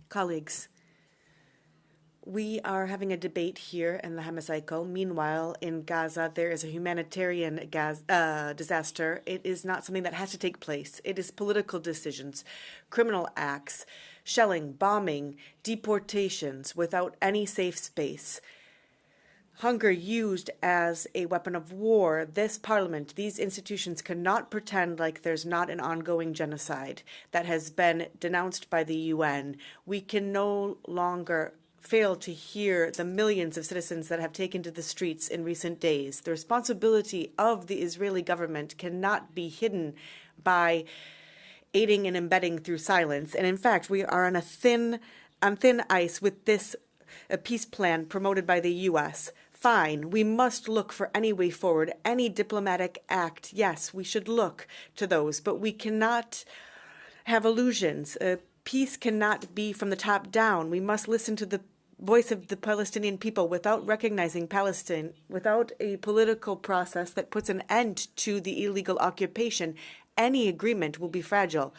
Colleagues, we are having a debate here in the Hemicycle. Meanwhile, in Gaza, there is a humanitarian disaster. It is not something that has to take place. It is political decisions, criminal acts, shelling, bombing, deportations without any safe space. Hunger used as a weapon of war. This parliament, these institutions cannot pretend like there's not an ongoing genocide that has been denounced by the UN. We can no longer fail to hear the millions of citizens that have taken to the streets in recent days. The responsibility of the Israeli government cannot be hidden by aiding and abetting through silence. And in fact, we are on thin ice with this peace plan promoted by the U.S. Fine, we must look for any way forward, any diplomatic act. Yes, we should look to those, but we cannot have illusions. Peace cannot be from the top down. We must listen to the voice of the Palestinian people without recognizing Palestine, without a political process that puts an end to the illegal occupation. Any agreement will be fragile,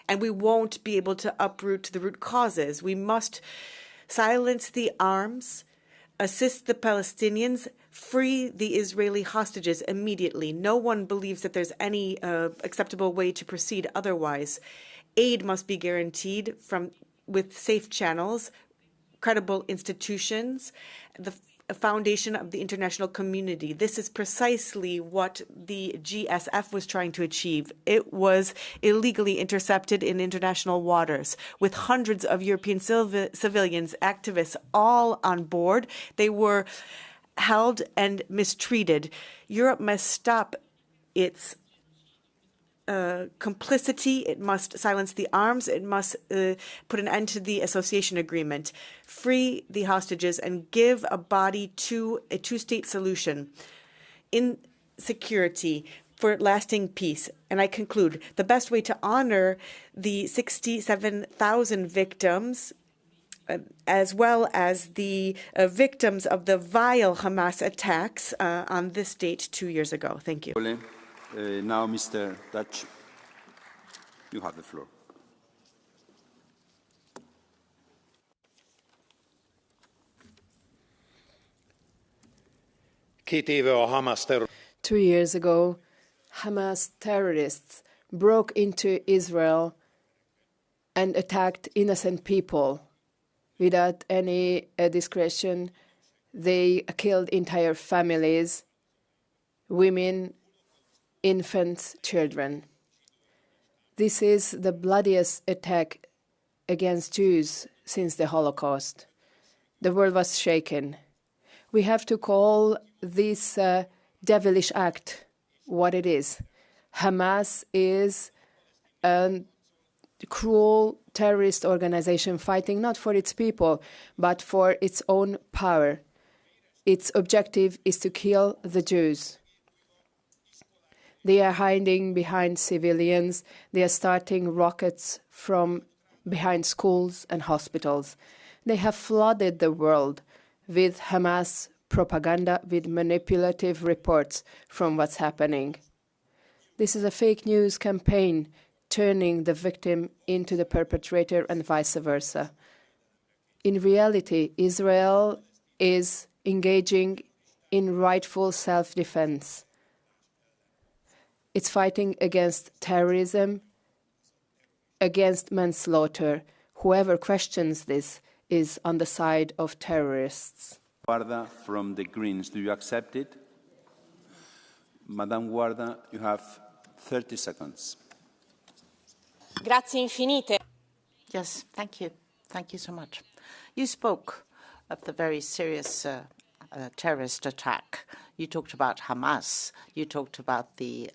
and we won't be able to uproot the root causes. We must silence the arms, assist the Palestinians, free the Israeli hostages immediately. No one believes that there's any acceptable way to proceed otherwise. Aid must be guaranteed with safe channels, credible institutions, the foundation of the international community. This is precisely what the GSF was trying to achieve. It was illegally intercepted in international waters with hundreds of European civilians, activists, all on board. They were held and mistreated. Europe must stop its complicity. It must silence the arms. It must put an end to the association agreement, free the hostages, and give a body to a two-state solution in security for lasting peace. And I conclude, the best way to honor the 67,000 victims as well as the victims of the vile Hamas attacks on this date 2 years ago. Thank you. Now, Mr. Dutch, you have the floor. .2 years ago, Hamas terrorists broke into Israel and attacked innocent people without any discretion. They killed entire families, women, infants, children. This is the bloodiest attack against Jews since the Holocaust. The world was shaken. We have to call this devilish act what it is. Hamas is a cruel terrorist organization fighting not for its people, but for its own power. Its objective is to kill the Jews. They are hiding behind civilians. They are starting rockets from behind schools and hospitals. They have flooded the world with Hamas propaganda, with manipulative reports from what's happening. This is a fake news campaign turning the victim into the perpetrator and vice versa. In reality, Israel is engaging in rightful self-defense. It's fighting against terrorism, against manslaughter. Whoever questions this is on the side of terrorists. Guarda from the Greens, do you accept it? Madame Guarda, you have 30 seconds. Grazie infinite. Yes, thank you. Thank you so much. You spoke of the very serious terrorist attack. You talked about Hamas. You talked about the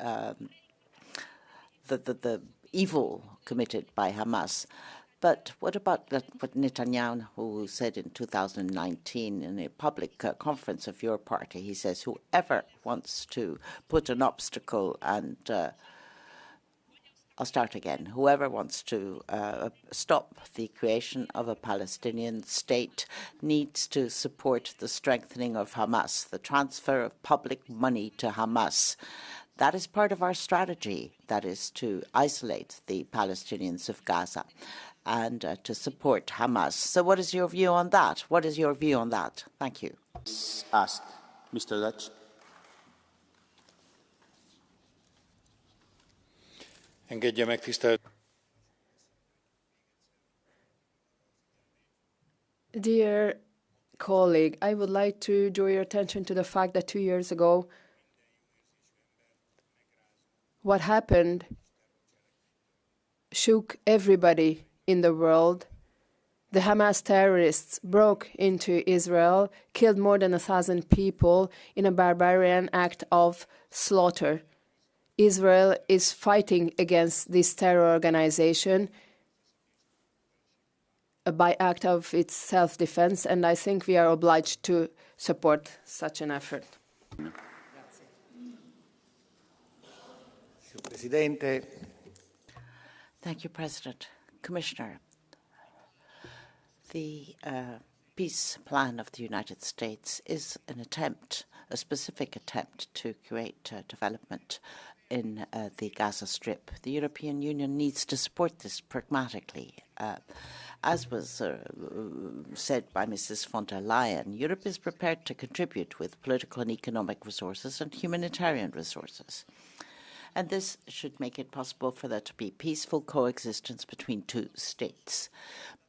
evil committed by Hamas. But what about what Netanyahu said in 2019 in a public conference of your party? He says, whoever wants to put an obstacle and I'll start again. Whoever wants to stop the creation of a Palestinian state needs to support the strengthening of Hamas, the transfer of public money to Hamas. That is part of our strategy. That is to isolate the Palestinians of Gaza and to support Hamas. So what is your view on that? What is your view on that? Thank you. Ask Mr. Dutch. Engedje meg, tisztelt. Dear colleague, I would like to draw your attention to the fact that 2 years ago, what happened shook everybody in the world. The Hamas terrorists broke into Israel, killed more than 1,000 people in a barbarian act of slaughter. Israel is fighting against this terror organization by act of its self-defense, and I think we are obliged to support such an effort. Thank you, President. Commissioner, the peace plan of the United States is an attempt, a specific attempt to create development in the Gaza Strip. The European Union needs to support this pragmatically. As was said by Mrs. von der Leyen, Europe is prepared to contribute with political and economic resources and humanitarian resources. And this should make it possible for there to be peaceful coexistence between two states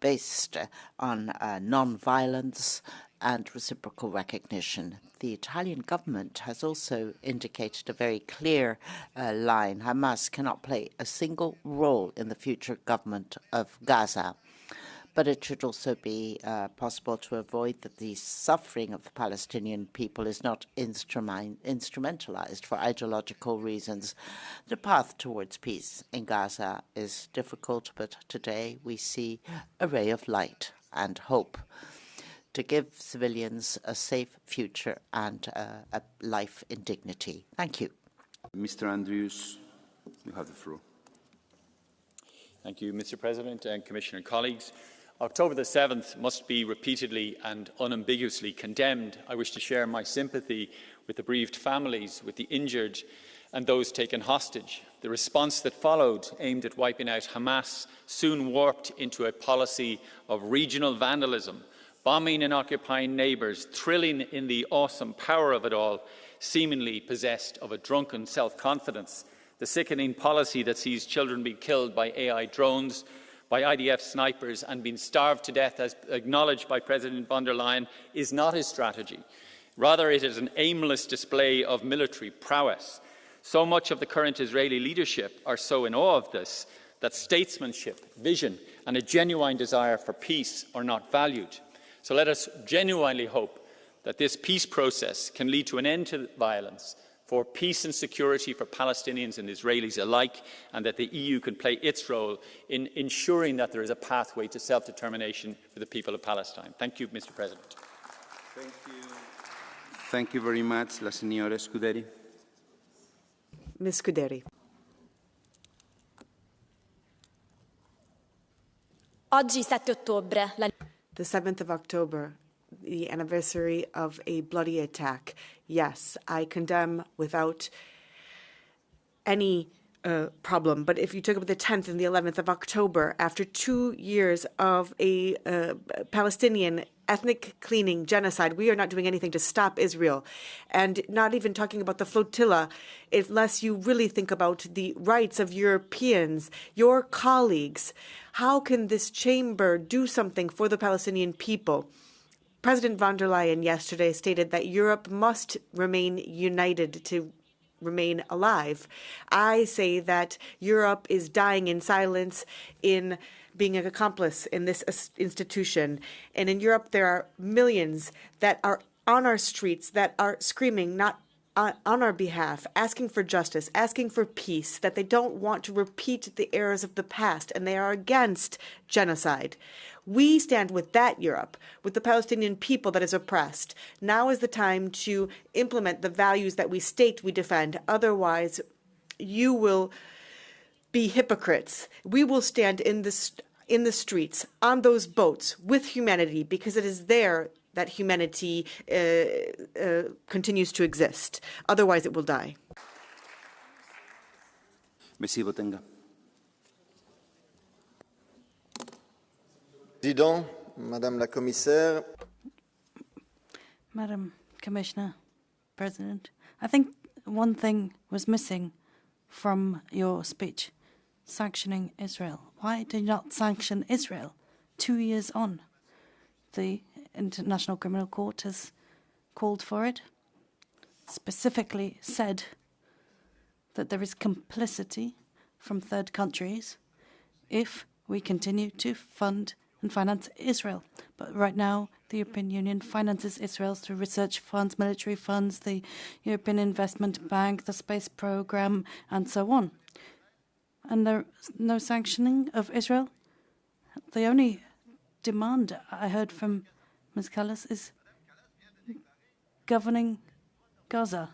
based on non-violence and reciprocal recognition. The Italian government has also indicated a very clear line. Hamas cannot play a single role in the future government of Gaza. but it should also be possible to avoid that the suffering of the Palestinian people is not instrumentalized for ideological reasons. The path towards peace in Gaza is difficult, but today we see a ray of light and hope to give civilians a safe future and a life in dignity. Thank you. Mr. Andrews, you have the floor. Thank you, Mr. President and Commissioner colleagues. October the 7th must be repeatedly and unambiguously condemned. I wish to share my sympathy with the bereaved families, with the injured and those taken hostage. The response that followed, aimed at wiping out Hamas, soon warped into a policy of regional vandalism, bombing and occupying neighbours, thrilling in the awesome power of it all, seemingly possessed of a drunken self-confidence. The sickening policy that sees children being killed by AI drones, by IDF snipers and being starved to death, as acknowledged by President von der Leyen, is not his strategy. Rather, it is an aimless display of military prowess. So much of the current Israeli leadership are so in awe of this that statesmanship, vision and a genuine desire for peace are not valued. So let us genuinely hope that this peace process can lead to an end to violence, for peace and security for Palestinians and Israelis alike, and that the EU can play its role in ensuring that there is a pathway to self-determination for the people of Palestine. Thank you, Mr. President. Thank you. Thank you very much. La signora Scuderi. Ms. Scuderi. Oggi 7 ottobre. The 7th of October, the anniversary of a bloody attack. Yes, I condemn without any problem. But if you talk about the 10th and the 11th of October, after 2 years of a Palestinian ethnic cleaning genocide, we are not doing anything to stop Israel. And not even talking about the flotilla, unless you really think about the rights of Europeans, your colleagues. How can this chamber do something for the Palestinian people? President von der Leyen yesterday stated that Europe must remain united to remain alive. I say that Europe is dying in silence in being an accomplice in this institution. And in Europe, there are millions that are on our streets that are screaming, not on our behalf, asking for justice, asking for peace, that they don't want to repeat the errors of the past, and they are against genocide. We stand with that Europe, with the Palestinian people that is oppressed. Now is the time to implement the values that we state we defend. Otherwise, you will be hypocrites. We will stand in the streets, on those boats, with humanity, because it is there that humanity continues to exist. Otherwise, it will die. Monsieur Botenga. Président, Madame la Commissaire. Madam Commissioner, President, I think one thing was missing from your speech, sanctioning Israel. Why did you not sanction Israel 2 years on? The International Criminal Court has called for it, specifically said that there is complicity from third countries if we continue to fund and finance Israel. But right now, the European Union finances Israel through research funds, military funds, the European Investment Bank, the space program, and so on. And there's no sanctioning of Israel. The only demand I heard from Ms. Callas is governing Gaza.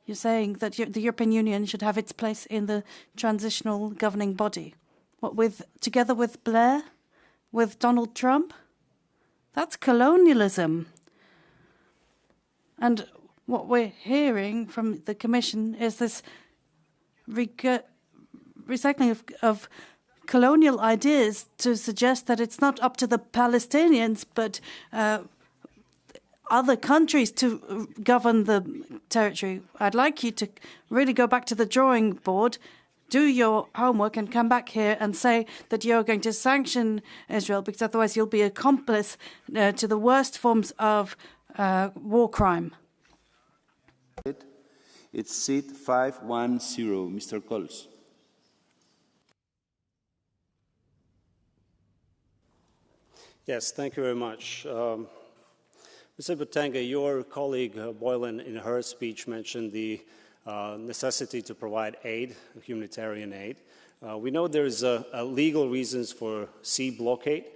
You're saying that the European Union should have its place in the transitional governing body. What, together with Blair? With Donald Trump? That's colonialism. And what we're hearing from the Commission is this recycling of colonial ideas to suggest that it's not up to the Palestinians, but other countries to govern the territory. I'd like you to really go back to the drawing board, do your homework and come back here and say that you're going to sanction Israel, because otherwise you'll be accomplice to the worst forms of war crime. It's seat 510, Mr. Coles. Yes, thank you very much. Mr. Botenga, your colleague Boylan in her speech mentioned the necessity to provide aid, humanitarian aid. We know there's legal reasons for sea blockade,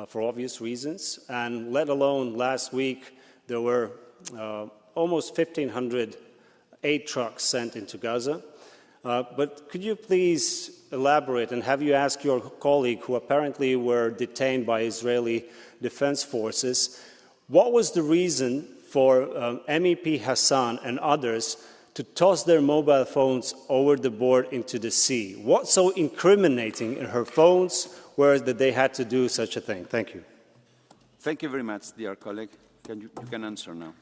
for obvious reasons, and let alone last week there were almost 1,500 aid trucks sent into Gaza. But could you please elaborate, and have you asked your colleague who apparently were detained by Israeli defense forces, what was the reason for MEP Hassan and others to toss their mobile phones over the board into the sea? What's so incriminating in her phones where that they had to do such a thing? Thank you. Thank you very much, dear colleague. You can answer now.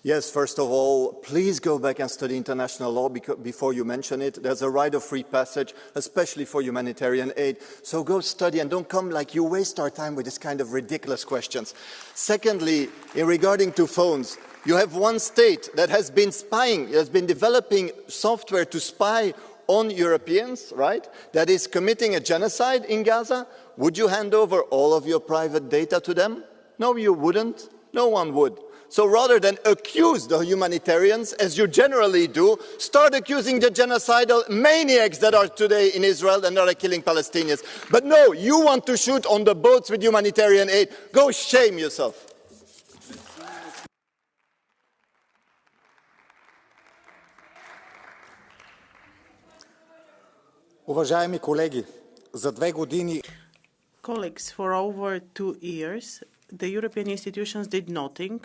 Yes, first of all, please go back and study international law before you mention it. There's a right of free passage, especially for humanitarian aid. So go study and don't come like you waste our time with this kind of ridiculous questions. Secondly, regarding to phones, you have one state that has been spying, has been developing software to spy on Europeans, right? That is committing a genocide in Gaza. Would you hand over all of your private data to them? No, you wouldn't. No one would. So rather than accuse the humanitarians, as you generally do, start accusing the genocidal maniacs that are today in Israel and that are killing Palestinians. But no, you want to shoot on the boats with humanitarian aid. Go shame yourself. Уважаеми колеги, за 2 години... Colleagues, for over 2 years, the European institutions did nothing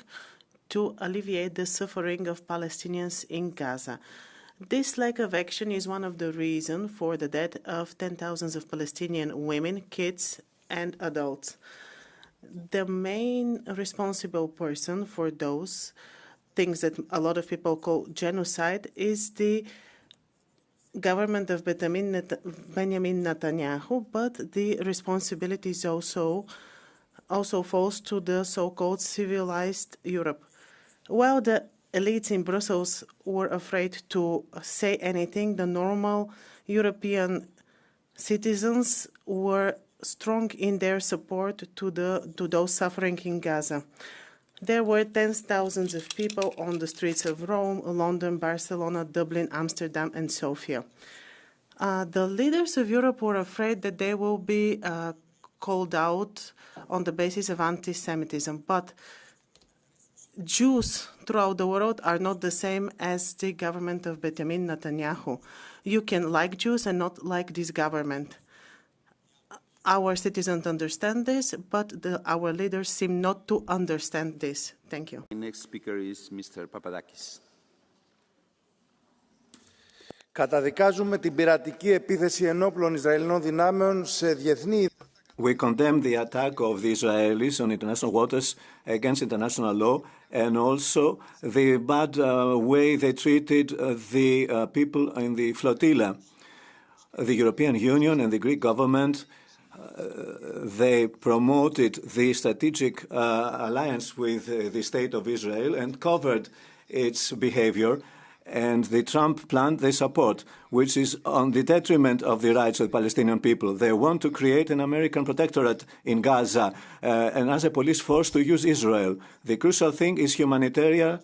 to alleviate the suffering of Palestinians in Gaza. This lack of action is one of the reasons for the death of 10,000s of Palestinian women, kids, and adults. The main responsible person for those things that a lot of people call genocide is the government of Benjamin Netanyahu, but the responsibility is also falls to the so-called civilized Europe. While the elites in Brussels were afraid to say anything, the normal European citizens were strong in their support to those suffering in Gaza. There were tens of thousands of people on the streets of Rome, London, Barcelona, Dublin, Amsterdam, and Sofia. The leaders of Europe were afraid that they will be called out on the basis of anti-Semitism, but Jews throughout the world are not the same as the government of Benjamin Netanyahu. You can like Jews and not like this government. Our citizens understand this, but our leaders seem not to understand this. Thank you. The next speaker is Mr. Papadakis. Καταδικάζουμε την πειρατική επίθεση ενόπλων Ισραηλινών δυνάμεων σε διεθνή... We condemn the attack of the Israelis on international waters against international law, and also the bad way they treated the people in the flotilla. The European Union and the Greek government, they promoted the strategic alliance with the State of Israel and covered its behavior. And the Trump plan they support, which is on the detriment of the rights of the Palestinian people. They want to create an American protectorate in Gaza and as a police force to use Israel. The crucial thing is humanitarian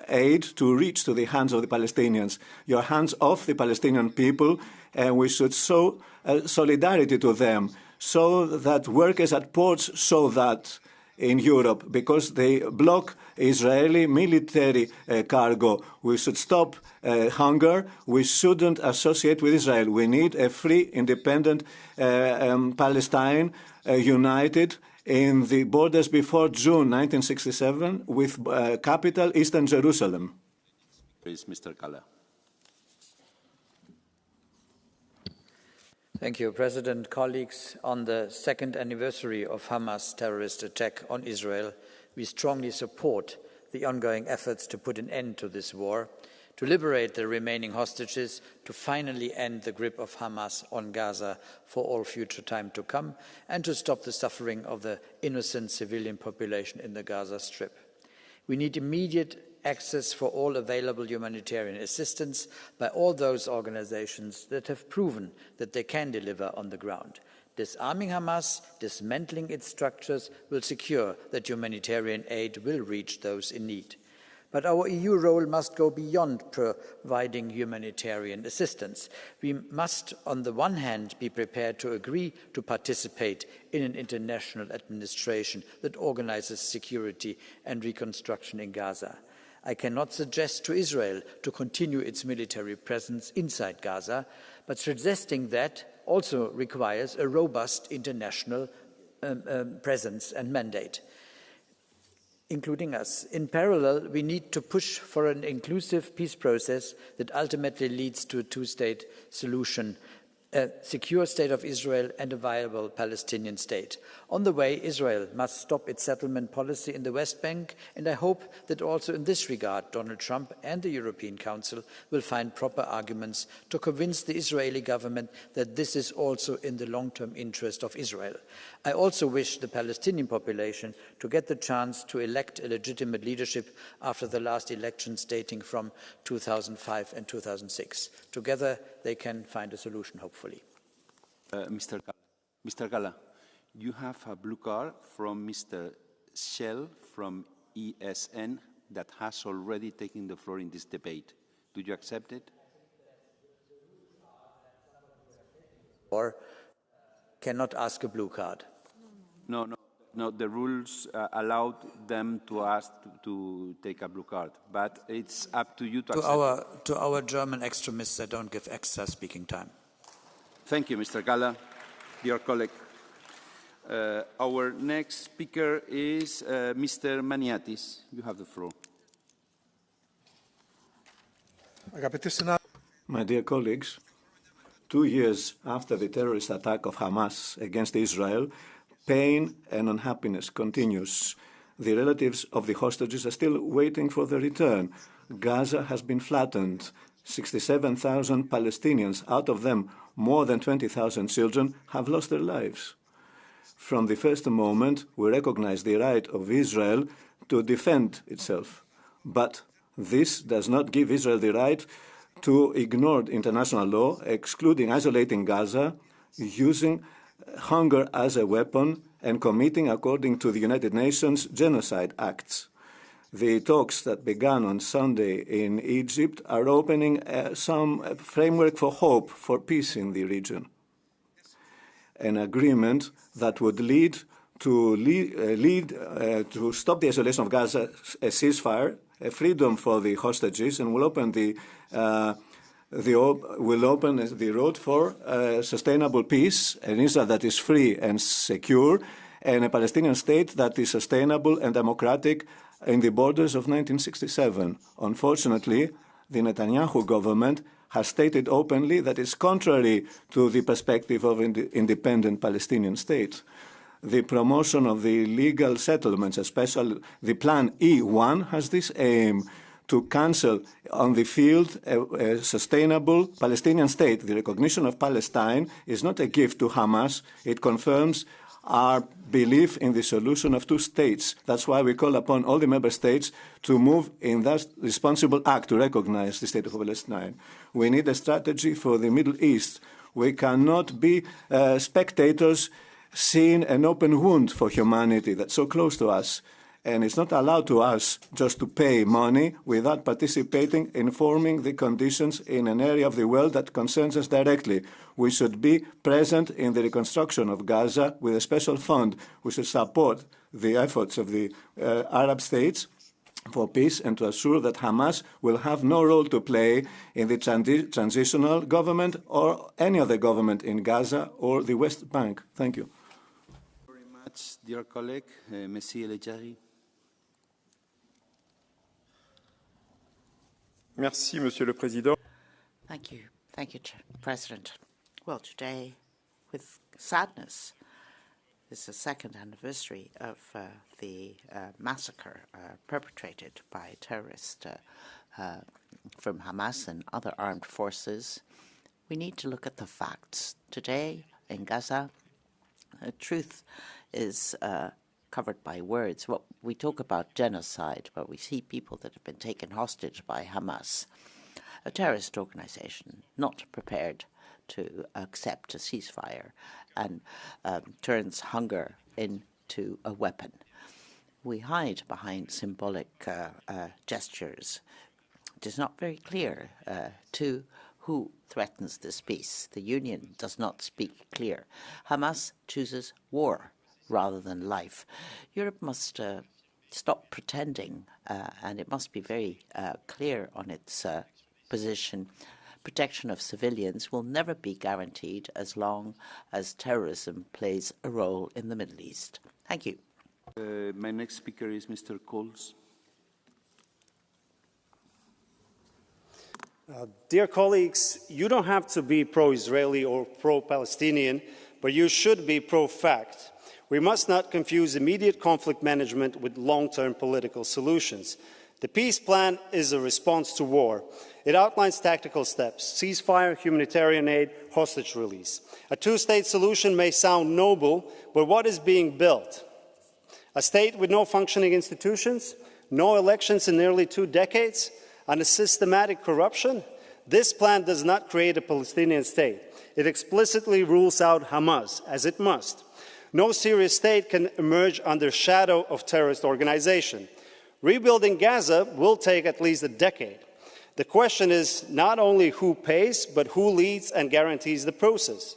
aid to reach to the hands of the Palestinians. Your hands off the Palestinian people, and we should show solidarity to them so that workers at ports show that in Europe, because they block Israeli military cargo. We should stop hunger. We shouldn't associate with Israel. We need a free, independent Palestine, united in the borders before June 1967 with capital Eastern Jerusalem. Please, Mr. Kalla. Thank you, President. Colleagues, on the second anniversary of Hamas' terrorist attack on Israel, we strongly support the ongoing efforts to put an end to this war, to liberate the remaining hostages, to finally end the grip of Hamas on Gaza for all future time to come, and to stop the suffering of the innocent civilian population in the Gaza Strip. We need immediate access for all available humanitarian assistance by all those organizations that have proven that they can deliver on the ground. Disarming Hamas, dismantling its structures will secure that humanitarian aid will reach those in need. But our EU role must go beyond providing humanitarian assistance. We must, on the one hand, be prepared to agree to participate in an international administration that organizes security and reconstruction in Gaza. I cannot suggest to Israel to continue its military presence inside Gaza, but suggesting that also requires a robust international presence and mandate, including us. In parallel, we need to push for an inclusive peace process that ultimately leads to a two-state solution, a secure state of Israel and a viable Palestinian state. On the way, Israel must stop its settlement policy in the West Bank, and I hope that also in this regard, Donald Trump and the European Council will find proper arguments to convince the Israeli government that this is also in the long-term interest of Israel. I also wish the Palestinian population to get the chance to elect a legitimate leadership after the last elections dating from 2005 and 2006. Together, they can find a solution, hopefully. Mr. Gala, you have a blue card from Mr. Shell from ESN that has already taken the floor in this debate. Do you accept it? Or cannot ask a blue card? No, the rules allowed them to ask to take a blue card, but it's up to you to accept. To our German extremists, I don't give extra speaking time. Thank you, Mr. Gala, dear colleague. Our next speaker is Mr. Maniatis. You have the floor. My dear colleagues, 2 years after the terrorist attack of Hamas against Israel, pain and unhappiness continues. The relatives of the hostages are still waiting for their return. Gaza has been flattened. 67,000 Palestinians, out of them more than 20,000 children, have lost their lives. From the first moment, we recognize the right of Israel to defend itself. But this does not give Israel the right to ignore international law, excluding, isolating Gaza, using hunger as a weapon, and committing, according to the United Nations, genocide acts. The talks that began on Sunday in Egypt are opening some framework for hope for peace in the region. An agreement that would lead to stop the isolation of Gaza, a ceasefire, a freedom for the hostages, and will open the road for sustainable peace, an Israel that is free and secure, and a Palestinian state that is sustainable and democratic in the borders of 1967. Unfortunately, the Netanyahu government has stated openly that it's contrary to the perspective of an independent Palestinian state. The promotion of the legal settlements, especially the Plan E1, has this aim to cancel on the field a sustainable Palestinian state. The recognition of Palestine is not a gift to Hamas. It confirms our belief in the solution of two states. That's why we call upon all the member states to move in that responsible act to recognize the state of Palestine. We need a strategy for the Middle East. We cannot be spectators seeing an open wound for humanity that's so close to us. And it's not allowed to us just to pay money without participating in forming the conditions in an area of the world that concerns us directly. We should be present in the reconstruction of Gaza with a special fund. We should support the efforts of the Arab states for peace and to assure that Hamas will have no role to play in the transitional government or any other government in Gaza or the West Bank. Thank you. Thank you very much, dear colleague, Monsieur Lejari. Merci, Monsieur le Président. Thank you, President. Well, today, with sadness, is the second anniversary of the massacre perpetrated by terrorists from Hamas and other armed forces. We need to look at the facts. Today, in Gaza, truth is covered by words. What we talk about genocide, but we see people that have been taken hostage by Hamas, a terrorist organization not prepared to accept a ceasefire and turns hunger into a weapon. We hide behind symbolic gestures. It is not very clear to who threatens this peace. The Union does not speak clear. Hamas chooses war rather than life. Europe must stop pretending, and it must be very clear on its position. Protection of civilians will never be guaranteed as long as terrorism plays a role in the Middle East. Thank you. My next speaker is Mr. Coles. Dear colleagues, you don't have to be pro-Israeli or pro-Palestinian, but you should be pro-fact. We must not confuse immediate conflict management with long-term political solutions. The peace plan is a response to war. It outlines tactical steps: ceasefire, humanitarian aid, hostage release. A two-state solution may sound noble, but what is being built? A state with no functioning institutions, no elections in nearly 2 decades, and a systematic corruption? This plan does not create a Palestinian state. It explicitly rules out Hamas, as it must. No serious state can emerge under shadow of terrorist organization. Rebuilding Gaza will take at least a decade. The question is not only who pays, but who leads and guarantees the process.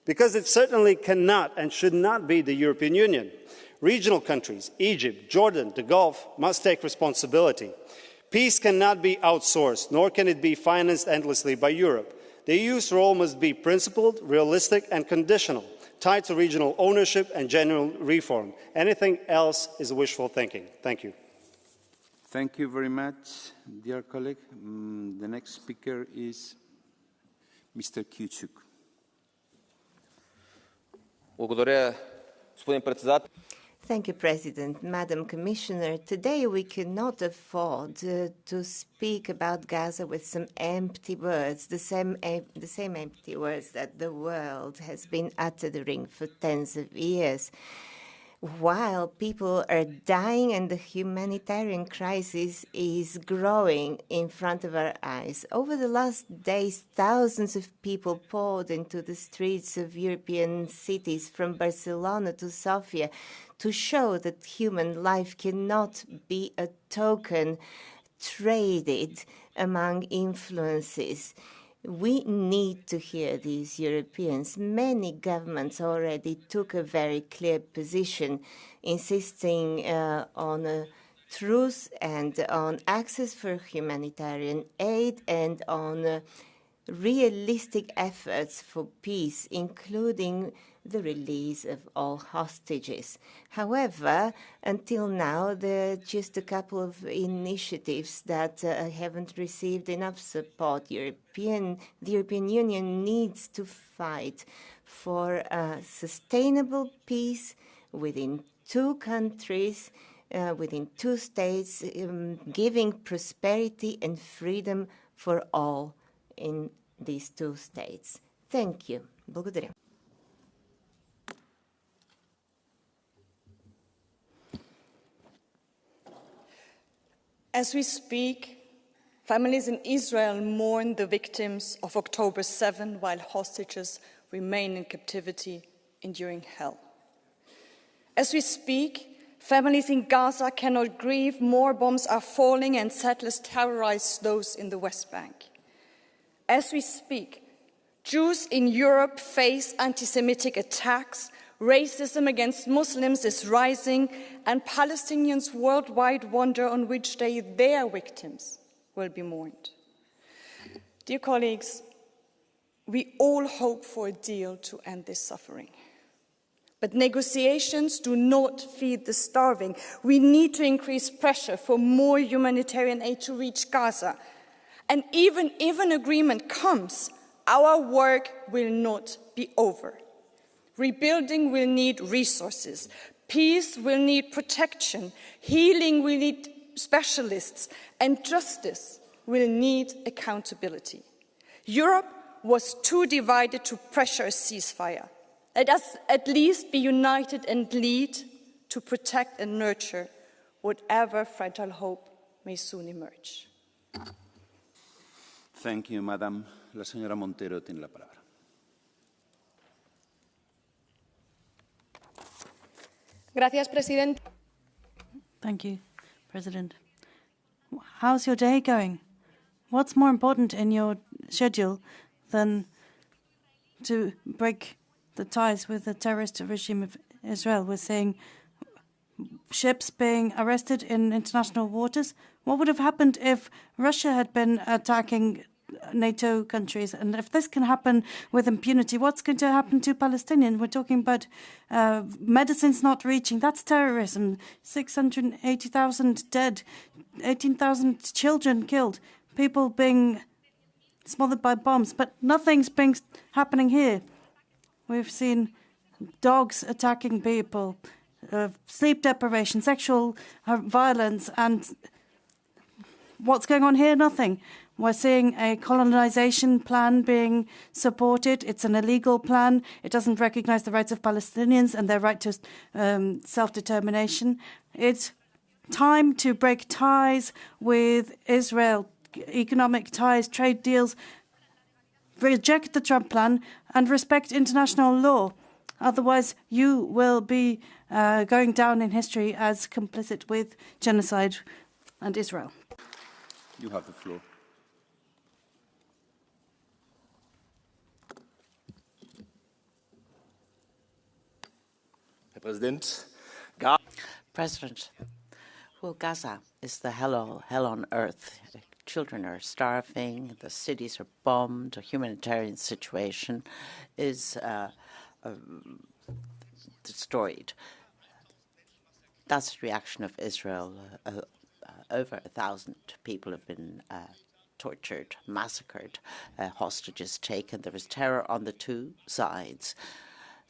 Because it certainly cannot and should not be the European Union. Regional countries, Egypt, Jordan, the Gulf, must take responsibility. Peace cannot be outsourced, nor can it be financed endlessly by Europe. The EU's role must be principled, realistic, and conditional, tied to regional ownership and genuine reform. Anything else is wishful thinking. Thank you. Thank you very much, dear colleague. The next speaker is Mr. Kyuchuk. Thank you, President. Madam Commissioner, today we cannot afford to speak about Gaza with some empty words, the same empty words that the world has been uttering for tens of years. While people are dying and the humanitarian crisis is growing in front of our eyes. Over the last days, thousands of people poured into the streets of European cities from Barcelona to Sofia to show that human life cannot be a token traded among influences. We need to hear these Europeans. Many governments already took a very clear position, insisting on a truce and on access for humanitarian aid and on realistic efforts for peace, including the release of all hostages. However, until now, there are just a couple of initiatives that haven't received enough support. The European Union needs to fight for a sustainable peace within 2 countries, within 2 states, giving prosperity and freedom for all in these 2 states. Thank you. Благодаря. As we speak, families in Israel mourn the victims of October 7 while hostages remain in captivity, enduring hell. As we speak, families in Gaza cannot grieve, more bombs are falling and settlers terrorize those in the West Bank. As we speak, Jews in Europe face anti-Semitic attacks, racism against Muslims is rising, and Palestinians worldwide wonder on which day their victims will be mourned. Dear colleagues, we all hope for a deal to end this suffering. But negotiations do not feed the starving. We need to increase pressure for more humanitarian aid to reach Gaza. And even if an agreement comes, our work will not be over. Rebuilding will need resources. Peace will need protection. Healing will need specialists. And justice will need accountability. Europe was too divided to pressure a ceasefire. Let us at least be united and lead to protect and nurture whatever fragile hope may soon emerge. Thank you, Madam. La señora Montero tiene la palabra. Gracias, Presidente. Thank you, President. How's your day going? What's more important in your schedule than to break the ties with the terrorist regime of Israel? We're seeing ships being arrested in international waters. What would have happened if Russia had been attacking NATO countries? And if this can happen with impunity, what's going to happen to Palestinians? We're talking about medicines not reaching. That's terrorism. 680,000 dead, 18,000 children killed, people being smothered by bombs. But nothing's been happening here. We've seen dogs attacking people, sleep deprivation, sexual violence, and what's going on here? Nothing. We're seeing a colonization plan being supported. It's an illegal plan. It doesn't recognize the rights of Palestinians and their right to self-determination. It's time to break ties with Israel, economic ties, trade deals, reject the Trump plan, and respect international law. Otherwise, you will be going down in history as complicit with genocide and Israel. You have the floor. President, well, Gaza is the hell on earth. Children are starving, the cities are bombed, a humanitarian situation is destroyed. That's the reaction of Israel. Over 1,000 people have been tortured, massacred, hostages taken. There is terror on the two sides.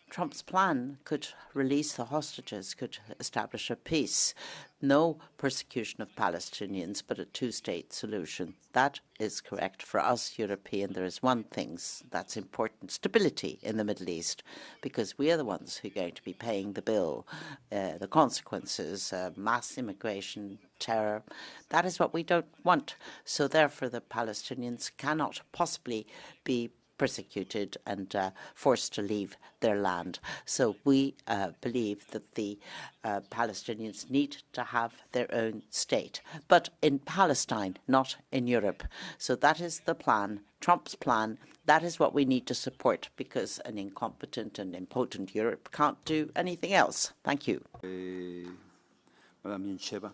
Trump's plan could release the hostages, could establish a peace. No persecution of Palestinians, but a two-state solution. That is correct for us, European. There is one thing that's important, stability in the Middle East, because we are the ones who are going to be paying the bill, the consequences, mass immigration, terror. That is what we don't want. So therefore, the Palestinians cannot possibly be persecuted and forced to leave their land. So we believe that the Palestinians need to have their own state, but in Palestine, not in Europe. So that is the plan, Trump's plan. That is what we need to support, because an incompetent and impotent Europe can't do anything else. Thank you. Madam Yuncheva,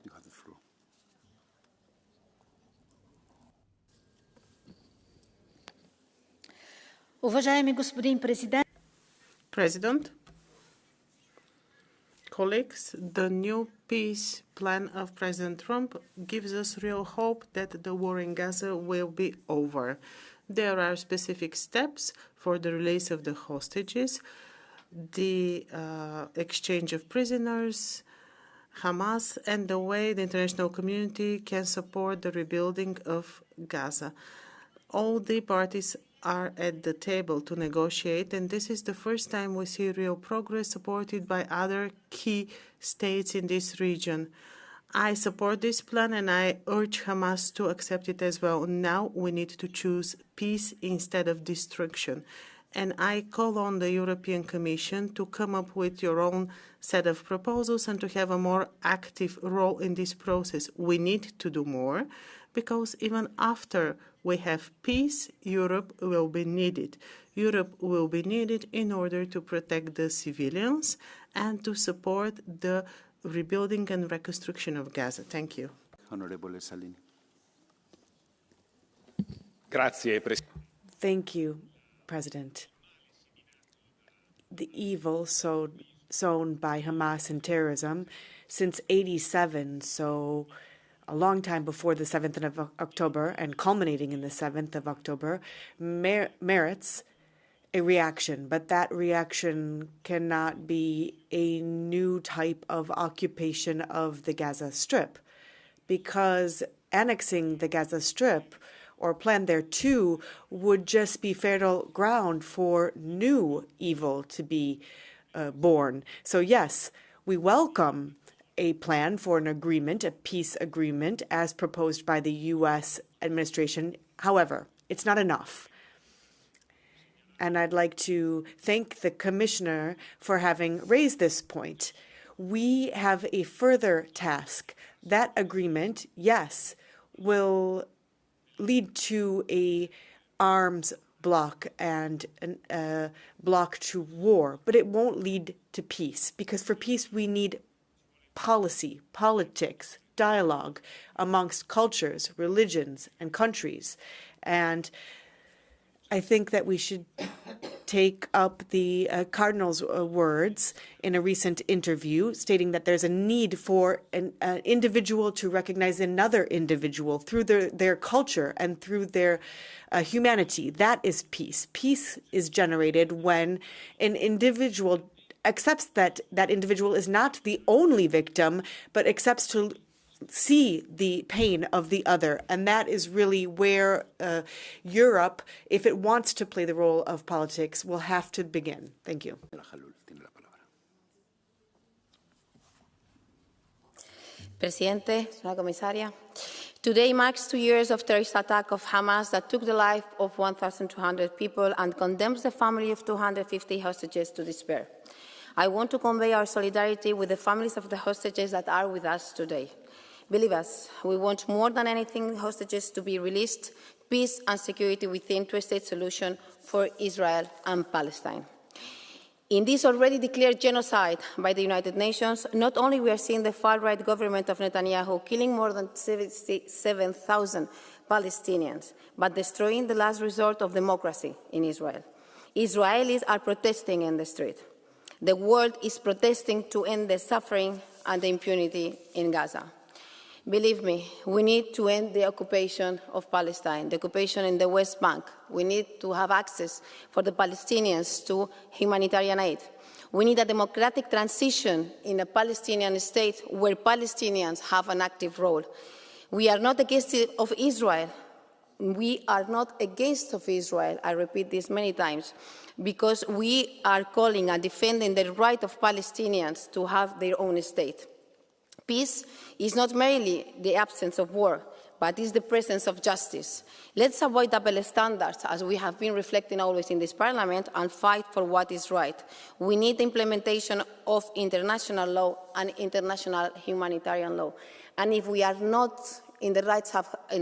you have the floor. President, colleagues, the new peace plan of President Trump gives us real hope that the war in Gaza will be over. There are specific steps for the release of the hostages, the exchange of prisoners, Hamas, and the way the international community can support the rebuilding of Gaza. All the parties are at the table to negotiate, and this is the first time we see real progress supported by other key states in this region. I support this plan and I urge Hamas to accept it as well. Now we need to choose peace instead of destruction. And I call on the European Commission to come up with your own set of proposals and to have a more active role in this process. We need to do more, because even after we have peace, Europe will be needed. Europe will be needed in order to protect the civilians and to support the rebuilding and reconstruction of Gaza. Thank you. Honorable Salini. Thank you, President. The evil sown by Hamas and terrorism since '87, so a long time before the 7th of October and culminating in the 7th of October, merits a reaction. But that reaction cannot be a new type of occupation of the Gaza Strip, because annexing the Gaza Strip or plan thereto would just be fertile ground for new evil to be born. So yes, we welcome a plan for an agreement, a peace agreement, as proposed by the U.S. administration. However, it's not enough. And I'd like to thank the Commissioner for having raised this point. we have a further task. That agreement, yes, will lead to a arms bloc and a bloc to war, but it won't lead to peace, because for peace we need policy, politics, dialogue amongst cultures, religions, and countries. And I think that we should take up the Cardinal's words in a recent interview, stating that there's a need for an individual to recognize another individual through their culture and through their humanity. That is peace. Peace is generated when an individual accepts that that individual is not the only victim, but accepts to see the pain of the other. And that is really where Europe, if it wants to play the role of politics, will have to begin. Thank you. Presidente, señora comisaria, today marks 2 years of terrorist attack of Hamas that took the life of 1,200 people and condemns the family of 250 hostages to despair. I want to convey our solidarity with the families of the hostages that are with us today. Believe us, we want more than anything hostages to be released, peace and security within two-state solution for Israel and Palestine. In this already declared genocide by the United Nations, not only we are seeing the far-right government of Netanyahu killing more than 77,000 Palestinians, but destroying the last resort of democracy in Israel. Israelis are protesting in the street. The world is protesting to end the suffering and the impunity in Gaza. Believe me, we need to end the occupation of Palestine, the occupation in the West Bank. We need to have access for the Palestinians to humanitarian aid. We need a democratic transition in a Palestinian state where Palestinians have an active role. We are not against of Israel. We are not against of Israel. I repeat this many times, because we are calling and defending the right of Palestinians to have their own state. Peace is not merely the absence of war, but is the presence of justice. Let's avoid double standards, as we have been reflecting always in this Parliament, and fight for what is right. We need the implementation of international law and international humanitarian law. And if we are not in the right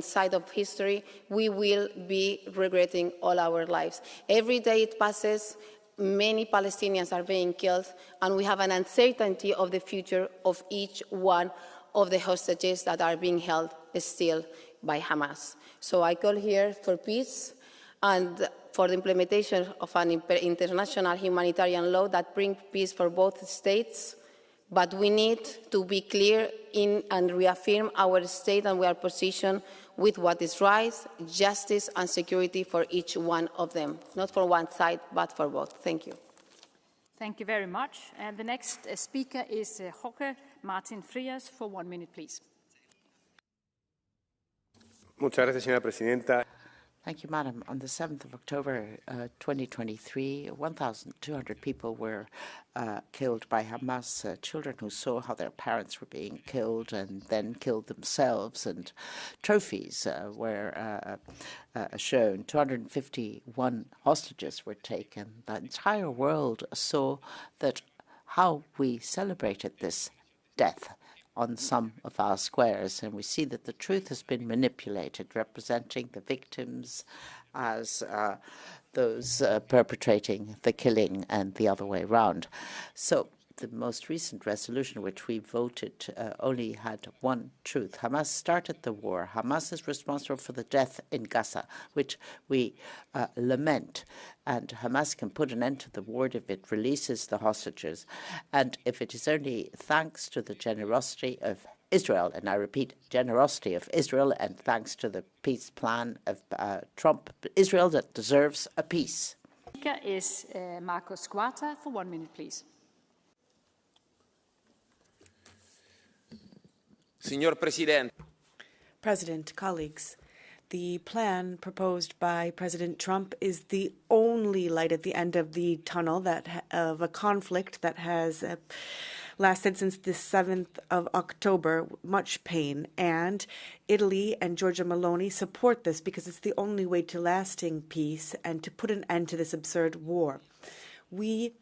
side of history, we will be regretting all our lives. Every day it passes, many Palestinians are being killed, and we have an uncertainty of the future of each one of the hostages that are being held still by Hamas. So I call here for peace and for the implementation of an international humanitarian law that brings peace for both states. But we need to be clear in and reaffirm our state and our position with what is right, justice and security for each one of them, not for one side, but for both. Thank you. Thank you very much. And the next speaker is Jorge Martin Frias for 1 minute, please. Muchas gracias, señora presidenta. Thank you, Madam. On the 7th of October 2023, 1,200 people were killed by Hamas, children who saw how their parents were being killed and then killed themselves, and trophies were shown. 251 hostages were taken. The entire world saw that how we celebrated this death on some of our squares, and we see that the truth has been manipulated, representing the victims as those perpetrating the killing and the other way around. So the most recent resolution, which we voted, only had one truth. Hamas started the war. Hamas is responsible for the death in Gaza, which we lament. And Hamas can put an end to the war if it releases the hostages. And if it is only thanks to the generosity of Israel, and I repeat, generosity of Israel, and thanks to the peace plan of Trump, Israel that deserves a peace. Speaker is Marcos Guata for 1 minute, please. Signor Presidente. President, colleagues, the plan proposed by President Trump is the only light at the end of the tunnel of a conflict that has lasted since the 7th of October, much pain. And Italy and Giorgia Meloni support this because it's the only way to lasting peace and to put an end to this absurd war. We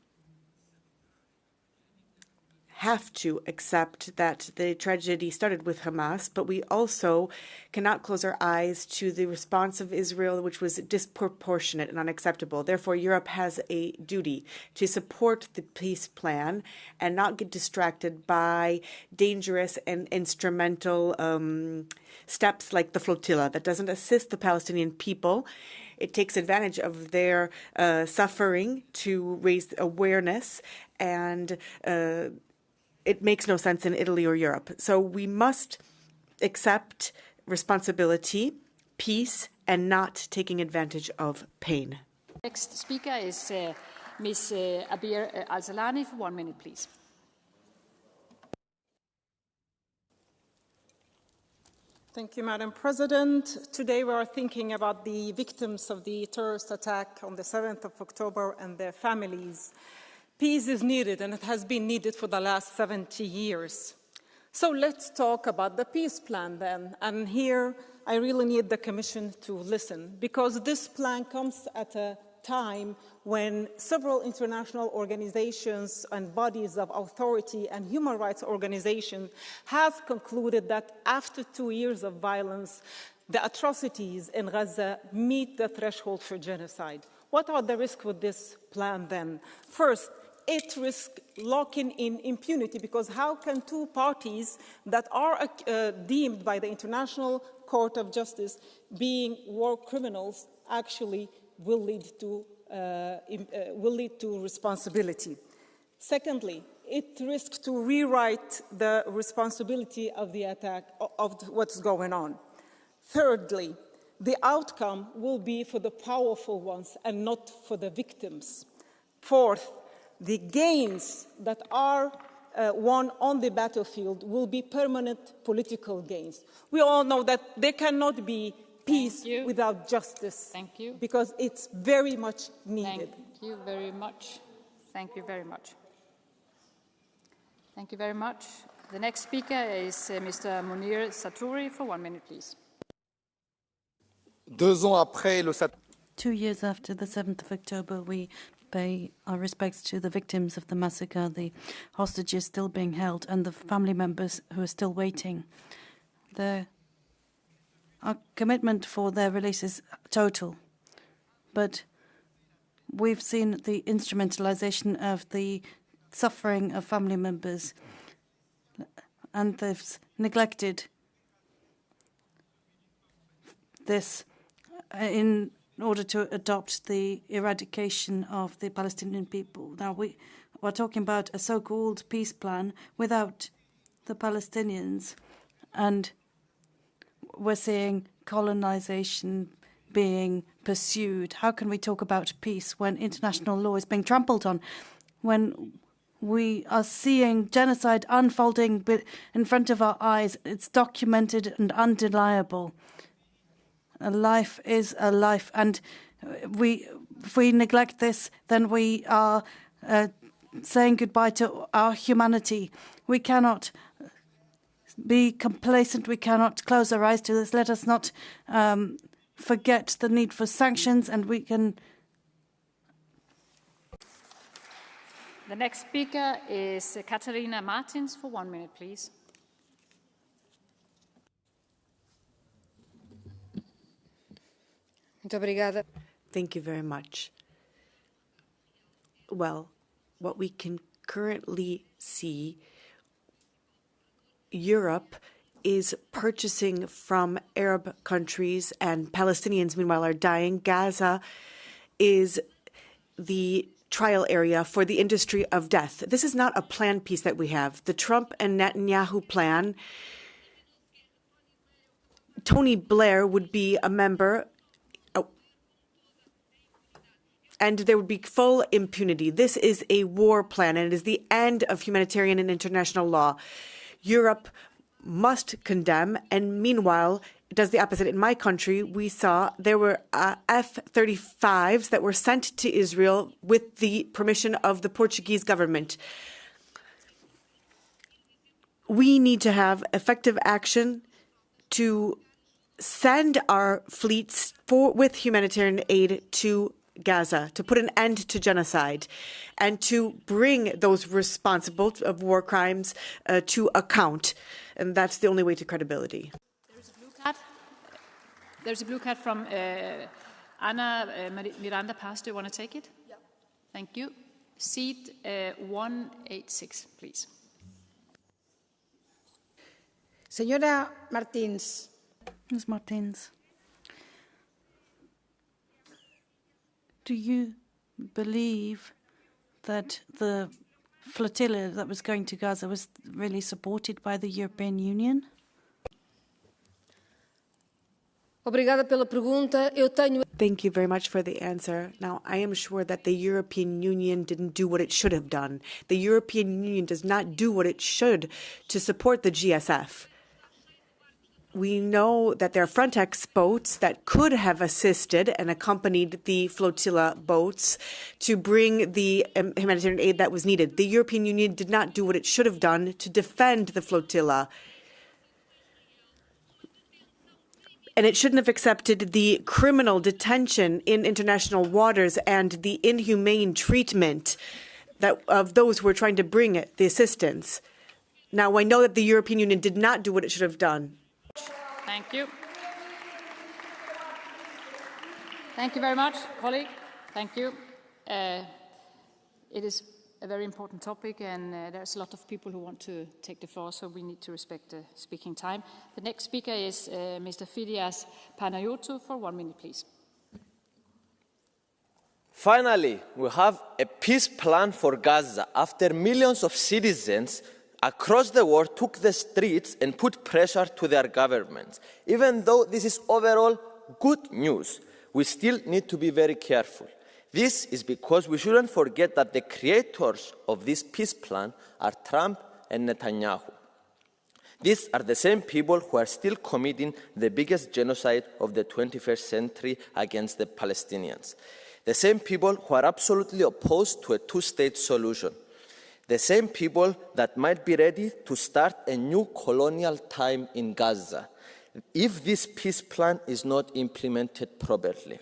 have to accept that the tragedy started with Hamas, but we also cannot close our eyes to the response of Israel, which was disproportionate and unacceptable. Therefore, Europe has a duty to support the peace plan and not get distracted by dangerous and instrumental steps like the flotilla that doesn't assist the Palestinian people. It takes advantage of their suffering to raise awareness, and it makes no sense in Italy or Europe. So we must accept responsibility, peace, and not taking advantage of pain. Next speaker is Ms. Abir Al-Zalani for 1 minute, please. Thank you, Madam President. Today we are thinking about the victims of the terrorist attack on the 7th of October and their families. Peace is needed, and it has been needed for the last 70 years. So let's talk about the peace plan then. And here I really need the Commission to listen, because this plan comes at a time when several international organizations and bodies of authority and human rights organizations have concluded that after 2 years of violence, the atrocities in Gaza meet the threshold for genocide. What are the risks with this plan then? First, it risks locking in impunity, because how can two parties that are deemed by the International Court of Justice being war criminals actually will lead to responsibility? Secondly, it risks to rewrite the responsibility of the attack, of what's going on. Thirdly, the outcome will be for the powerful ones and not for the victims. Fourth, the gains that are won on the battlefield will be permanent political gains. We all know that there cannot be peace without justice. Thank you. Because it's very much needed. Thank you very much. Thank you very much. Thank you very much. The next speaker is Mr. Munir Satouri for 1 minute, please. 2 ans après le 2 years after the 7th of October, we pay our respects to the victims of the massacre, the hostages still being held, and the family members who are still waiting. Our commitment for their release is total, but we've seen the instrumentalization of the suffering of family members, and they've neglected this in order to adopt the eradication of the Palestinian people. Now, we're talking about a so-called peace plan without the Palestinians, and we're seeing colonization being pursued. How can we talk about peace when international law is being trampled on, when we are seeing genocide unfolding in front of our eyes? It's documented and undeniable. A life is a life, and if we neglect this, then we are saying goodbye to our humanity. We cannot be complacent. We cannot close our eyes to this. Let us not forget the need for sanctions, and we can. The next speaker is Katarina Martins for 1 minute, please. Thank you very much. Well, what we can currently see, Europe is purchasing from Arab countries, and Palestinians, meanwhile, are dying. Gaza is the trial area for the industry of death. This is not a planned peace that we have. The Trump and Netanyahu plan, Tony Blair would be a member, and there would be full impunity. This is a war plan, and it is the end of humanitarian and international law. Europe must condemn, and meanwhile, it does the opposite. In my country, we saw there were F-35s that were sent to Israel with the permission of the Portuguese government. We need to have effective action to send our fleets with humanitarian aid to Gaza, to put an end to genocide, and to bring those responsible of war crimes to account. And that's the only way to credibility. There's a blue card from Ana Miranda Paz. Do you want to take it? Yeah. Thank you. Seat 186, please. Señora Martins. Ms. Martins, do you believe that the flotilla that was going to Gaza was really supported by the European Union? Thank you very much for the answer. Now, I am sure that the European Union didn't do what it should have done. The European Union does not do what it should to support the GSF. We know that there are Frontex boats that could have assisted and accompanied the flotilla boats to bring the humanitarian aid that was needed. The European Union did not do what it should have done to defend the flotilla. And it shouldn't have accepted the criminal detention in international waters and the inhumane treatment of those who were trying to bring the assistance. Now, I know that the European Union did not do what it should have done. Thank you. Thank you very much, colleague. Thank you. It is a very important topic, and there's a lot of people who want to take the floor, so we need to respect the speaking time. The next speaker is Mr. Phidias Panayotou for 1 minute, please. Finally, we have a peace plan for Gaza after millions of citizens across the world took the streets and put pressure to their governments. Even though this is overall good news, we still need to be very careful. This is because we shouldn't forget that the creators of this peace plan are Trump and Netanyahu. These are the same people who are still committing the biggest genocide of the 21st century against the Palestinians. The same people who are absolutely opposed to a two-state solution. The same people that might be ready to start a new colonial time in Gaza if this peace plan is not implemented properly.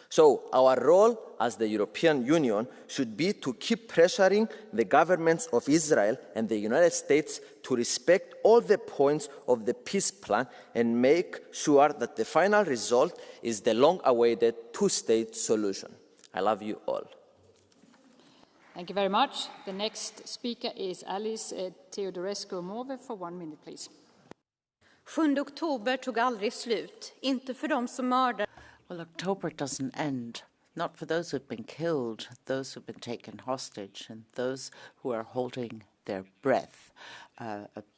So our role as the European Union should be to keep pressuring the governments of Israel and the United States to respect all the points of the peace plan and make sure that the final result is the long-awaited two-state solution. I love you all. Thank you very much. The next speaker is Alice Teodorescu-Move for 1 minute, please. 7 oktober tog aldrig slut, inte för dem som mördar. Well, October doesn't end, not for those who've been killed, those who've been taken hostage, and those who are holding their breath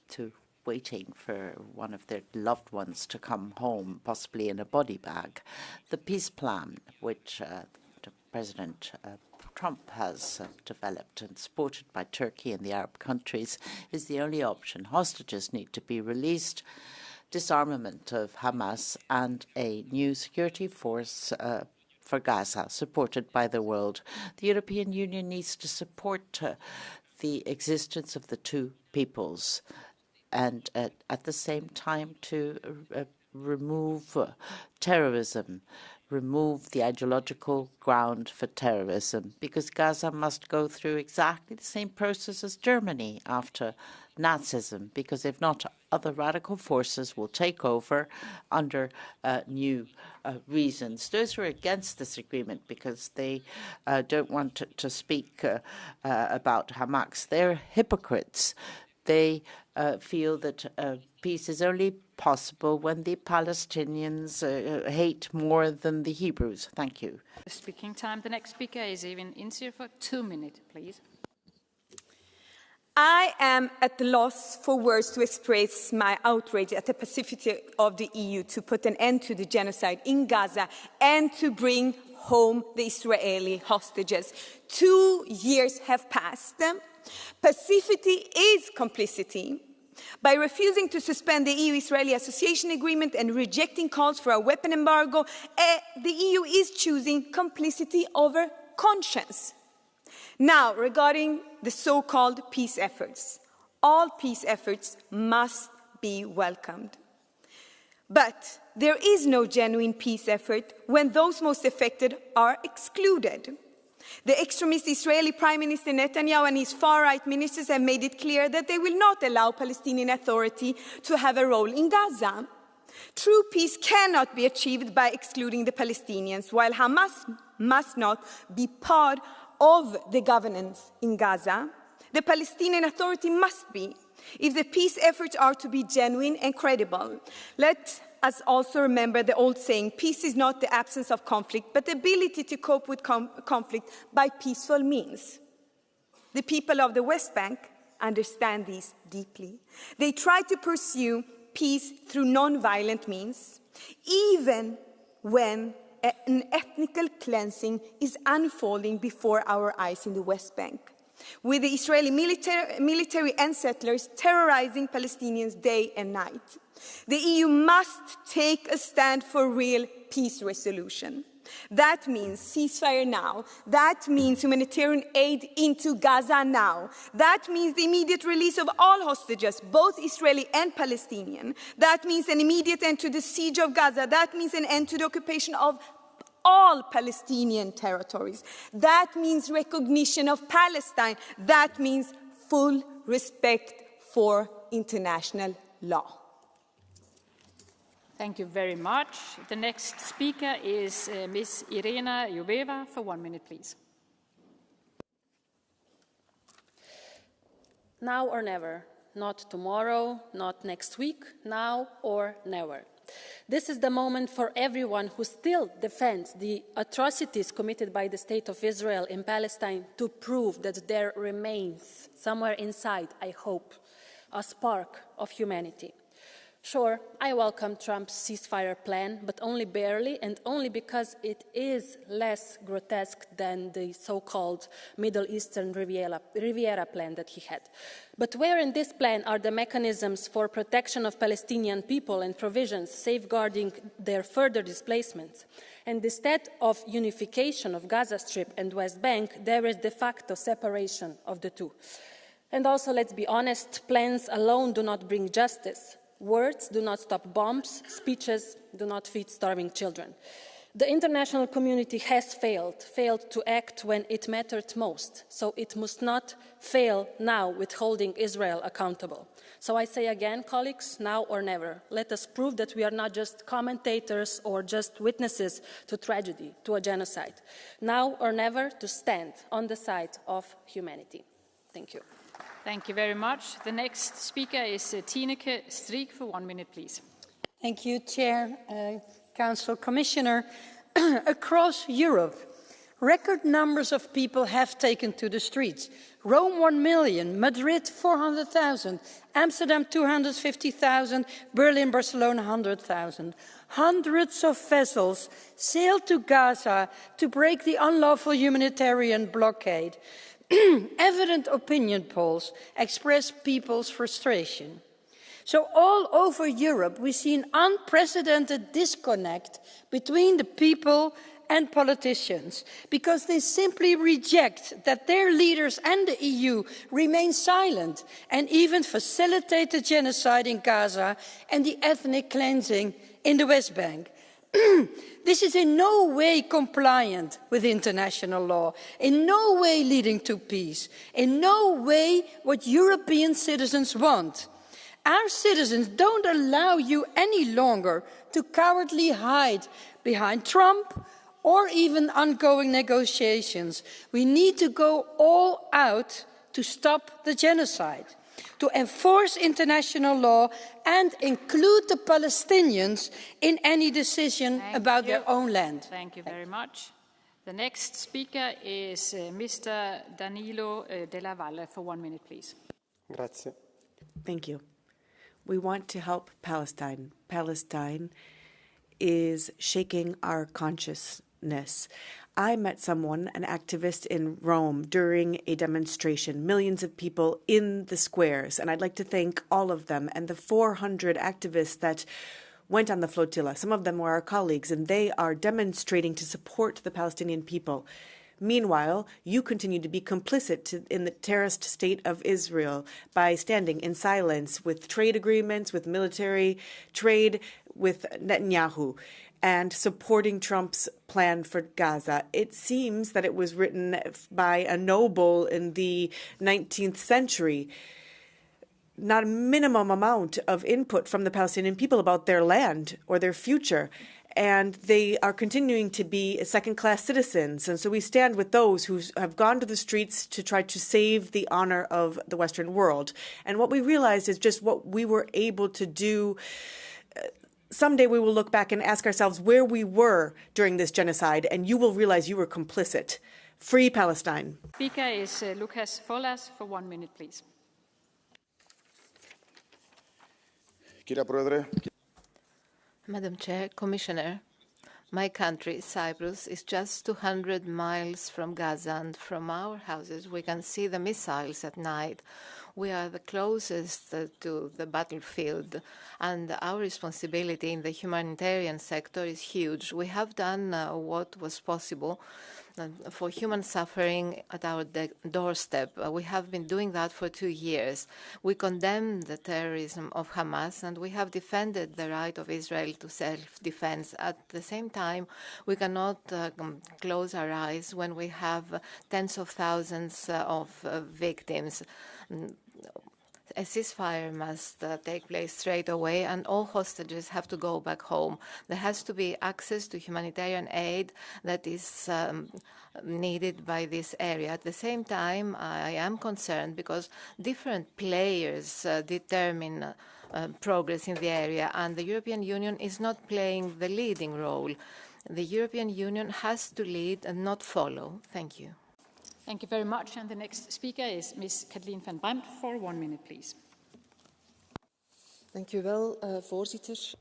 to waiting for one of their loved ones to come home, possibly in a body bag. The peace plan, which President Trump has developed and supported by Turkey and the Arab countries, is the only option. Hostages need to be released, disarmament of Hamas, and a new security force for Gaza, supported by the world. The European Union needs to support the existence of the two peoples and at the same time to remove terrorism, remove the ideological ground for terrorism, because Gaza must go through exactly the same process as Germany after Nazism, because if not, other radical forces will take over under new reasons. Those who are against this agreement because they don't want to speak about Hamas, they're hypocrites. They feel that peace is only possible when the Palestinians hate more than the Hebrews. Thank you. Speaking time. The next speaker is Evin Insir for 2 minutes, please. I am at the loss for words to express my outrage at the passivity of the EU to put an end to the genocide in Gaza and to bring home the Israeli hostages. 2 years have passed. Passivity is complicity. By refusing to suspend the EU-Israeli Association Agreement and rejecting calls for a weapon embargo, the EU is choosing complicity over conscience. Now, regarding the so-called peace efforts, all peace efforts must be welcomed. But there is no genuine peace effort when those most affected are excluded. The extremist Israeli Prime Minister Netanyahu and his far-right ministers have made it clear that they will not allow Palestinian Authority to have a role in Gaza. True peace cannot be achieved by excluding the Palestinians, while Hamas must not be part of the governance in Gaza. The Palestinian Authority must be, if the peace efforts are to be genuine and credible. Let us also remember the old saying, peace is not the absence of conflict, but the ability to cope with conflict by peaceful means. The people of the West Bank understand this deeply. They try to pursue peace through non-violent means, even when an ethnical cleansing is unfolding before our eyes in the West Bank, with the Israeli military and settlers terrorizing Palestinians day and night. The EU must take a stand for real peace resolution. That means ceasefire now. That means humanitarian aid into Gaza now. That means the immediate release of all hostages, both Israeli and Palestinian. That means an immediate end to the siege of Gaza. That means an end to the occupation of all Palestinian territories. That means recognition of Palestine. That means full respect for international law. Thank you very much. The next speaker is Ms. Irena Joveva for 1 minute, please. Now or never. Not tomorrow, not next week, now or never. This is the moment for everyone who still defends the atrocities committed by the State of Israel in Palestine to prove that there remains, somewhere inside, I hope, a spark of humanity. Sure, I welcome Trump's ceasefire plan, but only barely, and only because it is less grotesque than the so-called Middle Eastern Riviera plan that he had. But where in this plan are the mechanisms for protection of Palestinian people and provisions safeguarding their further displacements? And instead of unification of Gaza Strip and West Bank, there is de facto separation of the two. And also, let's be honest, plans alone do not bring justice. Words do not stop bombs, speeches do not feed starving children. The international community has failed to act when it mattered most, so it must not fail now with holding Israel accountable. So I say again, colleagues, now or never. Let us prove that we are not just commentators or just witnesses to tragedy, to a genocide. Now or never to stand on the side of humanity. Thank you. Thank you very much. The next speaker is Tineke Streek for 1 minute, please. Thank you, Chair, Council, Commissioner. Across Europe, record numbers of people have taken to the streets. Rome 1 million, Madrid 400,000, Amsterdam 250,000, Berlin, Barcelona 100,000. Hundreds of vessels sailed to Gaza to break the unlawful humanitarian blockade. Evident opinion polls express people's frustration. So all over Europe, we see an unprecedented disconnect between the people and politicians, because they simply reject that their leaders and the EU remain silent and even facilitate the genocide in Gaza and the ethnic cleansing in the West Bank. This is in no way compliant with international law, in no way leading to peace, in no way what European citizens want. Our citizens don't allow you any longer to cowardly hide behind Trump or even ongoing negotiations. We need to go all out to stop the genocide, to enforce international law and include the Palestinians in any decision about their own land. Thank you very much. The next speaker is Mr. Danilo Della Valle for 1 minute, please. Grazie. Thank you. We want to help Palestine. Palestine is shaking our consciousness. I met someone, an activist in Rome, during a demonstration, millions of people in the squares, and I'd like to thank all of them and the 400 activists that went on the flotilla. Some of them were our colleagues, and they are demonstrating to support the Palestinian people. Meanwhile, you continue to be complicit in the terrorist state of Israel by standing in silence with trade agreements, with military trade, with Netanyahu, and supporting Trump's plan for Gaza. It seems that it was written by a noble in the 19th century. Not a minimum amount of input from the Palestinian people about their land or their future. And they are continuing to be second-class citizens. And so we stand with those who have gone to the streets to try to save the honor of the Western world. And what we realized is just what we were able to do. Someday we will look back and ask ourselves where we were during this genocide, and you will realize you were complicit. Free Palestine. Speaker is Lucas Folas for 1 minute, please. Madam Chair, Commissioner, my country, Cyprus, is just 200 miles from Gaza, and from our houses we can see the missiles at night. We are the closest to the battlefield, and our responsibility in the humanitarian sector is huge. We have done what was possible for human suffering at our doorstep. We have been doing that for 2 years. We condemn the terrorism of Hamas, and we have defended the right of Israel to self-defense. At the same time, we cannot close our eyes when we have tens of thousands of victims. A ceasefire must take place straight away, and all hostages have to go back home. There has to be access to humanitarian aid that is needed by this area. At the same time, I am concerned because different players determine progress in the area, and the European Union is not playing the leading role. The European Union has to lead and not follow. Thank you. Thank you very much. And the next speaker is Ms. Kathleen van Brandt for 1 minute, please. Dank u wel, voorzitter.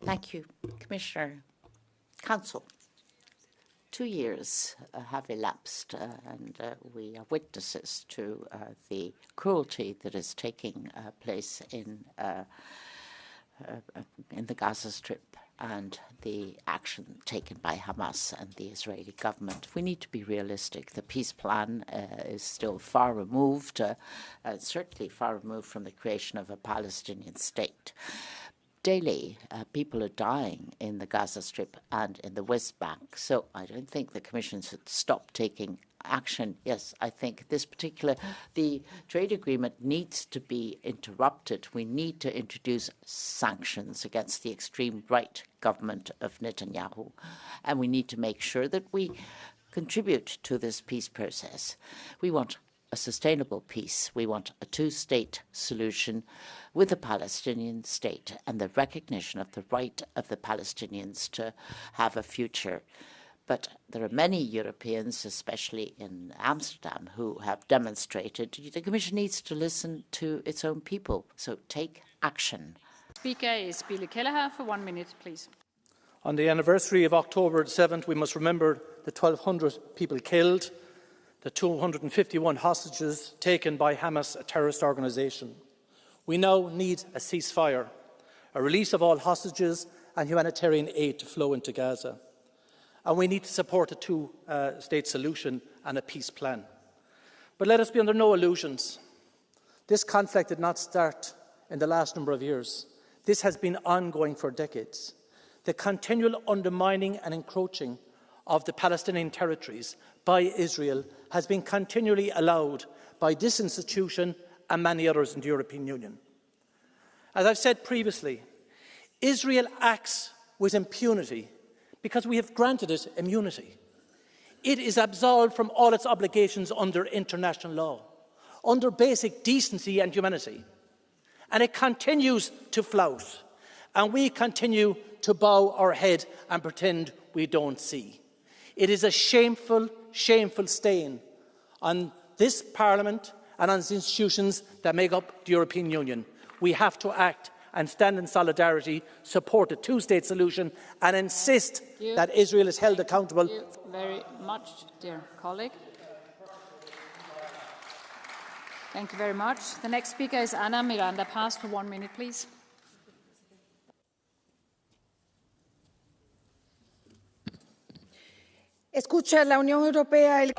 Thank you, Commissioner. Council. 2 years have elapsed, and we are witnesses to the cruelty that is taking place in the Gaza Strip and the action taken by Hamas and the Israeli government. We need to be realistic. The peace plan is still far removed, certainly far removed from the creation of a Palestinian state. Daily, people are dying in the Gaza Strip and in the West Bank. So I don't think the Commission should stop taking action. Yes, I think the trade agreement needs to be interrupted. We need to introduce sanctions against the extreme right government of Netanyahu. And we need to make sure that we contribute to this peace process. We want a sustainable peace. We want a two-state solution with a Palestinian state and the recognition of the right of the Palestinians to have a future. But there are many Europeans, especially in Amsterdam, who have demonstrated the Commission needs to listen to its own people. So take action. Speaker is Billy Kelleher for 1 minute, please. On the anniversary of October 7th, we must remember the 1,200 people killed, the 251 hostages taken by Hamas, a terrorist organisation. We now need a ceasefire, a release of all hostages and humanitarian aid to flow into Gaza. And we need to support a two-state solution and a peace plan. But let us be under no illusions. This conflict did not start in the last number of years. This has been ongoing for decades. The continual undermining and encroaching of the Palestinian territories by Israel has been continually allowed by this institution and many others in the European Union. As I've said previously, Israel acts with impunity because we have granted it immunity. It is absolved from all its obligations under international law, under basic decency and humanity. And it continues to flout, and we continue to bow our head and pretend we don't see. It is a shameful, shameful stain on this Parliament and on the institutions that make up the European Union. We have to act and stand in solidarity, support a two-state solution and insist that Israel is held accountable. Thank you very much, dear colleague. Thank you very much. The next speaker is Ana Miranda Paz for 1 minute, please. Escucha la Unión Europea el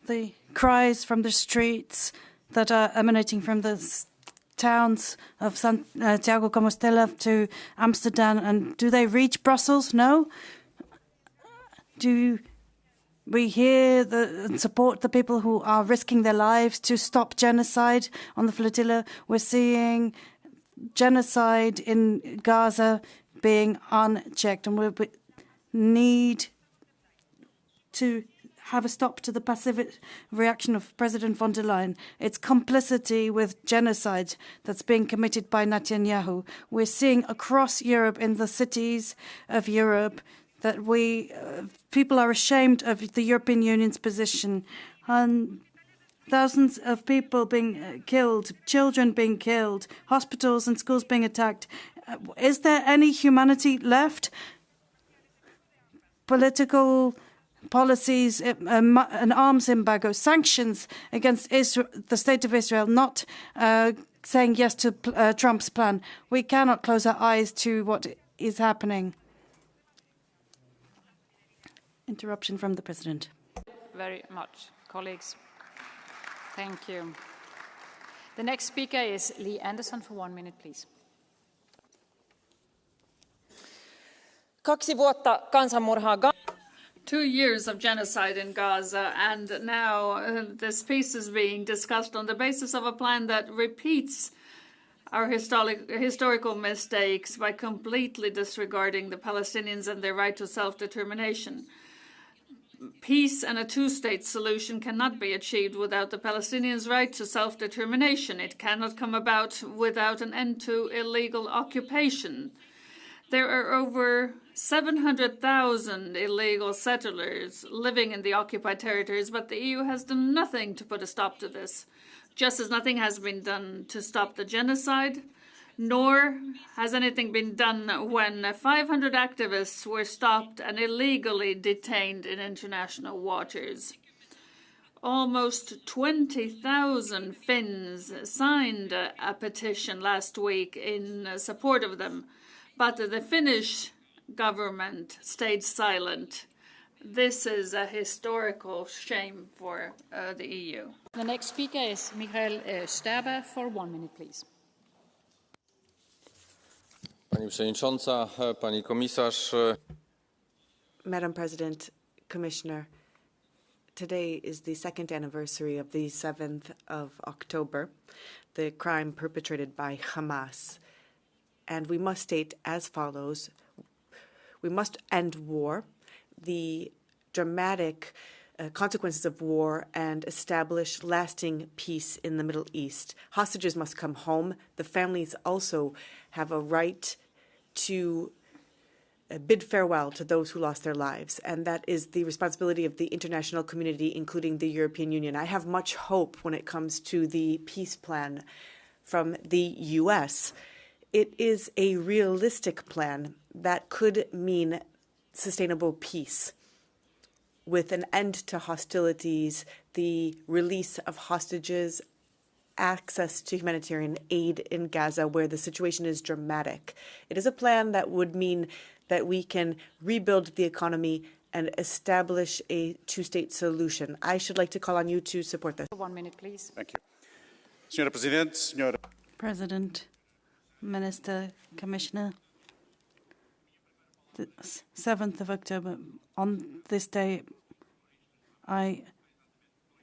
The cries from the streets that are emanating from the towns of Santiago Compostela to Amsterdam, and do they reach Brussels? No? Do we hear and support the people who are risking their lives to stop genocide on the flotilla? We're seeing genocide in Gaza being unchecked, and we need to have a stop to the passive reaction of President von der Leyen. It's complicity with genocide that's being committed by Netanyahu. We're seeing across Europe, in the cities of Europe, that people are ashamed of the European Union's position. And thousands of people being killed, children being killed, hospitals and schools being attacked. Is there any humanity left? Political policies, an arms embargo, sanctions against Israel, the State of Israel, not saying yes to Trump's plan. We cannot close our eyes to what is happening. Interruption from the President. Very much, colleagues. Thank you. The next speaker is Lee Anderson for 1 minute, please. 2 vuotta kansanmurhaa. 2 years of genocide in Gaza, and now this peace is being discussed on the basis of a plan that repeats our historical mistakes by completely disregarding the Palestinians and their right to self-determination. Peace and a two-state solution cannot be achieved without the Palestinians' right to self-determination. It cannot come about without an end to illegal occupation. There are over 700,000 illegal settlers living in the occupied territories, but the EU has done nothing to put a stop to this, just as nothing has been done to stop the genocide, nor has anything been done when 500 activists were stopped and illegally detained in international waters. Almost 20,000 Finns signed a petition last week in support of them, but the Finnish government stayed silent. This is a historical shame for the EU. The next speaker is Michael Sterber for 1 minute, please. Pani Przewodnicząca, Pani Komisarz. Madam President, Commissioner, today is the second anniversary of the 7th of October, the crime perpetrated by Hamas. And we must state as follows: we must end war, the dramatic consequences of war, and establish lasting peace in the Middle East. Hostages must come home. The families also have a right to bid farewell to those who lost their lives, and that is the responsibility of the international community, including the European Union. I have much hope when it comes to the peace plan from the U.S. It is a realistic plan that could mean sustainable peace, with an end to hostilities, the release of hostages, access to humanitarian aid in Gaza, where the situation is dramatic. It is a plan that would mean that we can rebuild the economy and establish a two-state solution. I should like to call on you to support this. 1 minute, please. Thank you. Senhora Presidente, Senhora President, Minister, Commissioner, the 7th of October, on this day, I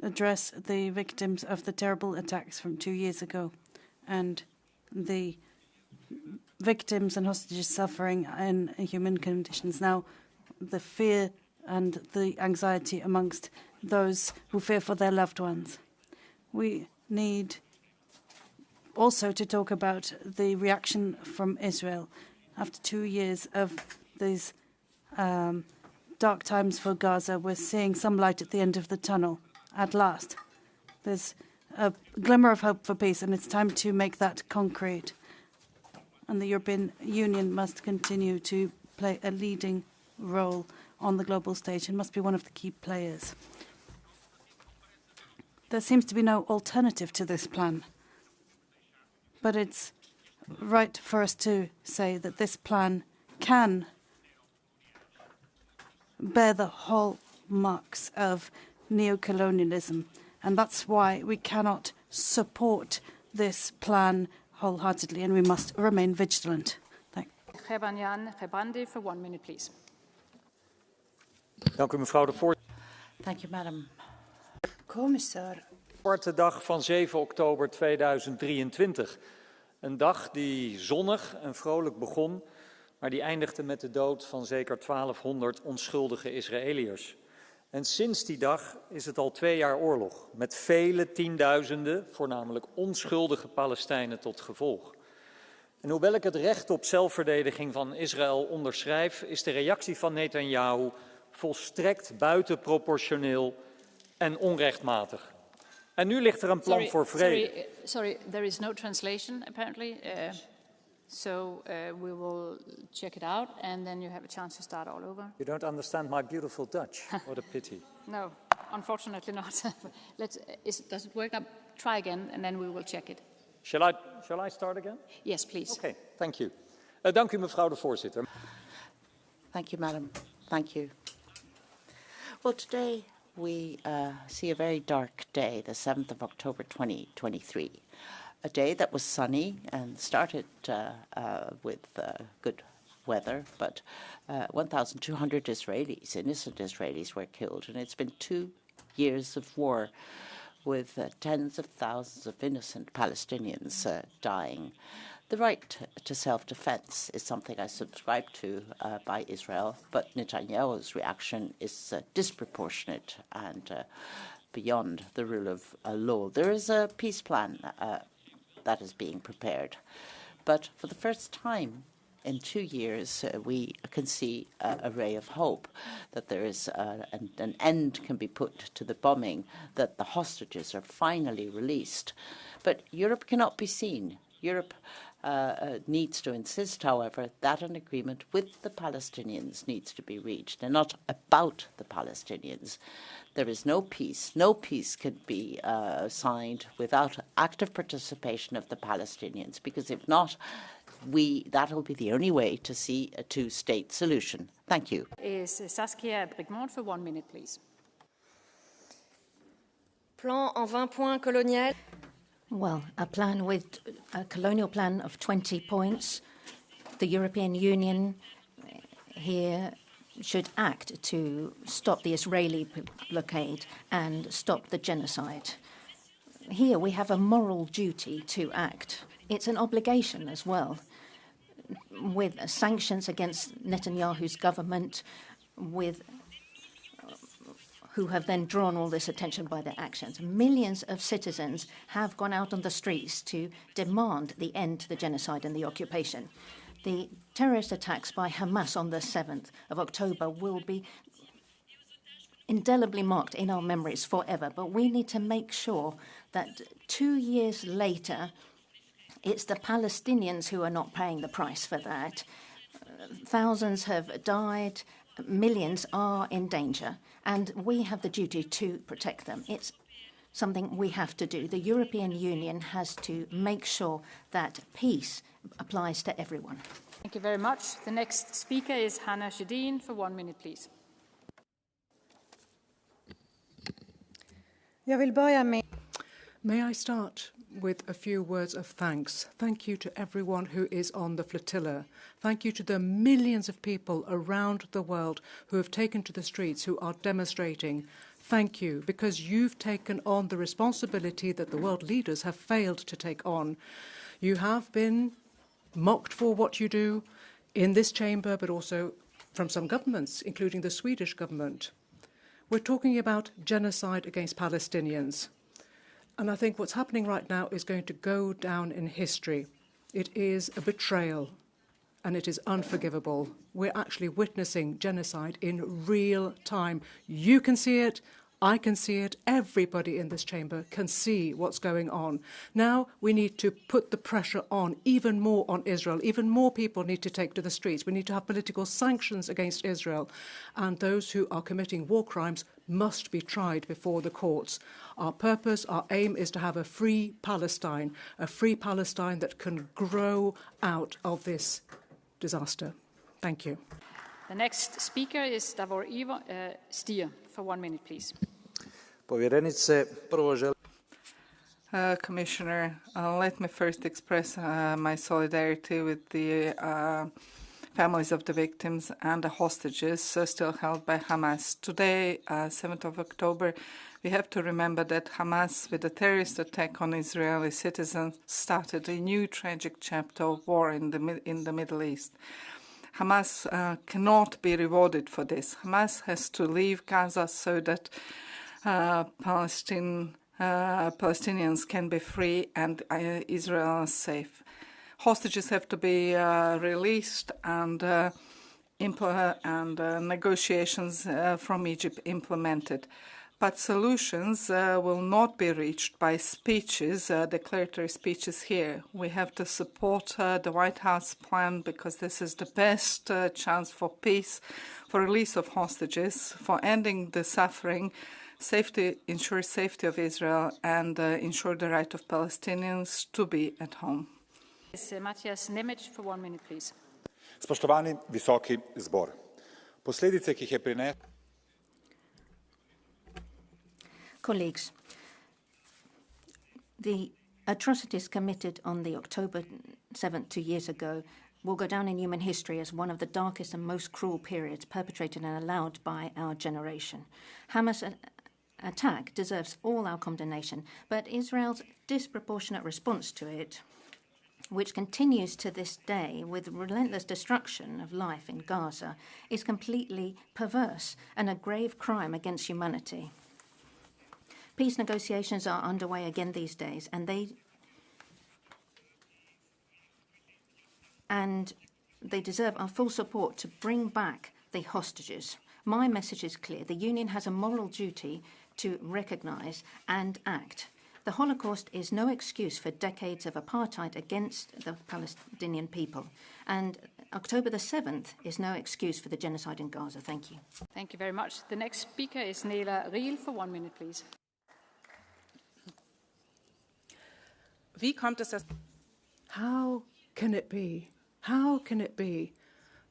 address the victims of the terrible attacks from 2 years ago and the victims and hostages suffering in human conditions. Now, the fear and the anxiety amongst those who fear for their loved ones. We need also to talk about the reaction from Israel. After 2 years of these dark times for Gaza, we're seeing some light at the end of the tunnel. At last, there's a glimmer of hope for peace, and it's time to make that concrete. And the European Union must continue to play a leading role on the global stage and must be one of the key players. There seems to be no alternative to this plan, but it's right for us to say that this plan can bear the hallmarks of neocolonialism. And that's why we cannot support this plan wholeheartedly, and we must remain vigilant. Thank you. For 1 minute, please. Dank u, mevrouw de voorzitter. Thank you, Madam Commissar. Zwarte dag van 7 oktober 2023. Een dag die zonnig en vrolijk begon, maar die eindigde met de dood van zeker 1200 onschuldige Israëliërs. En sinds die dag is het al 2 jaar oorlog, met vele tienduizenden, voornamelijk onschuldige Palestijnen tot gevolg. En hoewel ik het recht op zelfverdediging van Israël onderschrijf, is de reactie van Netanyahu volstrekt buitenproportioneel en onrechtmatig. En nu ligt er een plan voor vrede. Sorry, there is no translation apparently. We will check it out and then you have a chance to start all over. You don't understand my beautiful Dutch. What a pity. No, unfortunately not. Does it work? Try again and then we will check it. Shall I start again? Yes, please. Okay, thank you. Dank u, mevrouw de voorzitter. Thank you, Madam. Thank you. Well, today we see a very dark day, the 7th of October 2023. A day that was sunny and started with good weather, but 1,200 Israelis, innocent Israelis, were killed. And it's been 2 years of war with tens of thousands of innocent Palestinians dying. The right to self-defense is something I subscribe to by Israel, but Netanyahu's reaction is disproportionate and beyond the rule of law. There is a peace plan that is being prepared, but for the first time in 2 years, we can see a ray of hope that there is an end can be put to the bombing, that the hostages are finally released. But Europe cannot be seen. Europe needs to insist, however, that an agreement with the Palestinians needs to be reached, and not about the Palestinians. There is no peace. No peace can be signed without active participation of the Palestinians, because if not, that will be the only way to see a two-state solution. Thank you. Is Saskia Brigmont for 1 minute, please. Plan en 20 points colonial. Well, a plan with a colonial plan of 20 points. The European Union here should act to stop the Israeli blockade and stop the genocide. Here we have a moral duty to act. It's an obligation as well, with sanctions against Netanyahu's government, who have then drawn all this attention by their actions. Millions of citizens have gone out on the streets to demand the end to the genocide and the occupation. The terrorist attacks by Hamas on the 7th of October will be indelibly marked in our memories forever, but we need to make sure that 2 years later, it's the Palestinians who are not paying the price for that. Thousands have died, millions are in danger, and we have the duty to protect them. It's something we have to do. The European Union has to make sure that peace applies to everyone. Thank you very much. The next speaker is Hannah Shedin for 1 minute, please. May I start with a few words of thanks. Thank you to everyone who is on the flotilla. Thank you to the millions of people around the world who have taken to the streets, who are demonstrating. Thank you, because you've taken on the responsibility that the world leaders have failed to take on. You have been mocked for what you do in this chamber, but also from some governments, including the Swedish government. We're talking about genocide against Palestinians. And I think what's happening right now is going to go down in history. It is a betrayal, and it is unforgivable. We're actually witnessing genocide in real time. You can see it, I can see it, everybody in this chamber can see what's going on. Now we need to put the pressure on even more on Israel. Even more people need to take to the streets. We need to have political sanctions against Israel. And those who are committing war crimes must be tried before the courts. Our purpose, our aim is to have a free Palestine that can grow out of this disaster. Thank you. The next speaker is Davor Ivo Stier. For 1 minute, please. Povjerenice, prvo želim... Commissioner, let me first express my solidarity with the families of the victims and the hostages still held by Hamas. Today, 7th of October, we have to remember that Hamas, with a terrorist attack on Israeli citizens, started a new tragic chapter of war in the Middle East. Hamas cannot be rewarded for this. Hamas has to leave Gaza so that Palestinians can be free and Israel is safe. Hostages have to be released and negotiations from Egypt implemented. But solutions will not be reached by speeches, declaratory speeches here. We have to support the White House plan because this is the best chance for peace, for release of hostages, for ending the suffering, ensure safety of Israel, and ensure the right of Palestinians to be at home. Matthias Nemec, for 1 minute, please. Spoštovani visoki zbor, posledice, ki jih je prinesla. Colleagues, the atrocities committed on the October 7th 2 years ago will go down in human history as one of the darkest and most cruel periods perpetrated and allowed by our generation. Hamas' attack deserves all our condemnation, but Israel's disproportionate response to it, which continues to this day with relentless destruction of life in Gaza, is completely perverse and a grave crime against humanity. Peace negotiations are underway again these days, and they deserve our full support to bring back the hostages. My message is clear. The Union has a moral duty to recognise and act. The Holocaust is no excuse for decades of apartheid against the Palestinian people, and October the 7th is no excuse for the genocide in Gaza. Thank you. Thank you very much. The next speaker is Nela Riel for 1 minute, please. How can it be? How can it be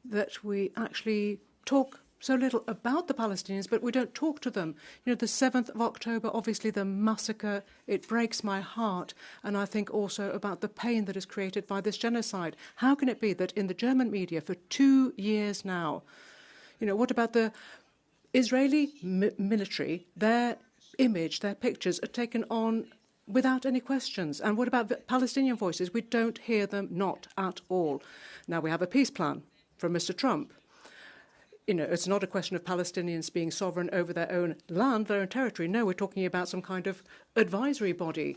that we actually talk so little about the Palestinians, but we don't talk to them? You know, the 7th of October, obviously the massacre, it breaks my heart. And I think also about the pain that is created by this genocide. How can it be that in the German media for 2 years now, you know, what about the Israeli military, their image, their pictures are taken on without any questions. And what about Palestinian voices? We don't hear them, not at all. Now we have a peace plan from Mr. Trump. You know, it's not a question of Palestinians being sovereign over their own land, their own territory. No, we're talking about some kind of advisory body.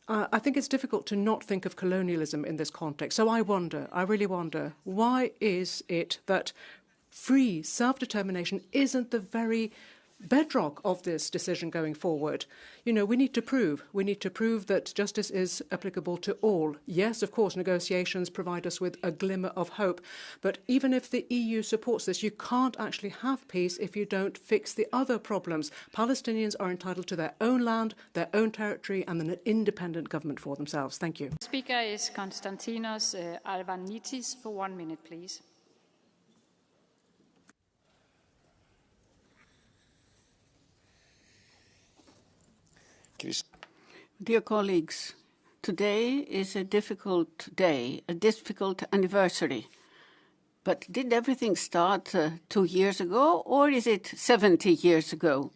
I think it's difficult to not think of colonialism in this context. So I really wonder, why is it that free self-determination isn't the very bedrock of this decision going forward? You know, we need to prove that justice is applicable to all. Yes, of course, negotiations provide us with a glimmer of hope, but even if the EU supports this, you can't actually have peace if you don't fix the other problems. Palestinians are entitled to their own land, their own territory, and an independent government for themselves. Thank you. Speaker is Konstantinos Alvanitis for 1 minute, please. Dear colleagues, today is a difficult day, a difficult anniversary. But did everything start 2 years ago, or is it 70 years ago?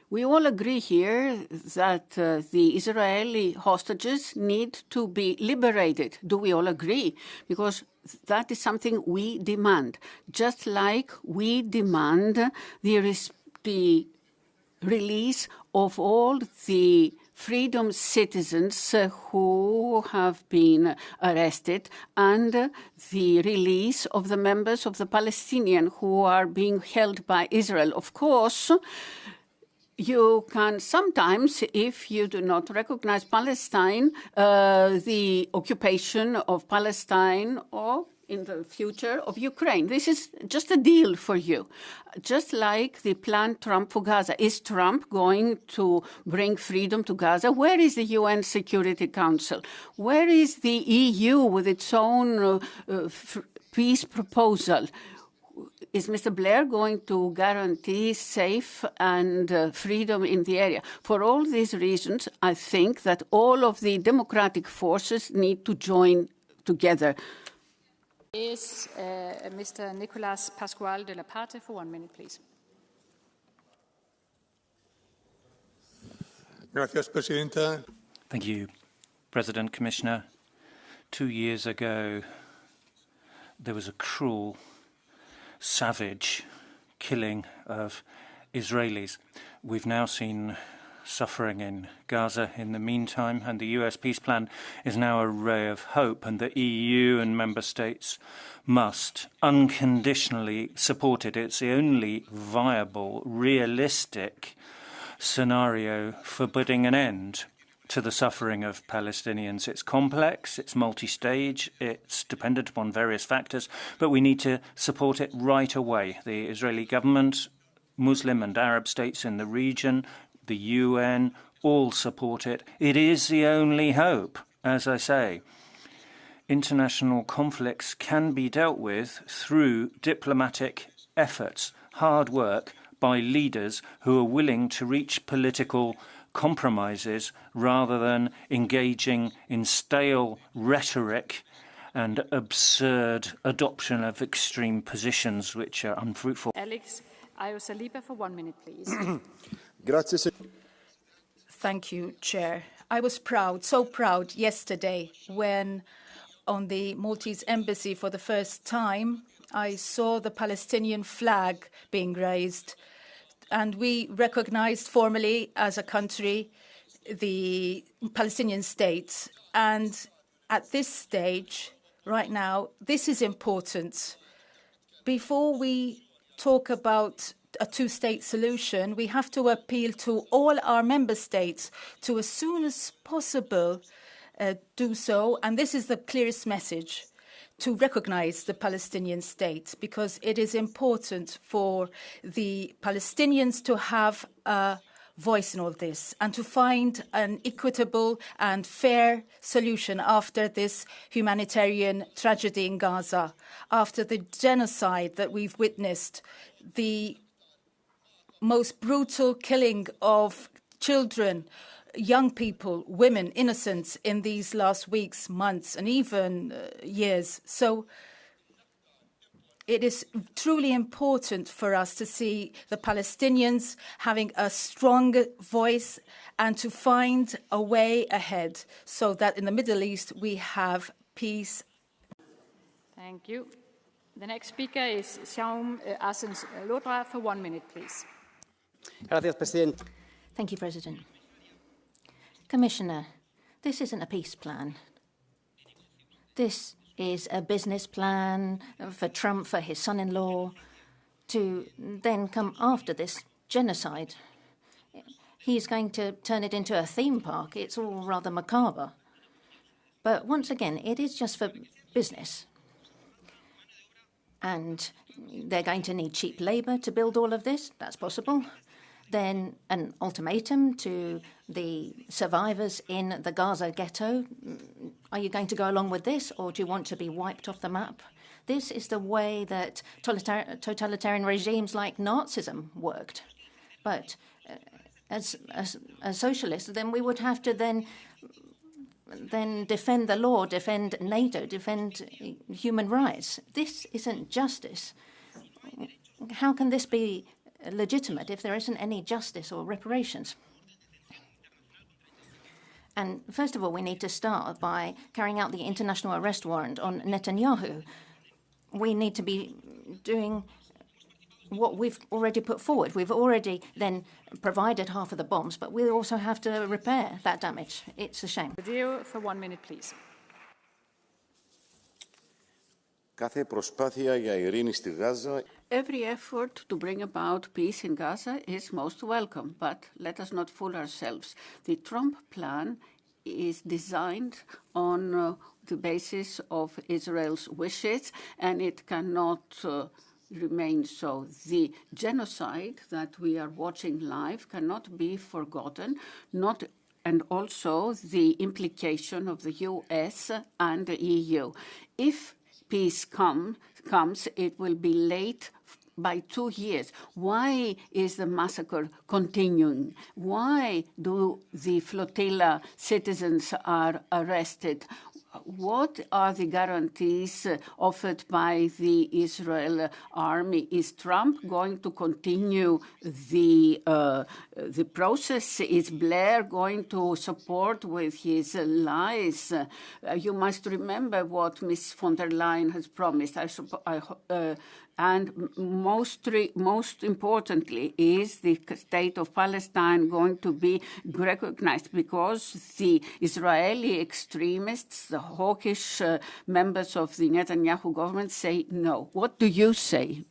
We all agree here that the Israeli hostages need to be liberated. Do we all agree? Because that is something we demand, just like we demand the release of all the freedom citizens who have been arrested and the release of the members of the Palestinian who are being held by Israel. Of course, you can sometimes, if you do not recognize Palestine, the occupation of Palestine or in the future of Ukraine. This is just a deal for you. Just like the plan Trump for Gaza. Is Trump going to bring freedom to Gaza? Where is the UN Security Council? Where is the EU with its own peace proposal? is Mr. Blair going to guarantee safe and freedom in the area? For all these reasons, I think that all of the democratic forces need to join together. Is Mr. Nicolas Pascual de la Parte for 1 minute, please. Gracias, Presidenta. Thank you, President, Commissioner. 2 years ago, there was a cruel, savage killing of Israelis. We've now seen suffering in Gaza in the meantime, and the US peace plan is now a ray of hope, and the EU and member states must unconditionally support it. It's the only viable, realistic scenario for putting an end to the suffering of Palestinians. It's complex, it's multi-stage, it's dependent upon various factors, but we need to support it right away. The Israeli government, Muslim and Arab states in the region, the UN, all support it. It is the only hope, as I say. International conflicts can be dealt with through diplomatic efforts, hard work by leaders who are willing to reach political compromises rather than engaging in stale rhetoric and absurd adoption of extreme positions which are unfruitful. Alex Ayosaliba for 1 minute, please. Thank you, Chair. I was proud, so proud yesterday when on the Maltese embassy for the first time I saw the Palestinian flag being raised, and we recognized formally as a country the Palestinian state. And at this stage, right now, this is important. Before we talk about a two-state solution, we have to appeal to all our member states to, as soon as possible, do so. And this is the clearest message: to recognize the Palestinian state, because it is important for the Palestinians to have a voice in all this and to find an equitable and fair solution after this humanitarian tragedy in Gaza, after the genocide that we've witnessed, the most brutal killing of children, young people, women, innocents in these last weeks, months, and even years. So it is truly important for us to see the Palestinians having a strong voice and to find a way ahead so that in the Middle East we have peace. Thank you. The next speaker is Shaum Asens Lodra for 1 minute, please. Gracias, President. Thank you, President. Commissioner, this isn't a peace plan. This is a business plan for Trump, for his son-in-law, to then come after this genocide. He's going to turn it into a theme park. It's all rather macabre. But once again, it is just for business. And they're going to need cheap labour to build all of this. That's possible. Then an ultimatum to the survivors in the Gaza ghetto. Are you going to go along with this, or do you want to be wiped off the map? This is the way that totalitarian regimes like Nazism worked. But as socialists, then we would have to then defend the law, defend NATO, defend human rights. This isn't justice. How can this be legitimate if there isn't any justice or reparations? And first of all, we need to start by carrying out the international arrest warrant on Netanyahu. We need to be doing what we've already put forward. We've already then provided half of the bombs, but we also have to repair that damage. It's a shame. For 1 minute, please. Every effort to bring about peace in Gaza is most welcome, but let us not fool ourselves. The Trump plan is designed on the basis of Israel's wishes, and it cannot remain so. The genocide that we are watching live cannot be forgotten, and also the implication of the US and the EU. If peace comes, it will be late by 2 years. Why is the massacre continuing? Why do the flotilla citizens are arrested? What are the guarantees offered by the Israel army? Is Trump going to continue the process? Is Blair going to support with his lies? You must remember what Ms. von der Leyen has promised. And most importantly, is the state of Palestine going to be recognized? Because the Israeli extremists, the hawkish members of the Netanyahu government say no. What do you say?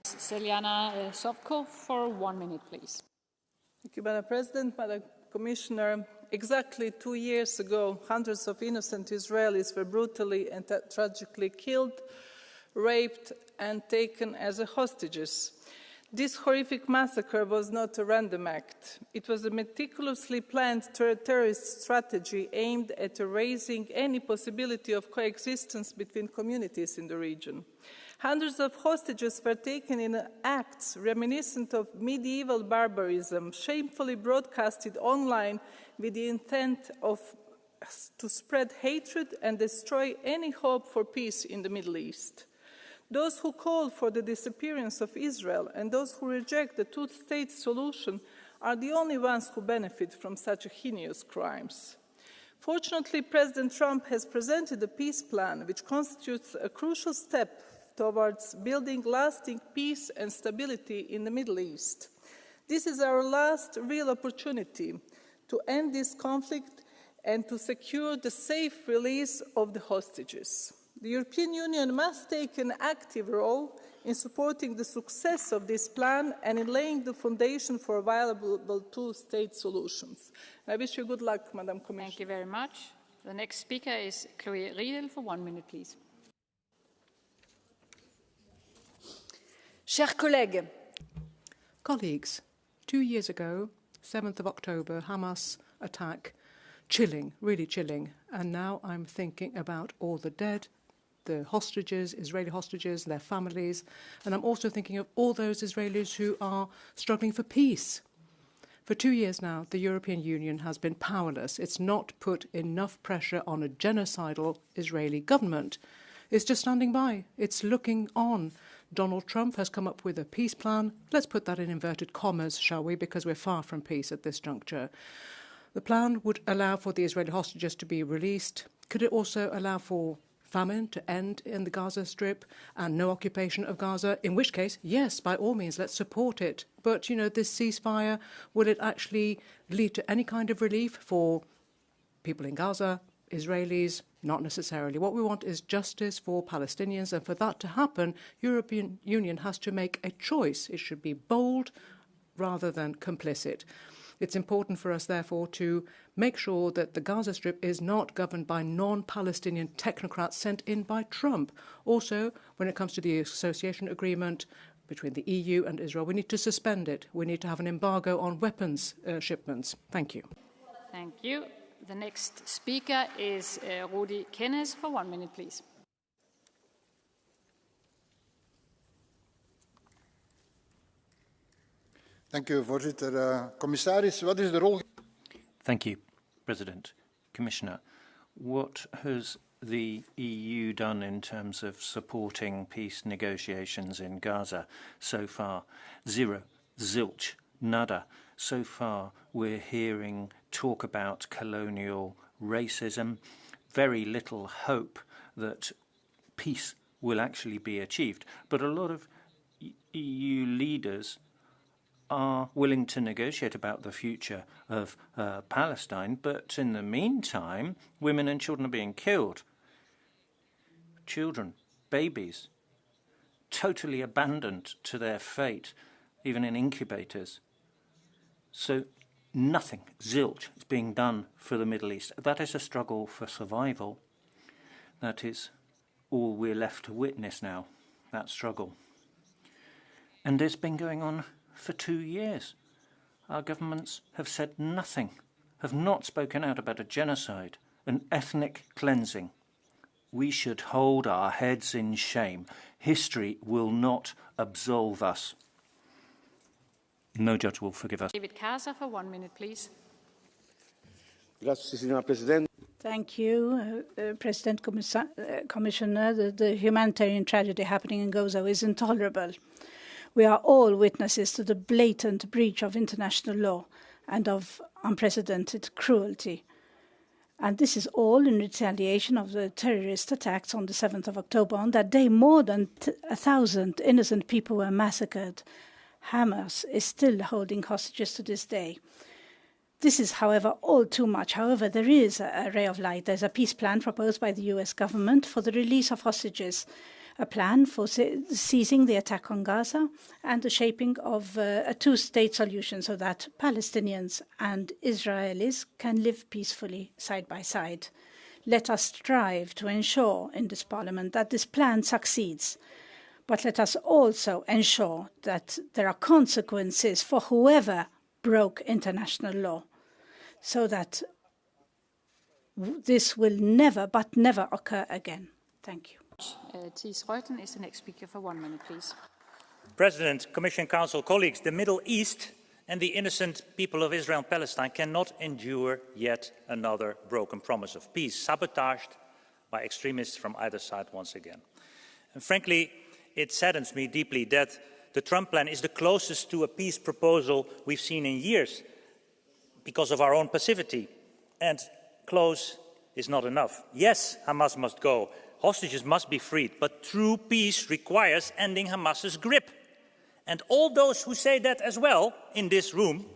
Celiana Sovko for 1 minute, please. Thank you, Madam President, Madam Commissioner. Exactly 2 years ago, hundreds of innocent Israelis were brutally and tragically killed, raped, and taken as hostages. This horrific massacre was not a random act. It was a meticulously planned terrorist strategy aimed at erasing any possibility of coexistence between communities in the region. Hundreds of hostages were taken in acts reminiscent of medieval barbarism, shamefully broadcasted online with the intent to spread hatred and destroy any hope for peace in the Middle East. Those who call for the disappearance of Israel and those who reject the two-state solution are the only ones who benefit from such heinous crimes. Fortunately, President Trump has presented a peace plan which constitutes a crucial step towards building lasting peace and stability in the Middle East. This is our last real opportunity to end this conflict and to secure the safe release of the hostages. The European Union must take an active role in supporting the success of this plan and in laying the foundation for viable two-state solutions. I wish you good luck, Madam Commissioner. Thank you very much. The next speaker is Chloe Riedel for 1 minute, please. Chers collègues, Colleagues, 2 years ago, 7th of October, Hamas attack, chilling, really chilling. And now I'm thinking about all the dead, the hostages, Israeli hostages, their families, and I'm also thinking of all those Israelis who are struggling for peace. For 2 years now, the European Union has been powerless. It's not put enough pressure on a genocidal Israeli government. It's just standing by. It's looking on. Donald Trump has come up with a peace plan. Let's put that in inverted commas, shall we, because we're far from peace at this juncture. The plan would allow for the Israeli hostages to be released. Could it also allow for famine to end in the Gaza Strip and no occupation of Gaza? In which case, yes, by all means, let's support it. But, you know, this ceasefire, will it actually lead to any kind of relief for people in Gaza, Israelis? Not necessarily. What we want is justice for Palestinians, and for that to happen, European Union has to make a choice. It should be bold rather than complicit. It's important for us, therefore, to make sure that the Gaza Strip is not governed by non-Palestinian technocrats sent in by Trump. Also, when it comes to the association agreement between the EU and Israel, we need to suspend it. We need to have an embargo on weapons shipments. Thank you. Thank you. The next speaker is Rudi Kennes for 1 minute, please. Dank u, voorzitter. Commissaris, wat is de rol? Thank you, President. Commissioner, what has the EU done in terms of supporting peace negotiations in Gaza so far? Zero, zilch, nada. So far, we're hearing talk about colonial racism, very little hope that peace will actually be achieved. But a lot of EU leaders are willing to negotiate about the future of Palestine, but in the meantime, women and children are being killed. Children, babies, totally abandoned to their fate, even in incubators. So nothing, zilch, is being done for the Middle East. That is a struggle for survival. That is all we're left to witness now, that struggle. And it's been going on for 2 years. Our governments have said nothing, have not spoken out about a genocide, an ethnic cleansing. we should hold our heads in shame. History will not absolve us. No judge will forgive us. David Casa for 1 minute, please. Grazie, signora Presidente. Thank you, President, Commissioner. The humanitarian tragedy happening in Gaza is intolerable. We are all witnesses to the blatant breach of international law and of unprecedented cruelty. And this is all in retaliation of the terrorist attacks on the 7th of October. On that day, more than 1,000 innocent people were massacred. Hamas is still holding hostages to this day. This is, however, all too much. However, there is a ray of light. There's a peace plan proposed by the US government for the release of hostages, a plan for ceasing the attack on Gaza, and the shaping of a two-state solution so that Palestinians and Israelis can live peacefully side by side. Let us strive to ensure in this Parliament that this plan succeeds. But let us also ensure that there are consequences for whoever broke international law, so that this will never, but never occur again. Thank you. Thies Reuten is the next speaker for 1 minute, please. President, Commission, Council, colleagues, the Middle East and the innocent people of Israel and Palestine cannot endure yet another broken promise of peace, sabotaged by extremists from either side once again. And frankly, it saddens me deeply that the Trump plan is the closest to a peace proposal we've seen in years because of our own passivity. And close is not enough. Yes, Hamas must go. Hostages must be freed. But true peace requires ending Hamas's grip. And all those who say that as well in this room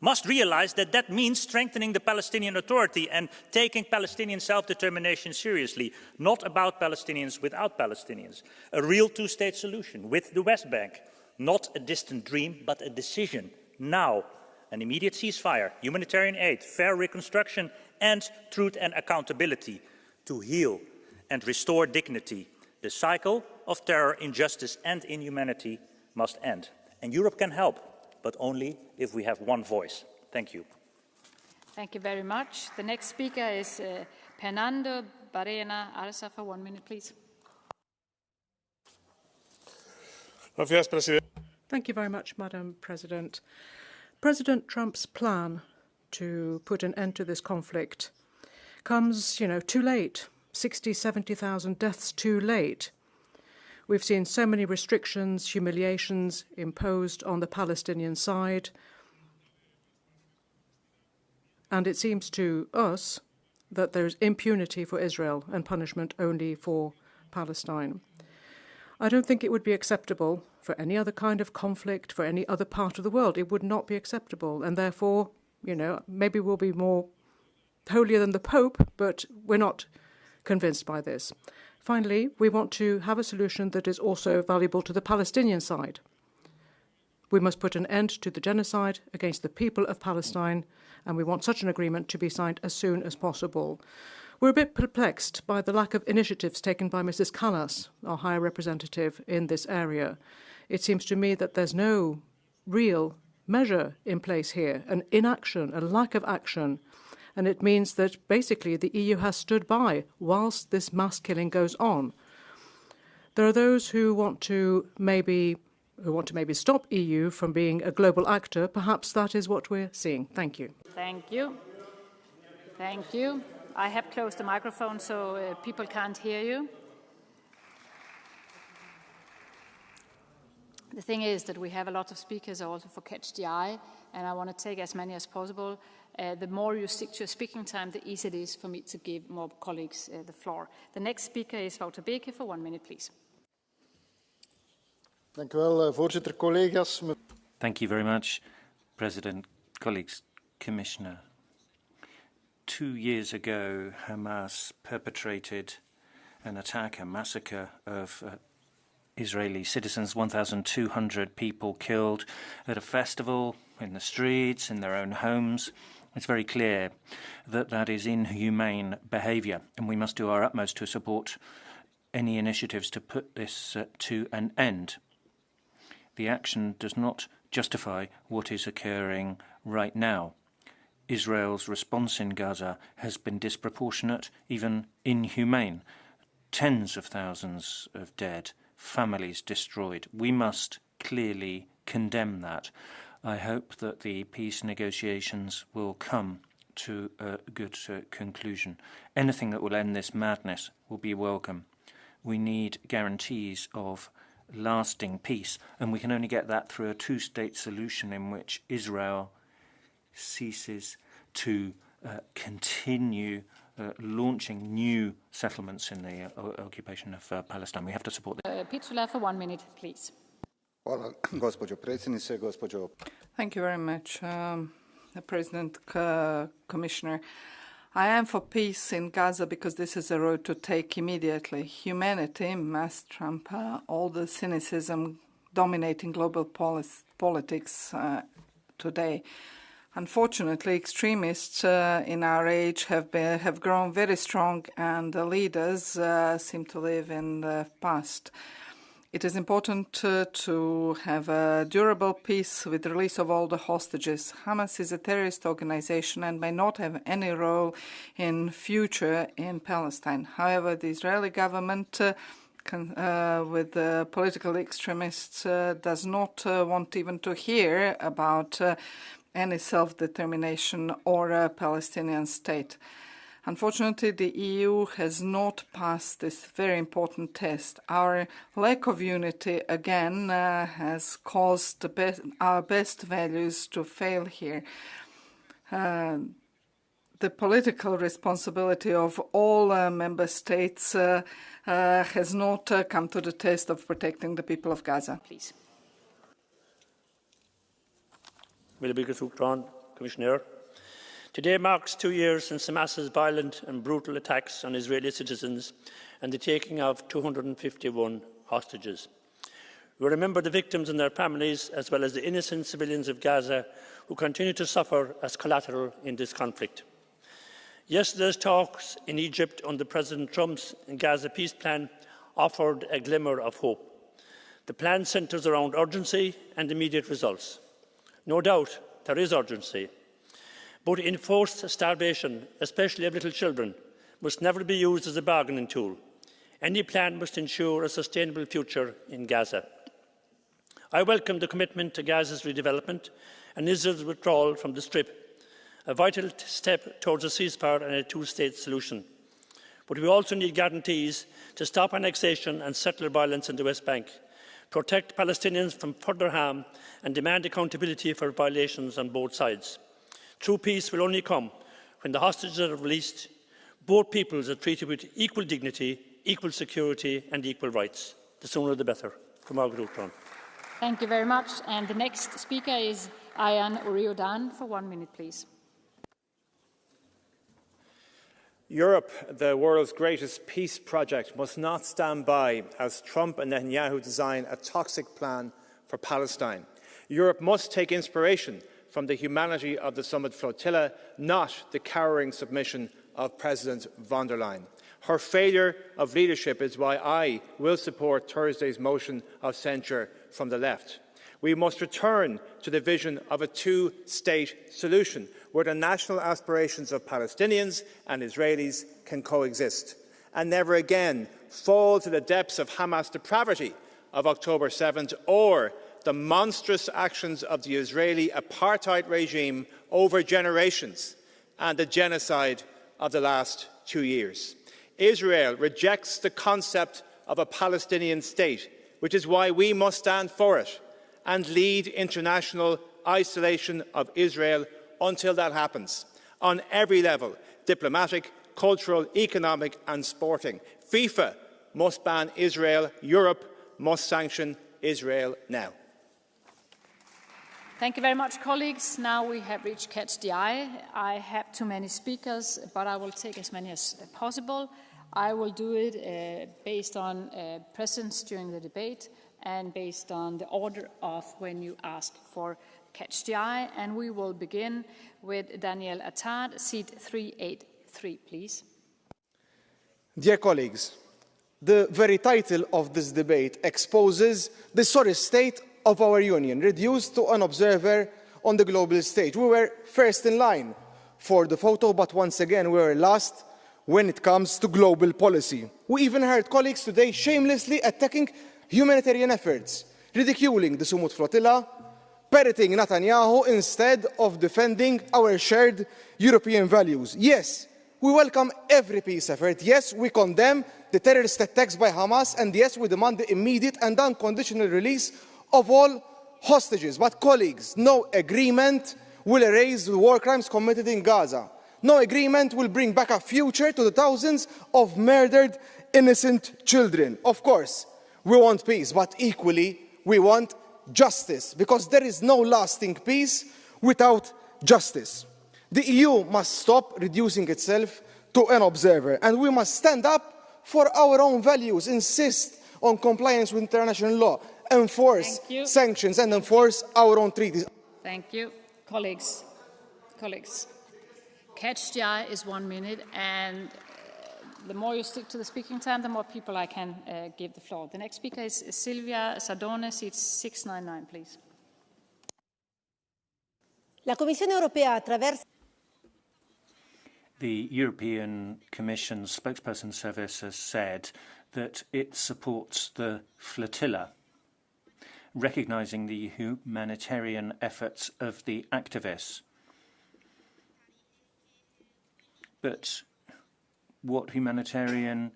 must realize that that means strengthening the Palestinian Authority and taking Palestinian self-determination seriously, not about Palestinians without Palestinians. A real two-state solution with the West Bank, not a distant dream, but a decision now. An immediate ceasefire, humanitarian aid, fair reconstruction, and truth and accountability to heal and restore dignity. The cycle of terror, injustice, and inhumanity must end. And Europe can help, but only if we have one voice. Thank you. Thank you very much. The next speaker is Fernando Barrena Arza for 1 minute, please. Thank you very much, Madam President. President Trump's plan to put an end to this conflict comes, too late. 60, 70,000 deaths too late. We've seen so many restrictions, humiliations imposed on the Palestinian side. And it seems to us that there's impunity for Israel and punishment only for Palestine. I don't think it would be acceptable for any other kind of conflict, for any other part of the world. It would not be acceptable. And therefore, maybe we'll be more holier than the Pope, but we're not convinced by this. Finally, we want to have a solution that is also valuable to the Palestinian side. We must put an end to the genocide against the people of Palestine, and we want such an agreement to be signed as soon as possible. We're a bit perplexed by the lack of initiatives taken by Mrs. Callas, our High Representative, in this area. It seems to me that there's no real measure in place here, an inaction, a lack of action. And it means that basically the EU has stood by whilst this mass killing goes on. There are those who want to maybe stop EU from being a global actor. Perhaps that is what we're seeing. Thank you. Thank you. Thank you. I have closed the microphone so people can't hear you. The thing is that we have a lot of speakers also for Catch the Eye, and I want to take as many as possible. The more you stick to your speaking time, the easier it is for me to give more colleagues the floor. The next speaker is Wouter Beke for 1 minute, please. Dank u wel, voorzitter, collega's. Thank you very much, President, colleagues, Commissioner. 2 years ago, Hamas perpetrated an attack, a massacre of Israeli citizens, 1,200 people killed at a festival, in the streets, in their own homes. It's very clear that that is inhumane behaviour, and we must do our utmost to support any initiatives to put this to an end. The action does not justify what is occurring right now. Israel's response in Gaza has been disproportionate, even inhumane. tens of thousands of dead, families destroyed. We must clearly condemn that. I hope that the peace negotiations will come to a good conclusion. Anything that will end this madness will be welcome. We need guarantees of lasting peace, and we can only get that through a two-state solution in which Israel ceases to continue launching new settlements in the occupation of Palestine. We have to support this. Pitula for 1 minute, please. Thank you very much, President, Commissioner. I am for peace in Gaza because this is a road to take immediately. Humanity must trump all the cynicism dominating global politics today. Unfortunately, extremists in our age have grown very strong, and the leaders seem to live in the past. It is important to have a durable peace with the release of all the hostages. Hamas is a terrorist organization and may not have any role in future in Palestine. However, the Israeli government with the political extremists does not want even to hear about any self-determination or a Palestinian state. Unfortunately, the EU has not passed this very important test. Our lack of unity, again, has caused our best values to fail here. The political responsibility of all member states has not come to the test of protecting the people of Gaza. Please. Commissioner. Today marks 2 years since Hamas's violent and brutal attacks on Israeli citizens and the taking of 251 hostages. We remember the victims and their families, as well as the innocent civilians of Gaza who continue to suffer as collateral in this conflict. Yesterday's talks in Egypt under President Trump's Gaza peace plan offered a glimmer of hope. The plan centres around urgency and immediate results. No doubt there is urgency, but enforced starvation, especially of little children, must never be used as a bargaining tool. Any plan must ensure a sustainable future in Gaza. I welcome the commitment to Gaza's redevelopment and Israel's withdrawal from the Strip, a vital step towards a ceasefire and a two-state solution. But we also need guarantees to stop annexation and settler violence in the West Bank, protect Palestinians from further harm and demand accountability for violations on both sides. True peace will only come when the hostages are released, both peoples are treated with equal dignity, equal security and equal rights. The sooner the better. Thank you very much. And the next speaker is Ayan Uriodan for 1 minute, please. Europe, the world's greatest peace project, must not stand by as Trump and Netanyahu design a toxic plan for Palestine. Europe must take inspiration from the humanity of the summit flotilla, not the cowering submission of President von der Leyen. Her failure of leadership is why I will support Thursday's motion of censure from the left. We must return to the vision of a two-state solution where the national aspirations of Palestinians and Israelis can coexist, and never again fall to the depths of Hamas depravity of October 7th or the monstrous actions of the Israeli apartheid regime over generations and the genocide of the last 2 years. Israel rejects the concept of a Palestinian state, which is why we must stand for it and lead international isolation of Israel until that happens, on every level, diplomatic, cultural, economic and sporting. FIFA must ban Israel. Europe must sanction Israel now. Thank you very much, colleagues. Now we have reached Catch the Eye. I have too many speakers, but I will take as many as possible. I will do it based on presence during the debate and based on the order of when you ask for Catch the Eye. And we will begin with Daniel Attard, seat 383, please. Dear colleagues, the very title of this debate exposes the sorry state of our union, reduced to an observer on the global stage. We were first in line for the photo, but once again we were last when it comes to global policy. We even heard colleagues today shamelessly attacking humanitarian efforts, ridiculing the Sumut flotilla, parroting Netanyahu instead of defending our shared European values. Yes, we welcome every peace effort. Yes, we condemn the terrorist attacks by Hamas, and yes, we demand the immediate and unconditional release of all hostages. But colleagues, no agreement will erase the war crimes committed in Gaza. No agreement will bring back a future to the thousands of murdered innocent children. Of course, we want peace, but equally we want justice, because there is no lasting peace without justice. The EU must stop reducing itself to an observer, and we must stand up for our own values, insist on compliance with international law, enforce sanctions and enforce our own treaties. Thank you. Colleagues, catch the eye is 1 minute, and the more you stick to the speaking time, the more people I can give the floor. The next speaker is Silvia Sardone, seat 699, please. La Commissione Europea attraverso The European Commission spokesperson service has said that it supports the flotilla, recognising the humanitarian efforts of the activists. But what humanitarian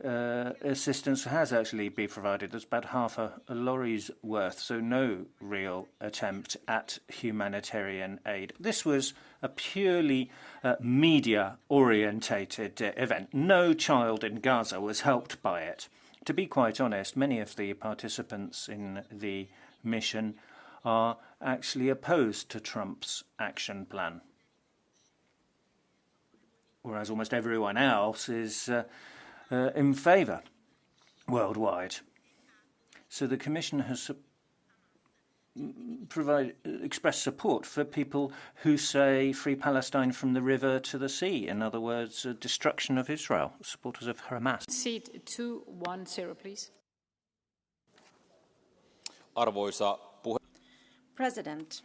assistance has actually been provided? There's about half a lorry's worth, so no real attempt at humanitarian aid. This was a purely media-orientated event. No child in Gaza was helped by it. To be quite honest, many of the participants in the mission are actually opposed to Trump's action plan, whereas almost everyone else is in favour worldwide. So the Commission has expressed support for people who say free Palestine from the river to the sea. In other words, destruction of Israel, supporters of Hamas. Seat 210, please. Arvoisa President,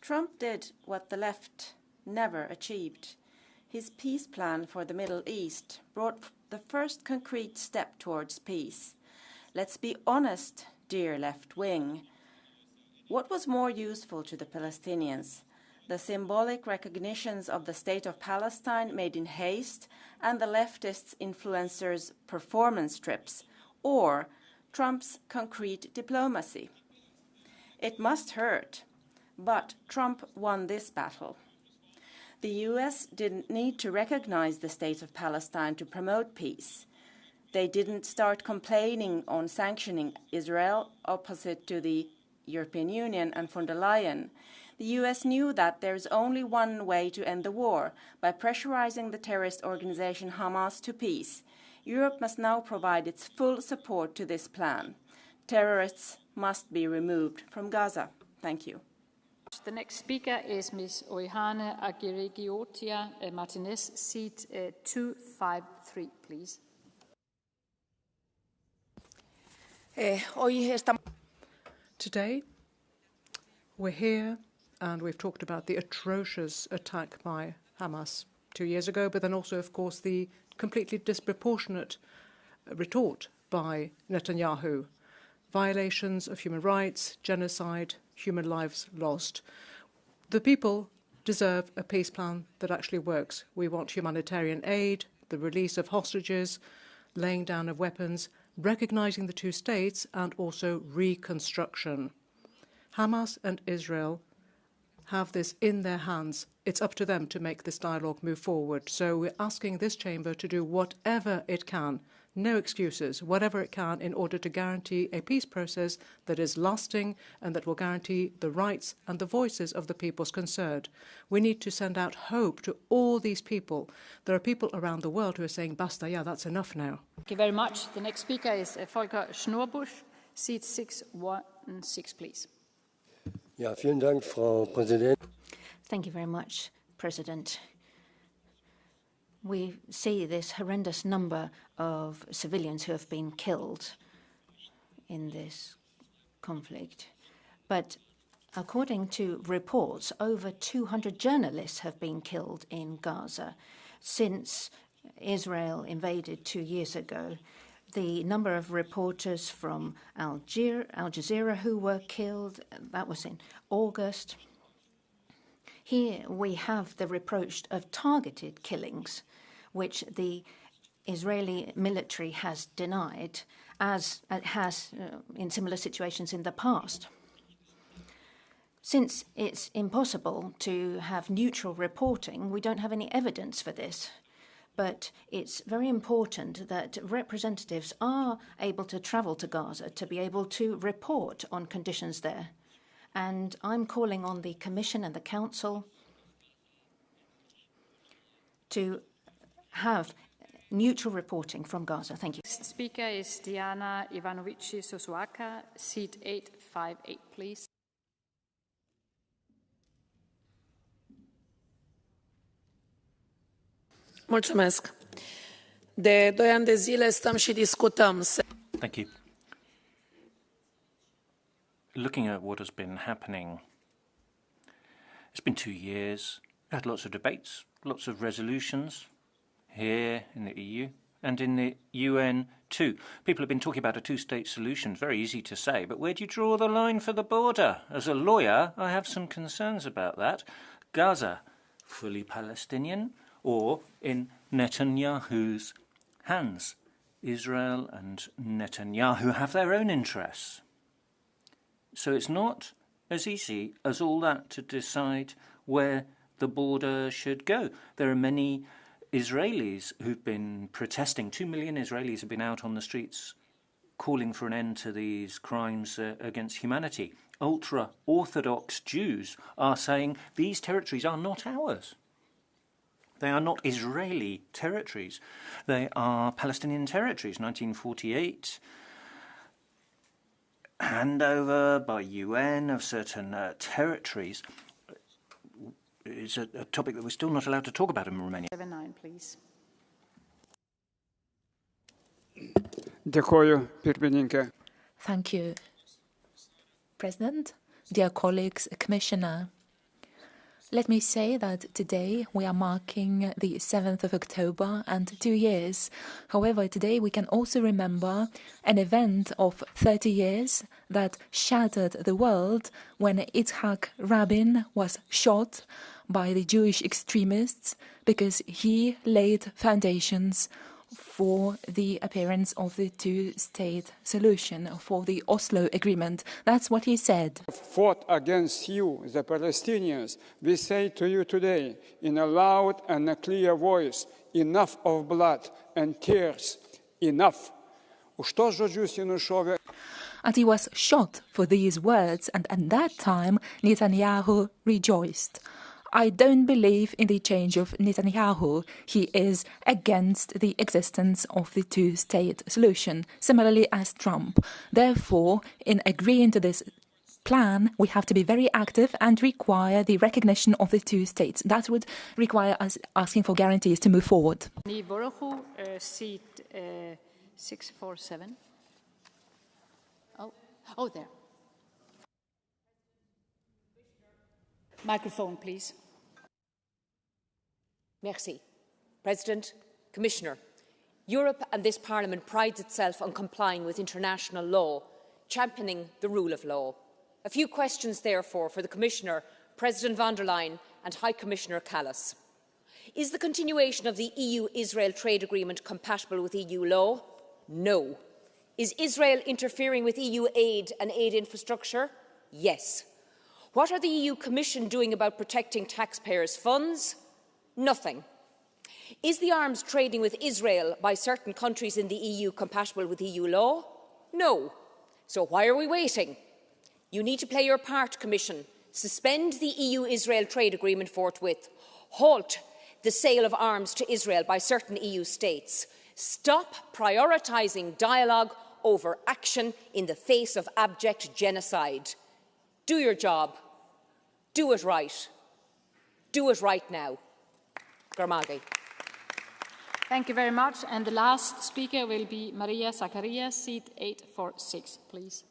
Trump did what the left never achieved. His peace plan for the Middle East brought the first concrete step towards peace. Let's be honest, dear left wing. What was more useful to the Palestinians? The symbolic recognitions of the State of Palestine made in haste and the leftists' influencers' performance trips, or Trump's concrete diplomacy? It must hurt, but Trump won this battle. The US didn't need to recognize the State of Palestine to promote peace. They didn't start complaining on sanctioning Israel opposite to the European Union and von der Leyen. The US knew that there's only one way to end the war, by pressurizing the terrorist organization Hamas to peace. Europe must now provide its full support to this plan. Terrorists must be removed from Gaza. Thank you. The next speaker is Ms. Oihane Agirigiotia Martinez, seat 253, please. Today, we're here and we've talked about the atrocious attack by Hamas 2 years ago, but then also, of course, the completely disproportionate retort by Netanyahu. Violations of human rights, genocide, human lives lost. The people deserve a peace plan that actually works. We want humanitarian aid, the release of hostages, laying down of weapons, recognizing the two states, and also reconstruction. Hamas and Israel have this in their hands. It's up to them to make this dialogue move forward. So we're asking this chamber to do whatever it can, no excuses, whatever it can, in order to guarantee a peace process that is lasting and that will guarantee the rights and the voices of the peoples concerned. We need to send out hope to all these people. There are people around the world who are saying, basta, yeah, that's enough now. Thank you very much. The next speaker is Volker Schnurbusch, seat 616, please. Ja, vielen Dank, Frau Präsidentin. Thank you very much, President. We see this horrendous number of civilians who have been killed in this conflict. But according to reports, over 200 journalists have been killed in Gaza. Since Israel invaded 2 years ago, the number of reporters from Al Jazeera who were killed, that was in August. Here we have the reproach of targeted killings, which the Israeli military has denied, as it has in similar situations in the past. Since it's impossible to have neutral reporting, we don't have any evidence for this. But it's very important that representatives are able to travel to Gaza to be able to report on conditions there. And I'm calling on the Commission and the Council to have neutral reporting from Gaza. Thank you. Speaker is Diana Ivanovici-Sosuaka, seat 858, please. Mulțumesc. De 2 ani de zile stăm și discutăm. Thank you. Looking at what has been happening, it's been 2 years. We had lots of debates, lots of resolutions here in the EU and in the UN too. People have been talking about a two-state solution. Very easy to say, but where do you draw the line for the border? As a lawyer, I have some concerns about that. Gaza, fully Palestinian, or in Netanyahu's hands. Israel and Netanyahu have their own interests. So it's not as easy as all that to decide where the border should go. There are many Israelis who've been protesting. 2 million Israelis have been out on the streets calling for an end to these crimes against humanity. Ultra-Orthodox Jews are saying these territories are not ours. They are not Israeli territories. They are Palestinian territories. 1948, handover by UN of certain territories is a topic that we're still not allowed to talk about in Romania. 79, please. Thank you, President, dear colleagues, Commissioner. Let me say that today we are marking the 7th of October and 2 years. However, today we can also remember an event of 30 years that shattered the world when Yitzhak Rabin was shot by the Jewish extremists because he laid foundations for the appearance of the two-state solution, for the Oslo Agreement. That's what he said. Fought against you, the Palestinians. We say to you today, in a loud and a clear voice, enough of blood and tears, enough. And he was shot for these words, and at that time Netanyahu rejoiced. I don't believe in the change of Netanyahu. He is against the existence of the two-state solution, similarly as Trump. Therefore, in agreeing to this plan, we have to be very active and require the recognition of the two states. That would require us asking for guarantees to move forward. Seat 647. Oh, there. Microphone, please. Merci. President, Commissioner, Europe and this Parliament prides itself on complying with international law, championing the rule of law. A few questions, therefore, for the Commissioner, President von der Leyen and High Commissioner Kallas. Is the continuation of the EU-Israel trade agreement compatible with EU law? No. Is Israel interfering with EU aid and aid infrastructure? Yes. What are the EU Commission doing about protecting taxpayers' funds? Nothing. Is the arms trading with Israel by certain countries in the EU compatible with EU law? No. So why are we waiting? You need to play your part, Commission. Suspend the EU-Israel trade agreement forthwith. Halt the sale of arms to Israel by certain EU states. Stop prioritising dialogue over action in the face of abject genocide. Do your job. Do it right. Do it right now. Garmagi. Thank you very much. And the last speaker will be Maria Zakaria, seat 846, please.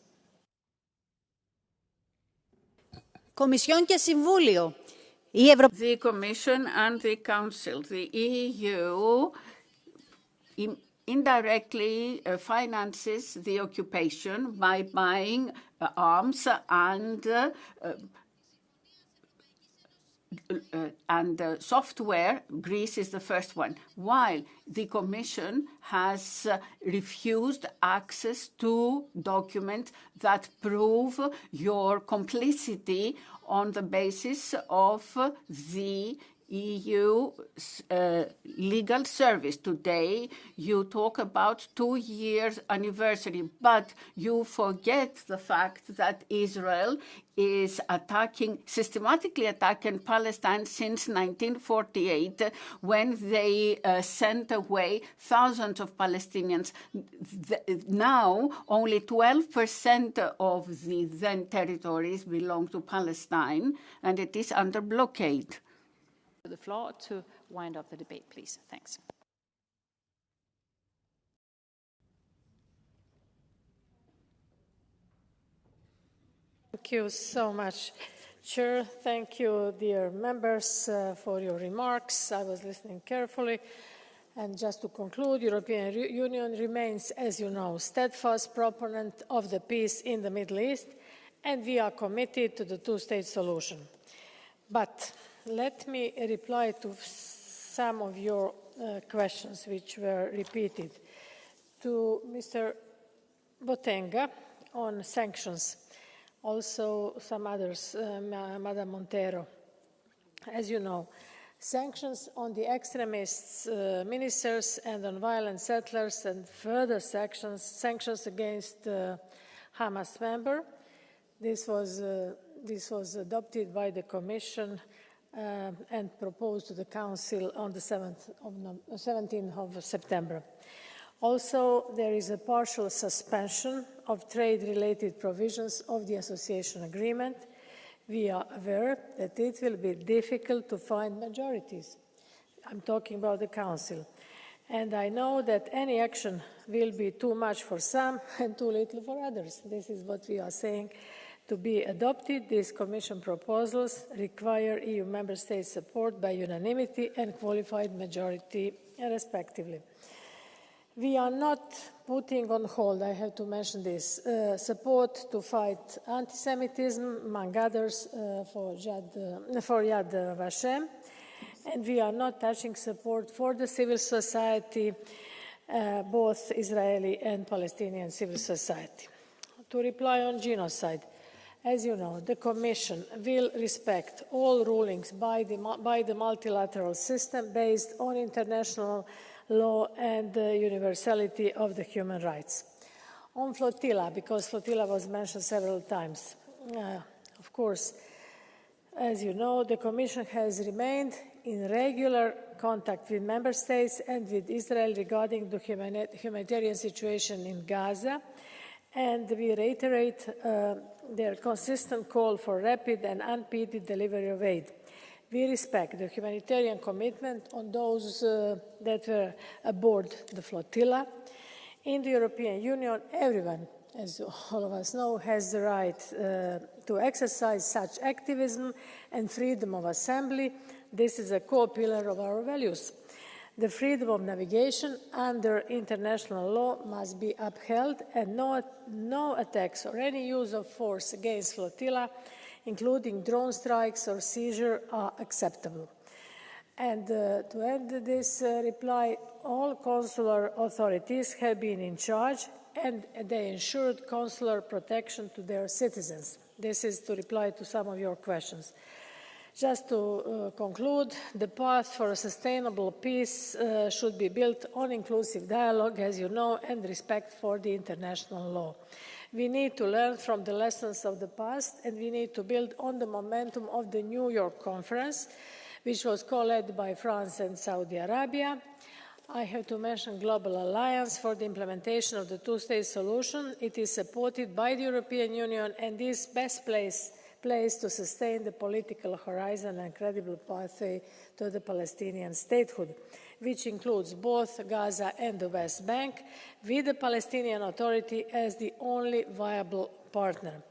Κομισιόν και Συμβούλιο. The Commission and the Council, the EU indirectly finances the occupation by buying arms and software. Greece is the first one, while the Commission has refused access to documents that prove your complicity on the basis of the EU legal service. Today, you talk about 2 years anniversary, but you forget the fact that Israel is systematically attacking Palestine since 1948, when they sent away thousands of Palestinians. Now, only 12% of the then territories belong to Palestine, and it is under blockade. The floor to wind up the debate, please. Thanks. Thank you so much, Chair. Thank you, dear members, for your remarks. I was listening carefully. And just to conclude, the European Union remains, as you know, steadfast proponent of the peace in the Middle East, and we are committed to the two-state solution. But let me reply to some of your questions which were repeated. To Mr. Botenga on sanctions, also some others, Madam Montero. As you know, sanctions on the extremists, ministers, and on violent settlers, and further sanctions against Hamas member. This was adopted by the Commission and proposed to the Council on the 17th of September. Also, there is a partial suspension of trade-related provisions of the association agreement. We are aware that it will be difficult to find majorities. I'm talking about the Council. And I know that any action will be too much for some and too little for others. This is what we are saying. To be adopted, these Commission proposals require EU member states' support by unanimity and qualified majority, respectively. We are not putting on hold, I have to mention this, support to fight anti-Semitism, among others, for Yad Vashem, and we are not touching support for the civil society, both Israeli and Palestinian civil society. To reply on genocide, as you know, the Commission will respect all rulings by the multilateral system based on international law and the universality of the human rights. On flotilla, because flotilla was mentioned several times, of course, as you know, the Commission has remained in regular contact with Member States and with Israel regarding the humanitarian situation in Gaza, and we reiterate their consistent call for rapid and unimpeded delivery of aid. We respect the humanitarian commitment on those that were aboard the flotilla. In the European Union, everyone, as all of us know, has the right to exercise such activism and freedom of assembly. This is a core pillar of our values. The freedom of navigation under international law must be upheld, and no attacks or any use of force against flotilla, including drone strikes or seizure, are acceptable. And to end this reply, all consular authorities have been in charge and they ensured consular protection to their citizens. This is to reply to some of your questions. Just to conclude, the path for a sustainable peace should be built on inclusive dialogue, as you know, and respect for the international law. We need to learn from the lessons of the past, and we need to build on the momentum of the New York conference, which was co-led by France and Saudi Arabia. I have to mention Global Alliance for the implementation of the two-state solution. It is supported by the European Union and is best placed to sustain the political horizon and credible pathway to the Palestinian statehood, which includes both Gaza and the West Bank, with the Palestinian Authority as the only viable partner.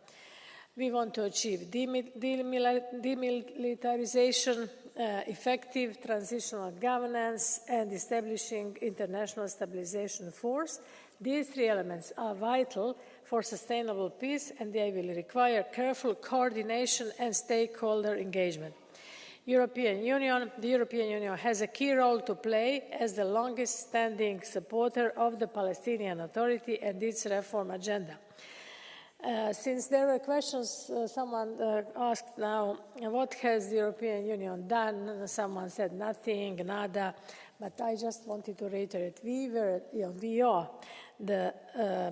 We want to achieve demilitarization, effective transitional governance, and establishing international stabilization force. These three elements are vital for sustainable peace, and they will require careful coordination and stakeholder engagement. The European Union has a key role to play as the longest-standing supporter of the Palestinian Authority and its reform agenda. Since there were questions, someone asked now, what has the European Union done? Someone said nothing, nada, but I just wanted to reiterate, we are the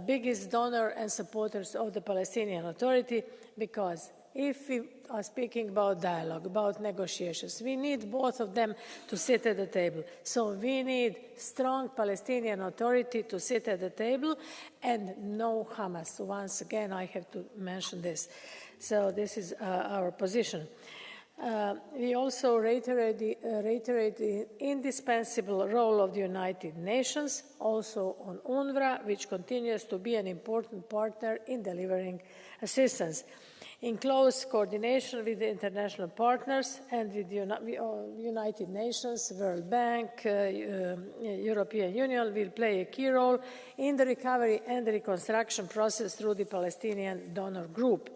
biggest donor and supporters of the Palestinian Authority, because if we are speaking about dialogue, about negotiations, we need both of them to sit at the table. So we need strong Palestinian Authority to sit at the table and no Hamas. Once again, I have to mention this. So this is our position. We also reiterate the indispensable role of the United Nations, also on UNRWA, which continues to be an important partner in delivering assistance. In close coordination with the international partners and with the United Nations, World Bank, European Union will play a key role in the recovery and the reconstruction process through the Palestinian Donor Group.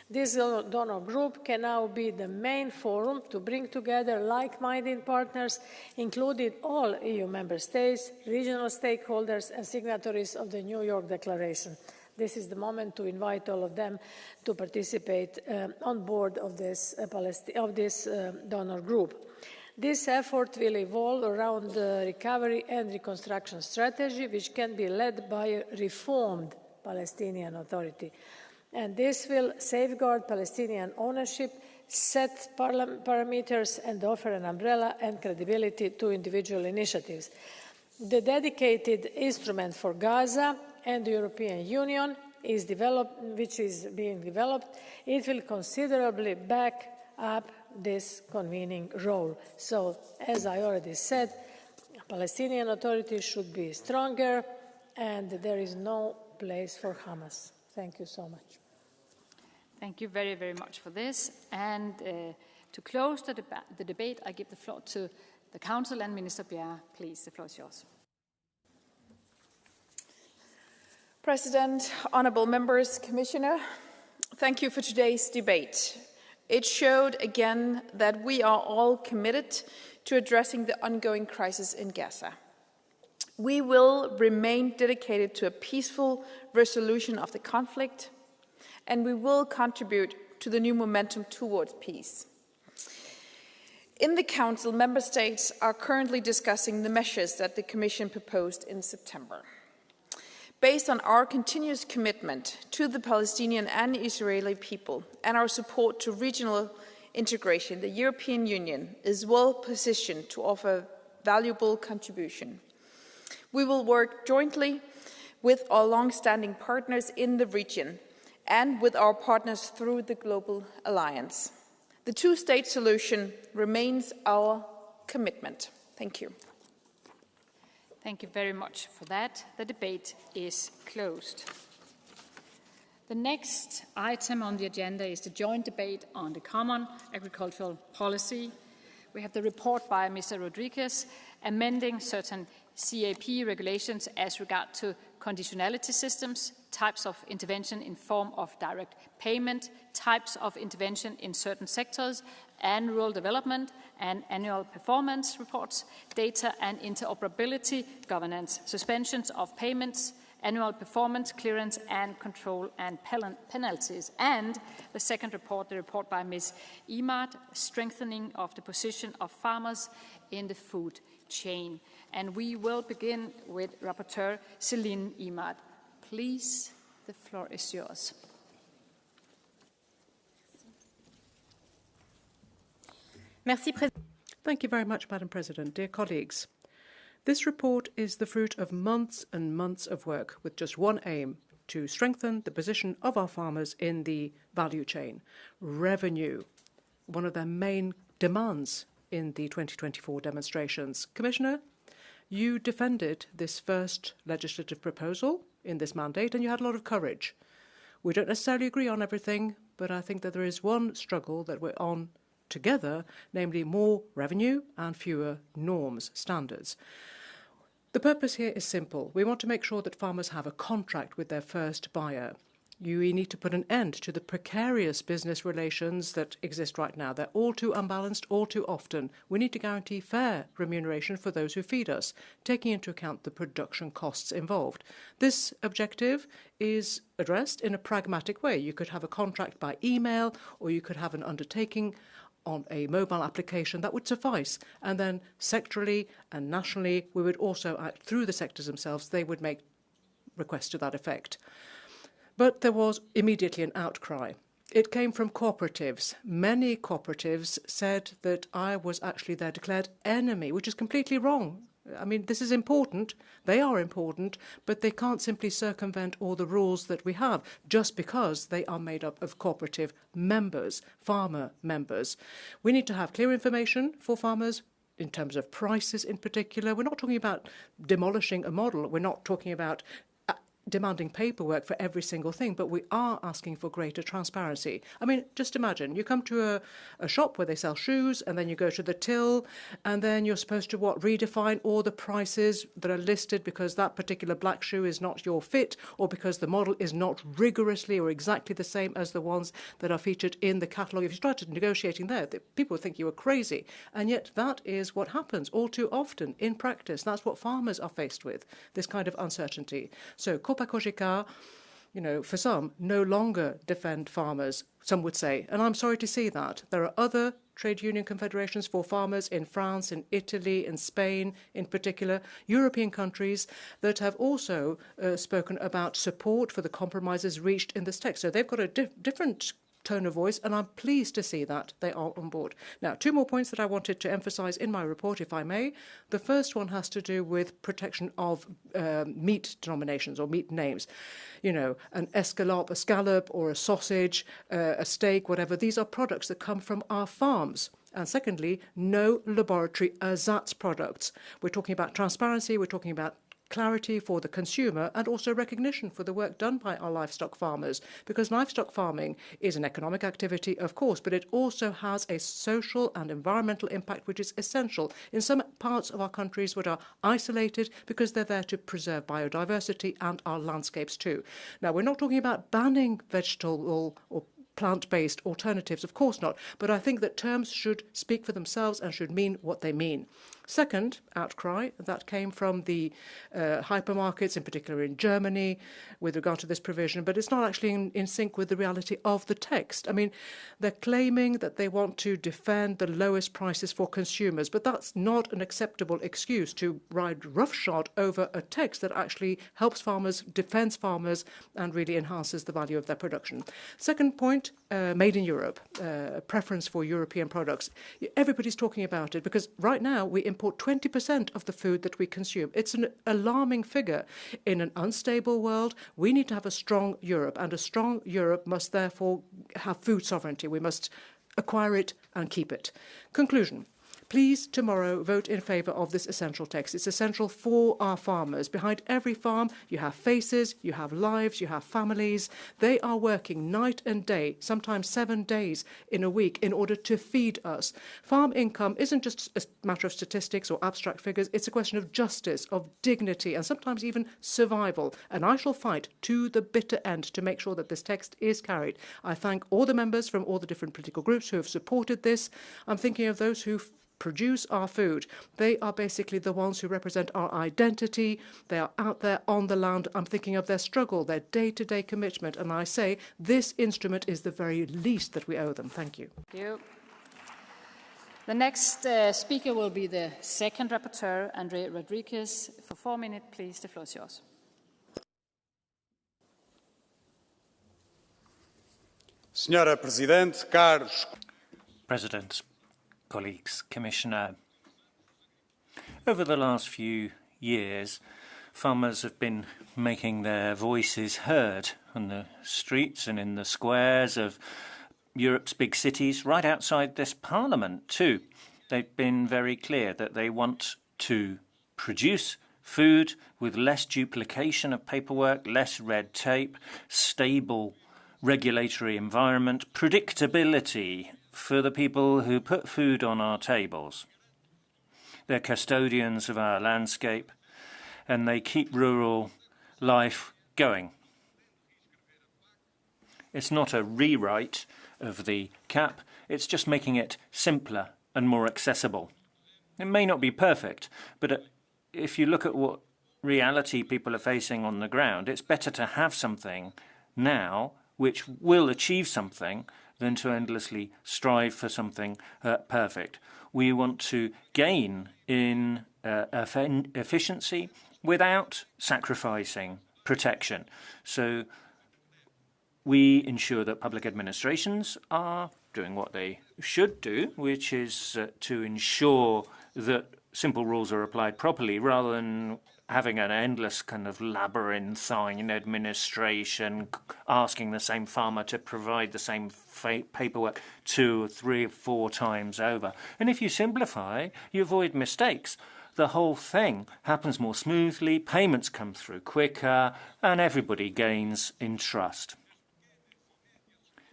This donor group can now be the main forum to bring together like-minded partners, including all EU member states, regional stakeholders, and signatories of the New York Declaration. This is the moment to invite all of them to participate on board of this donor group. This effort will evolve around the recovery and reconstruction strategy, which can be led by a reformed Palestinian Authority. And this will safeguard Palestinian ownership, set parameters, and offer an umbrella and credibility to individual initiatives. The dedicated instrument for Gaza and the European Union which is being developed, it will considerably back up this convening role. So, as I already said, Palestinian Authority should be stronger, and there is no place for Hamas. Thank you so much. Thank you very, very much for this. And to close the debate, I give the floor to the Council and Minister Bjerre. Please, the floor is yours. President, honourable members, Commissioner, thank you for today's debate. It showed again that we are all committed to addressing the ongoing crisis in Gaza. We will remain dedicated to a peaceful resolution of the conflict, and we will contribute to the new momentum towards peace. In the Council, Member States are currently discussing the measures that the Commission proposed in September. Based on our continuous commitment to the Palestinian and Israeli people and our support to regional integration, the European Union is well positioned to offer a valuable contribution. We will work jointly with our long-standing partners in the region and with our partners through the Global Alliance. The two-state solution remains our commitment. Thank you. Thank you very much for that. The debate is closed. The next item on the agenda is the joint debate on the Common Agricultural Policy. We have the report by Mr. Rodriguez amending certain CAP regulations as regard to conditionality systems, types of intervention in form of direct payment, types of intervention in certain sectors, and rural development, and annual performance reports, data and interoperability, governance, suspensions of payments, annual performance, clearance and control, and penalties. And the second report, the report by Ms. Imad, strengthening of the position of farmers in the food chain. And we will begin with Rapporteur Céline Imad. Please, the floor is yours. Thank you very much, Madam President. Dear colleagues, this report is the fruit of months and months of work with just one aim: to strengthen the position of our farmers in the value chain. Revenue, one of their main demands in the 2024 demonstrations. Commissioner, you defended this first legislative proposal in this mandate, and you had a lot of courage. We don't necessarily agree on everything, but I think that there is one struggle that we're on together, namely more revenue and fewer norms, standards. The purpose here is simple. We want to make sure that farmers have a contract with their first buyer. We need to put an end to the precarious business relations that exist right now. They're all too unbalanced, all too often. We need to guarantee fair remuneration for those who feed us, taking into account the production costs involved. This objective is addressed in a pragmatic way. You could have a contract by email, or you could have an undertaking on a mobile application that would suffice. And then sectorally and nationally, we would also act through the sectors themselves. They would make requests to that effect. But there was immediately an outcry. It came from cooperatives. Many cooperatives said that I was actually their declared enemy, which is completely wrong. I mean, this is important. They are important, but they can't simply circumvent all the rules that we have just because they are made up of cooperative members, farmer members. We need to have clear information for farmers in terms of prices in particular. We're not talking about demolishing a model. We're not talking about demanding paperwork for every single thing, but we are asking for greater transparency. I mean, just imagine, you come to a shop where they sell shoes, and then you go to the till, and then you're supposed to, redefine all the prices that are listed because that particular black shoe is not your fit, or because the model is not rigorously or exactly the same as the ones that are featured in the catalogue. If you started negotiating there, people would think you were crazy. And yet that is what happens all too often in practice. That's what farmers are faced with, this kind of uncertainty. So Copa-Cogeca, for some, no longer defend farmers, some would say. And I'm sorry to see that. There are other trade union confederations for farmers in France, in Italy, in Spain in particular, European countries that have also spoken about support for the compromises reached in this text. So they've got a different tone of voice, and I'm pleased to see that they are on board. Now, two more points that I wanted to emphasise in my report, if I may. The first one has to do with protection of meat denominations or meat names. An escalope, a scallop, or a sausage, a steak, whatever. These are products that come from our farms. And secondly, no laboratory ersatz products. We're talking about transparency, we're talking about clarity for the consumer, and also recognition for the work done by our livestock farmers, because livestock farming is an economic activity, of course, but it also has a social and environmental impact which is essential in some parts of our countries which are isolated because they're there to preserve biodiversity and our landscapes too. Now, we're not talking about banning vegetable or plant-based alternatives, of course not, but I think that terms should speak for themselves and should mean what they mean. Second outcry, that came from the hypermarkets, in particular in Germany, with regard to this provision, but it's not actually in sync with the reality of the text. I mean, they're claiming that they want to defend the lowest prices for consumers, but that's not an acceptable excuse to ride roughshod over a text that actually helps farmers, defends farmers, and really enhances the value of their production. Second point, made in Europe, preference for European products. Everybody's talking about it because right now we import 20% of the food that we consume. It's an alarming figure. In an unstable world, we need to have a strong Europe, and a strong Europe must therefore have food sovereignty. We must acquire it and keep it. Conclusion. Please, tomorrow, vote in favour of this essential text. It's essential for our farmers. Behind every farm, you have faces, you have lives, you have families. They are working night and day, sometimes 7 days in a week, in order to feed us. Farm income isn't just a matter of statistics or abstract figures. It's a question of justice, of dignity, and sometimes even survival. And I shall fight to the bitter end to make sure that this text is carried. I thank all the members from all the different political groups who have supported this. I'm thinking of those who produce our food. They are basically the ones who represent our identity. They are out there on the land. I'm thinking of their struggle, their day-to-day commitment, and I say this instrument is the very least that we owe them. Thank you. Thank you. The next speaker will be the second rapporteur, André Rodriguez. For 4 minutes, please. The floor is yours. Senhora Presidente, caros President, colleagues, Commissioner. Over the last few years, farmers have been making their voices heard on the streets and in the squares of Europe's big cities, right outside this Parliament too. They've been very clear that they want to produce food with less duplication of paperwork, less red tape, stable regulatory environment, predictability for the people who put food on our tables. They're custodians of our landscape, and they keep rural life going. It's not a rewrite of the CAP, it's just making it simpler and more accessible. It may not be perfect, but if you look at what reality people are facing on the ground, it's better to have something now which will achieve something than to endlessly strive for something perfect. We want to gain in efficiency without sacrificing protection. So we ensure that public administrations are doing what they should do, which is to ensure that simple rules are applied properly rather than having an endless kind of labyrinthine administration, asking the same farmer to provide the same paperwork 2, 3, 4 times over. And if you simplify, you avoid mistakes. The whole thing happens more smoothly, payments come through quicker, and everybody gains in trust.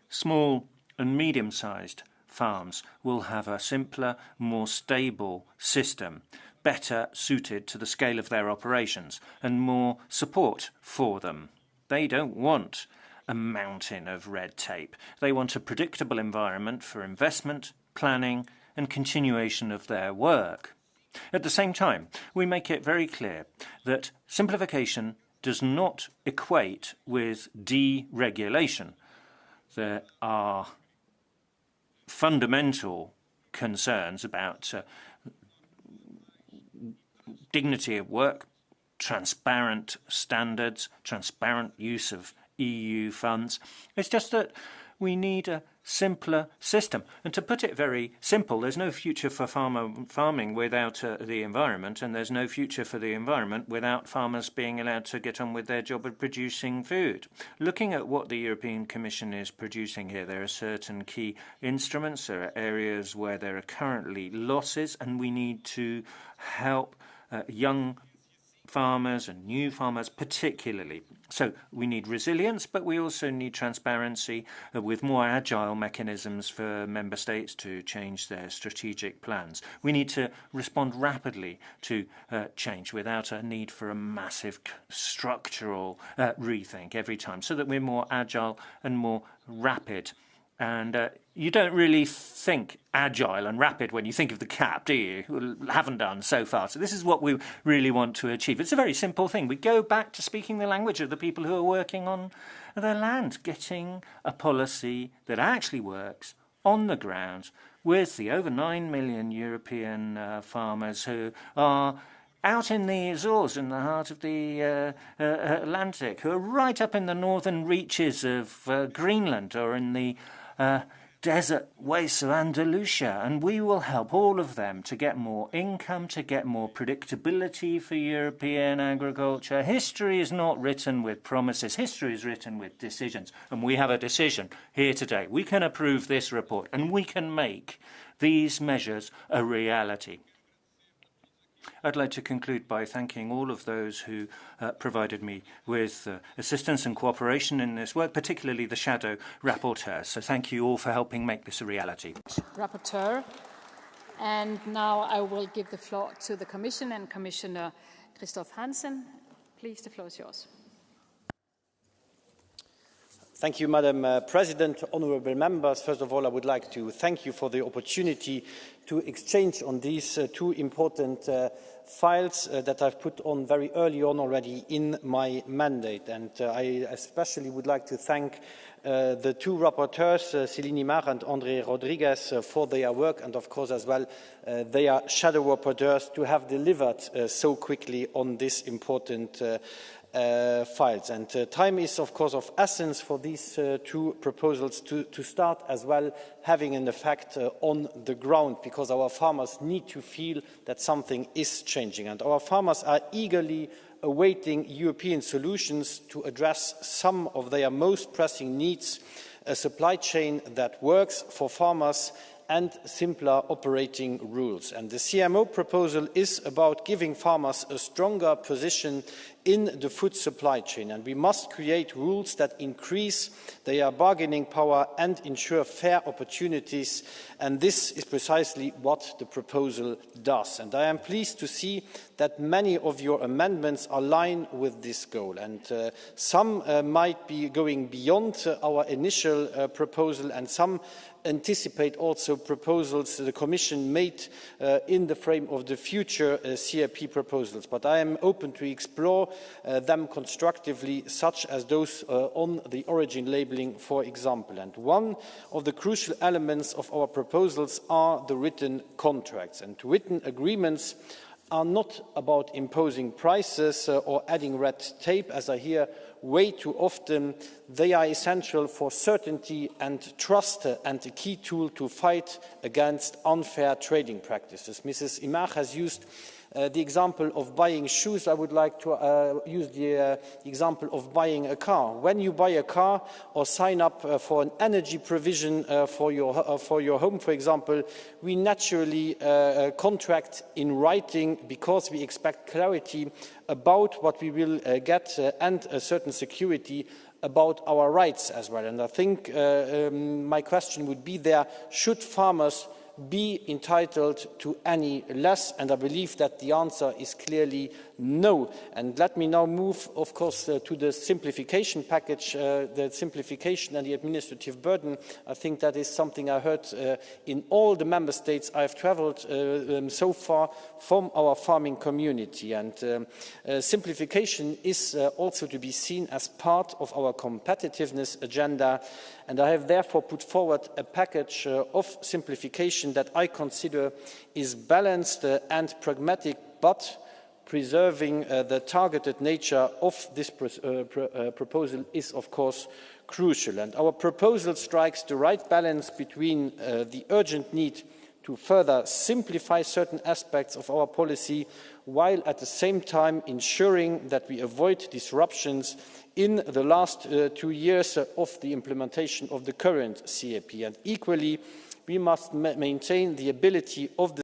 Small and medium-sized farms will have a simpler, more stable system, better suited to the scale of their operations, and more support for them. They don't want a mountain of red tape. They want a predictable environment for investment, planning, and continuation of their work. At the same time, we make it very clear that simplification does not equate with deregulation. There are fundamental concerns about dignity of work, transparent standards, transparent use of EU funds. It's just that we need a simpler system. And to put it very simple, there's no future for farming without the environment, and there's no future for the environment without farmers being allowed to get on with their job of producing food. Looking at what the European Commission is producing here, there are certain key instruments, there are areas where there are currently losses, and we need to help young farmers and new farmers particularly. So we need resilience, but we also need transparency with more agile mechanisms for member states to change their strategic plans. We need to respond rapidly to change without a need for a massive structural rethink every time, so that we're more agile and more rapid. And you don't really think agile and rapid when you think of the CAP, do you? Well, haven't done so far. So this is what we really want to achieve. It's a very simple thing. We go back to speaking the language of the people who are working on their land, getting a policy that actually works on the ground with the over 9 million European farmers who are out in the Azores, in the heart of the Atlantic, who are right up in the northern reaches of Greenland or in the desert wastes of Andalusia, and we will help all of them to get more income, to get more predictability for European agriculture. History is not written with promises. History is written with decisions, and we have a decision here today. We can approve this report, and we can make these measures a reality. I'd like to conclude by thanking all of those who provided me with assistance and cooperation in this work, particularly the shadow rapporteurs. So thank you all for helping make this a reality. Rapporteur. And now I will give the floor to the Commission and Commissioner Christoph Hansen. Please, the floor is yours. Thank you, Madam President, honourable members. First of all, I would like to thank you for the opportunity to exchange on these two important files that I've put on very early on already in my mandate. And I especially would like to thank the two rapporteurs, Céline Mar and André Rodriguez, for their work, and of course as well their shadow rapporteurs to have delivered so quickly on this important files. And time is, of course, of essence for these two proposals to start as well having an effect on the ground, because our farmers need to feel that something is changing. And our farmers are eagerly awaiting European solutions to address some of their most pressing needs, a supply chain that works for farmers and simpler operating rules. And the CMO proposal is about giving farmers a stronger position in the food supply chain, and we must create rules that increase their bargaining power and ensure fair opportunities, and this is precisely what the proposal does. And I am pleased to see that many of your amendments align with this goal, and some might be going beyond our initial proposal, and some anticipate also proposals the Commission made in the frame of the future CAP proposals. But I am open to explore them constructively, such as those on the origin labelling, for example. And one of the crucial elements of our proposals are the written contracts. And written agreements are not about imposing prices or adding red tape, as I hear way too often. They are essential for certainty and trust, and a key tool to fight against unfair trading practices. Mrs. Imach has used the example of buying shoes. I would like to use the example of buying a car. When you buy a car or sign up for an energy provision for your home, for example, we naturally contract in writing because we expect clarity about what we will get and a certain security about our rights as well. And I think my question would be there, should farmers be entitled to any less? And I believe that the answer is clearly no. And let me now move, of course, to the simplification package, the simplification and the administrative burden. I think that is something I heard in all the member states I've travelled so far from our farming community. And simplification is also to be seen as part of our competitiveness agenda. And I have therefore put forward a package of simplification that I consider is balanced and pragmatic, but preserving the targeted nature of this proposal is, of course, crucial. And our proposal strikes the right balance between the urgent need to further simplify certain aspects of our policy, while at the same time ensuring that we avoid disruptions in the last 2 years of the implementation of the current CAP. And equally, we must maintain the ability of the